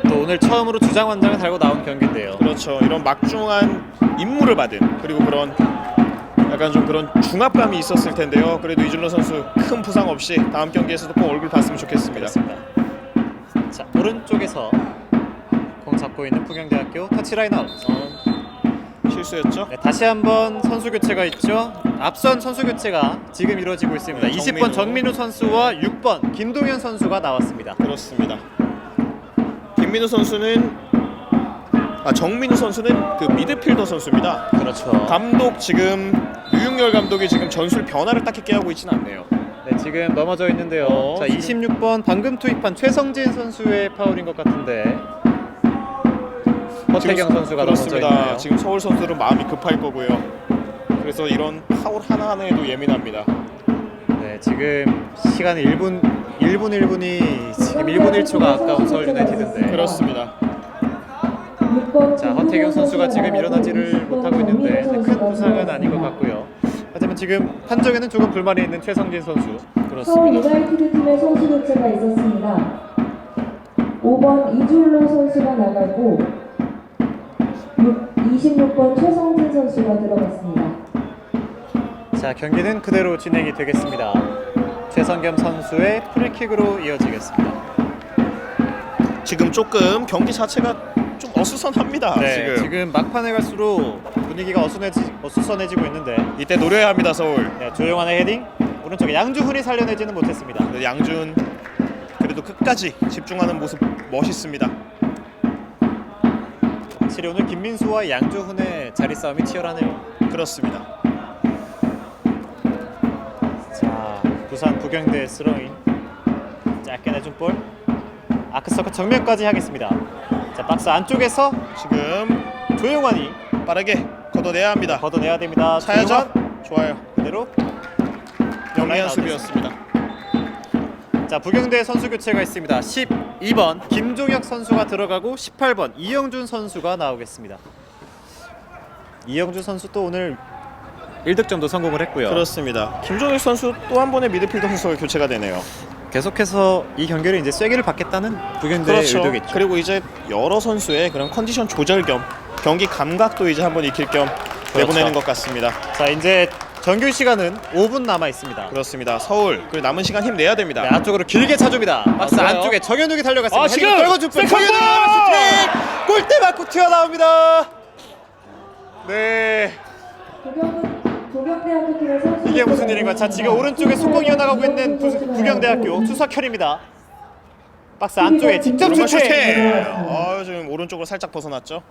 또 오늘 처음으로 주장 완장을 달고 나온 경기인데요. 그렇죠. 이런 막중한 임무를 받은 그리고 그런 약간 좀 그런 중압감이 있었을 텐데요. 그래도 이준호 선수 큰 부상 없이 다음 경기에서도 꼭 얼굴 봤으면 좋겠습니다. 그렇습니다. 자, 오른쪽에서 공 잡고 있는 부경대학교 터치라인 아웃. 실수였죠? 네, 다시 한번 선수 교체가 있죠. 앞선 선수 교체가 지금 이루어지고 있습니다. 네, 20번 정민우 선수와 6번 김동현 선수가 나왔습니다. 그렇습니다. 김민우 선수는 정민우 선수는 그 미드필더 선수입니다. 그렇죠. 감독 지금 류윤열 감독이 지금 전술 변화를 딱히 깨하고 있지는 않네요. 네, 지금 넘어져 있는데요. 자, 26번 방금 투입한 최성진 선수의 파울인 것 같은데 허태경 선수가 넘어져 그렇습니다. 있나요? 지금 서울 선수들은 마음이 급할 거고요. 그래서 이런 파울 하나하나에도 예민합니다. 네, 지금 시간이 1분이 지금 1분 1초가 아까운 서울 유나이티드인데. 그렇습니다. 자, 허태경 선수가 지금 일어나지를 못하고 있는데 큰 부상은 아닌 것 같고요. 하지만 지금 판정에는 조금 불만이 있는 최성진 선수. 서울 그렇습니다. 유나이티드 팀의 선수 교체가 있었습니다. 5번 이준로 선수가 나가고 26번 최성진 선수가 들어갔습니다. 자, 경기는 그대로 진행이 되겠습니다. 최성겸 선수의 프리킥으로 이어지겠습니다. 지금 조금 경기 자체가 좀 어수선합니다. 네, 지금 막판에 갈수록 분위기가 어수선해지고 있는데 이때 노려야 합니다. 서울. 네, 조용환의 헤딩 오른쪽에 양주훈이 살려내지는 못했습니다. 그래도 양준 그래도 끝까지 집중하는 모습 멋있습니다. 확실히 오늘 김민수와 양주훈의 자리 싸움이 치열하네요. 그렇습니다. 자, 부산 부경대 스로인 짧게 내준 볼 아크서클 정면까지 향했습니다. 자, 박스 안쪽에서 지금 조용환이 빠르게 걷어내야 합니다. 걷어내야 됩니다. 차야죠. 조용환 좋아요. 그대로 영리한 수비였습니다. 자, 부경대 선수 교체가 있습니다. 12번 김종혁 선수가 들어가고 18번 이영준 선수가 나오겠습니다. 이영준 선수 또 오늘 1득점도 성공을 했고요. 그렇습니다. 김종혁 선수 또 한 번의 미드필더 선수가 교체가 되네요. 계속해서 이 경기를 이제 쐐기를 받겠다는 부경대의 그렇죠. 의도겠죠. 그리고 이제 여러 선수의 그런 컨디션 조절 겸 경기 감각도 이제 한번 익힐 겸 내보내는 것 같습니다. 자, 이제 정규 시간은 5분 남아 있습니다. 그렇습니다. 서울 그리고 남은 시간 힘내야 됩니다. 네, 안쪽으로 길게 차줍니다. 박스 좋아요. 안쪽에 정현욱이 달려갔습니다. 지금 헤딩 떨궈줄 뻔. 세컨볼! 정현욱 슈팅! 골대 맞고 튀어나옵니다. 네, 부경대학교 팀의 선수 이게 무슨 일인가? 자, 지금 오른쪽에 속공이 이어나가고 있는 부경대학교 수석현입니다. 박스 안쪽에 직접 오른발 슈팅. 지금 오른쪽으로 살짝 벗어났죠.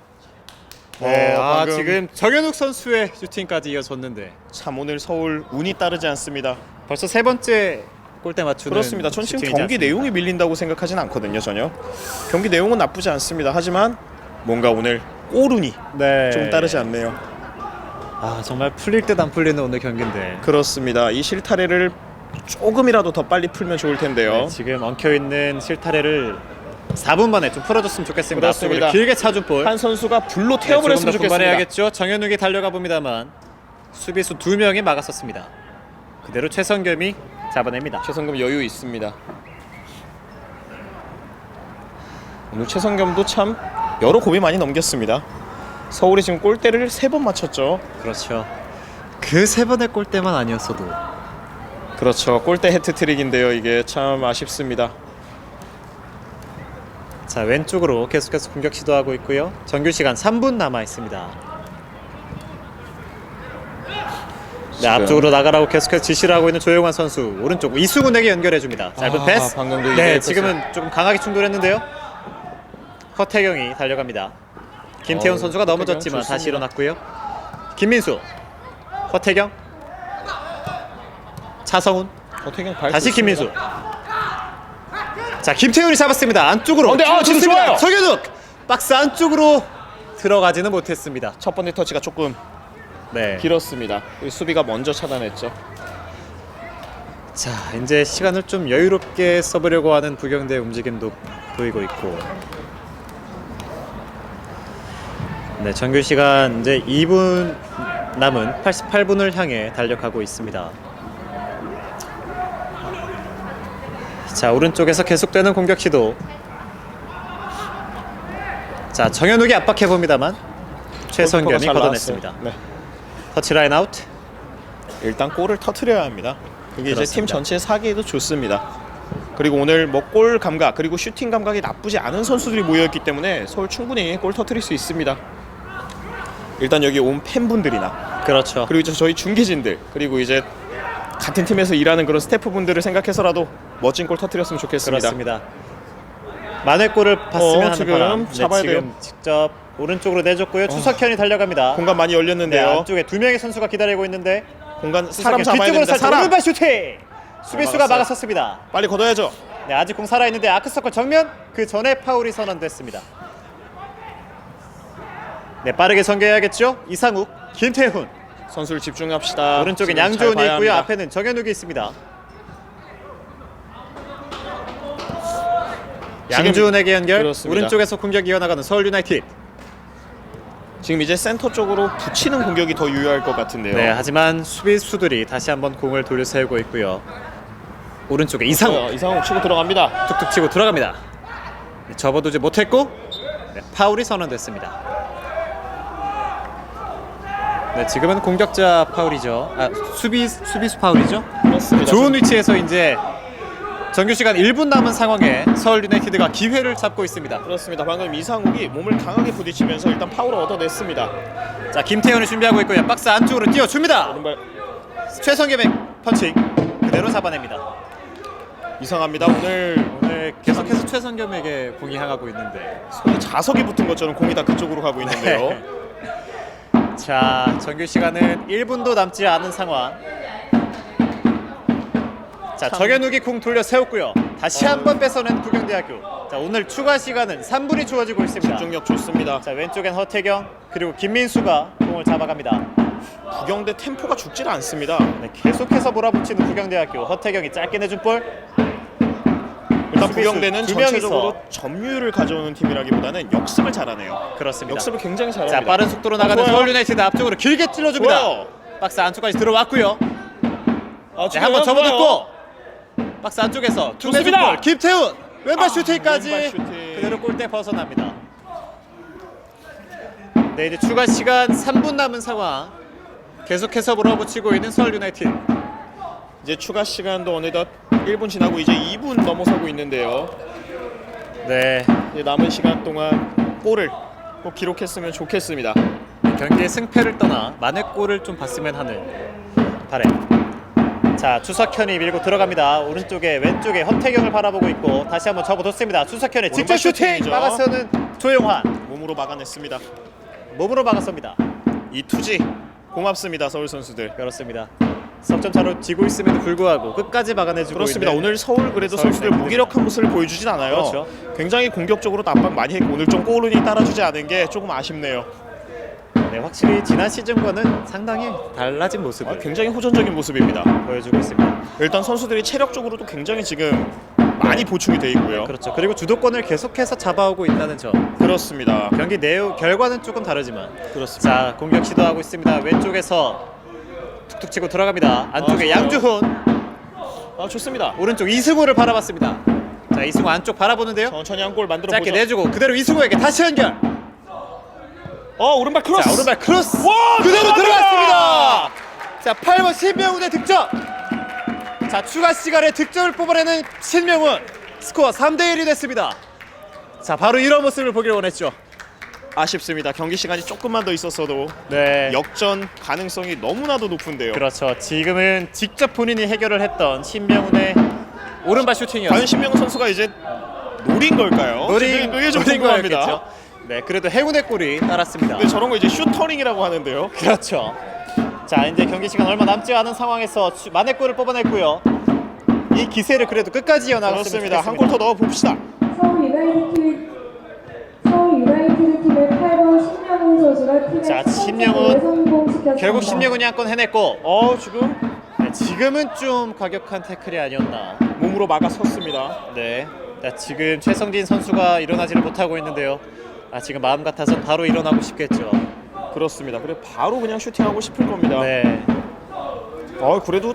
네, 방금 지금 정현욱 선수의 슈팅까지 이어졌는데 참 오늘 서울 운이 따르지 않습니다. 벌써 세 번째 골대 맞추는. 그렇습니다. 전 지금 슈팅이지 경기 않습니까? 내용이 밀린다고 생각하진 않거든요, 전혀. 경기 내용은 나쁘지 않습니다. 하지만 뭔가 오늘 골운이 네. 좀 따르지 않네요. 정말 풀릴 듯 안 풀리는 오늘 경기인데. 그렇습니다. 이 실타래를 조금이라도 더 빨리 풀면 좋을 텐데요. 네, 지금 엉켜 있는 실타래를 4분 만에 좀 풀어줬으면 좋겠습니다. 그렇습니다. 앞쪽으로 길게 차준 볼. 한 선수가 불로 네, 태워버렸으면 조금 더 좋겠습니다. 분발해야겠죠. 정현욱이 달려가 봅니다만 수비수 2명이 막았었습니다. 그대로 최성겸이 잡아냅니다. 최성겸 여유 있습니다. 오늘 최성겸도 참 여러 고비 많이 넘겼습니다. 서울이 지금 골대를 3번 맞췄죠. 그렇죠. 그 세 번의 골대만 아니었어도. 그렇죠. 골대 해트트릭인데요. 이게 참 아쉽습니다. 자, 왼쪽으로 계속해서 공격 시도하고 있고요. 정규 시간 3분 남아 있습니다. 네, 앞쪽으로 나가라고 계속해서 지시를 하고 있는 조용환 선수. 오른쪽 이수근에게 연결해 줍니다. 짧은 패스. 방금도 네, 이게 지금은 조금 강하게 충돌했는데요. 허태경이 달려갑니다. 김태훈 선수가 허태경 넘어졌지만 다시 좋습니다. 일어났고요. 김민수, 허태경, 차성훈, 허태경 밟고 다시 있습니다. 김민수. 자, 김태훈이 잡았습니다. 안쪽으로. 지금 좋아요. 정현욱 박스 안쪽으로 들어가지는 못했습니다. 첫 번째 터치가 조금 네. 길었습니다. 수비가 먼저 차단했죠. 자, 이제 시간을 좀 여유롭게 써보려고 하는 부경대의 움직임도 보이고 있고. 네, 정규 시간 이제 2분 남은 88분을 향해 달려가고 있습니다. 자, 오른쪽에서 계속되는 공격 시도. 자, 정현욱이 압박해 봅니다만 최성겸이 골키퍼가 잘 걷어냈습니다. 나왔어요. 네. 터치라인 아웃. 일단 골을 터트려야 합니다. 그게 이제 팀 그렇습니다. 전체의 사기에도 좋습니다. 그리고 오늘 뭐 골 감각 그리고 슈팅 감각이 나쁘지 않은 선수들이 모여있기 때문에 서울 충분히 골 터트릴 수 있습니다. 일단 여기 온 팬분들이나 그렇죠. 그리고 이제 저희 중계진들 그리고 이제 같은 팀에서 일하는 그런 스태프분들을 생각해서라도 멋진 골 터트렸으면 좋겠습니다. 그렇습니다. 만회골을 봤으면 하는 지금 바람. 네, 잡아야 지금 돼요. 직접 오른쪽으로 내줬고요. 추석현이 달려갑니다. 공간 많이 네, 열렸는데요. 안쪽에 2명의 선수가 기다리고 있는데 공간 사람 추석현 잡아야 뒤쪽으로 됩니다. 살짝 사람 오른발 슈팅. 수비수가 막았어요. 막았었습니다. 빨리 걷어야죠. 네, 아직 공 살아 있는데 아크서클 정면 그 전에 파울이 선언됐습니다. 네, 빠르게 전개해야겠죠. 이상욱, 김태훈. 선수를 집중합시다. 오른쪽엔 지금 잘 양조은이 봐야 있고요. 합니다. 앞에는 정현욱이 있습니다. 지금- 양주은에게 연결. 그렇습니다. 오른쪽에서 공격 이어나가는 서울 유나이티드. 지금 이제 센터 쪽으로 붙이는 공격이 더 유효할 것 같은데요. 네, 하지만 수비수들이 다시 한번 공을 돌려 세우고 있고요. 오른쪽에 이상욱 이상욱 치고 들어갑니다. 툭툭 치고 들어갑니다. 네, 접어두지 못했고 네, 파울이 선언됐습니다. 네, 지금은 공격자 파울이죠. 수비수 파울이죠. 그렇습니다. 좋은 위치에서 이제 정규 시간 1분 남은 상황에 서울 유나이티드가 기회를 잡고 있습니다. 그렇습니다. 방금 이상욱이 몸을 강하게 부딪히면서 일단 파울을 얻어냈습니다. 자, 김태현이 준비하고 있고요. 박스 안쪽으로 뛰어줍니다. 오른발 최성겸의 펀칭 그대로 잡아냅니다. 이상합니다. 오늘 계속해서 최성겸에게 공이 향하고 있는데. 손에 자석이 붙은 것처럼 공이 다 그쪽으로 가고 있는데요. 네. 자, 정규 시간은 1분도 남지 않은 상황. 자, 정현욱이 공 돌려 세웠고요. 다시 한번 뺏어낸 부경대학교. 자, 오늘 추가 시간은 3분이 주어지고 있습니다. 집중력 좋습니다. 자, 왼쪽엔 허태경 그리고 김민수가 공을 잡아갑니다. 부경대 템포가 죽질 않습니다. 네, 계속해서 몰아붙이는 부경대학교. 허태경이 짧게 내준 볼. 일단 수비수 부경대는 두 명이서. 전체적으로 점유율을 가져오는 팀이라기보다는 역습을 잘하네요. 그렇습니다. 역습을 굉장히 잘합니다. 자, 빠른 속도로 나가는 좋아요. 서울 유나이티드 앞쪽으로 길게 찔러줍니다. 좋아요. 박스 안쪽까지 들어왔고요. 네, 지금 한번 좋아요. 접어듣고 박스 안쪽에서 좋습니다. 툭내줄 김태훈 왼발 슈팅까지 왼발 슈팅. 그대로 골대 벗어납니다. 네, 이제 추가 시간 3분 남은 상황. 계속해서 몰아붙이고 있는 서울 유나이티드. 이제 추가 시간도 어느덧 1분 지나고 이제 2분 넘어서고 있는데요. 네, 이제 남은 시간 동안 골을 꼭 기록했으면 좋겠습니다. 경기의 승패를 떠나 만회골을 좀 봤으면 하는 바람. 자, 추석현이 밀고 들어갑니다. 오른쪽에 왼쪽에 허태경을 바라보고 있고 다시 한번 접어뒀습니다. 추석현의 직접 오른발 슈팅 슈팅이죠. 막아서는 조용환 몸으로 막아냈습니다. 몸으로 막았습니다. 이 투지 고맙습니다. 서울 선수들. 그렇습니다. 석점차로 지고 있음에도 불구하고 끝까지 막아내주고 그렇습니다. 있는 오늘 서울 그래도 서울 선수들 유나이티드. 무기력한 모습을 보여주진 않아요. 그렇죠. 굉장히 공격적으로 압박 많이 했고 오늘 좀 골운이 따라주지 않은 게 조금 아쉽네요. 네, 확실히 지난 시즌과는 상당히 달라진 모습을 굉장히 호전적인 모습입니다. 보여주고 있습니다. 일단 선수들이 체력적으로도 굉장히 지금 많이 보충이 돼 있고요. 그렇죠. 그리고 주도권을 계속해서 잡아오고 있다는 점. 그렇습니다. 경기 내용 결과는 조금 다르지만 그렇습니다. 자, 공격 시도하고 있습니다. 왼쪽에서 툭툭 치고 들어갑니다. 안쪽에 좋아요. 양주훈, 좋습니다. 오른쪽 이승우를 바라봤습니다. 자, 이승우 안쪽 바라보는데요. 천천히 한 골 만들어 짧게 보죠. 내주고 그대로 이승우에게 다시 연결. 오른발 크로스. 자, 오른발 크로스. 와, 그대로 들어갑니다. 들어갔습니다. 자, 8번 신명훈의 득점. 자, 추가 시간에 득점을 뽑아내는 신명훈. 스코어 3대1이 됐습니다. 자, 바로 이런 모습을 보길 원했죠. 아쉽습니다. 경기 시간이 조금만 더 있었어도 네. 역전 가능성이 너무나도 높은데요. 그렇죠. 지금은 직접 본인이 해결을 했던 신명훈의 오른발 과연 슈팅이었습니다. 신명훈 선수가 이제 노린 걸까요? 그게 좀 궁금합니다. 거였겠죠. 네, 그래도 행운의 골이 따랐습니다. 근데 저런 거 이제 슈터링이라고 하는데요. 그렇죠. 자, 이제 경기 시간 얼마 남지 않은 상황에서 만회골을 뽑아냈고요. 이 기세를 그래도 끝까지 이어나갔으면 그렇습니다. 좋겠습니다. 한 골 더 넣어 봅시다. 서울 유나이티드 팀의 8번 신명훈 선수가 팀의 자, 첫 신명훈. 골을 성공시켰습니다. 결국 신명훈이 한 건 해냈고 지금 네, 지금은 좀 과격한 태클이 아니었나. 몸으로 막아섰습니다. 네. 자, 지금 최성진 선수가 일어나지를 못하고 있는데요. 지금 마음 같아선 바로 일어나고 싶겠죠. 그렇습니다. 그래 바로 그냥 슈팅하고 싶을 겁니다. 네. 그래도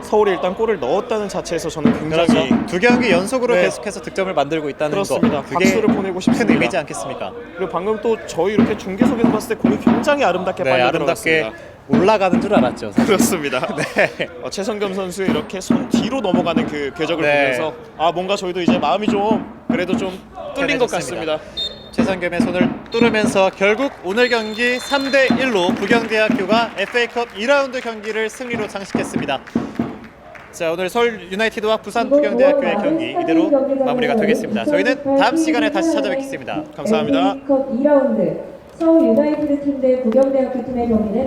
서울이 일단 골을 넣었다는 자체에서 저는 굉장히 그렇죠. 두 경기 연속으로 네. 계속해서 득점을 만들고 있다는 그렇습니다. 거. 그게 박수를 보내고 큰 싶습니다. 의미지 않겠습니까? 그리고 방금 또 저희 이렇게 중계석에서 봤을 때 공이 굉장히 아름답게 네, 빨려 아름답게 들어갔습니다. 올라가는 줄 알았죠. 사실. 그렇습니다. 네. 최성겸 선수의 이렇게 손 뒤로 넘어가는 그 궤적을 네. 보면서 뭔가 저희도 이제 마음이 좀 그래도 좀 뚫린 것 편해졌습니다. 같습니다. 최성겸의 손을 뚫으면서 결국 오늘 경기 3대1로 부경대학교가 FA컵 2라운드 경기를 승리로 장식했습니다. 자, 오늘 서울 유나이티드와 부산 부경대학교의 경기 이대로 마무리가 되겠습니다. 저희는 다음 시간에 다시 찾아뵙겠습니다. 감사합니다. FA컵 2라운드 서울 유나이티드 팀 대 부경대학교 팀의 경기는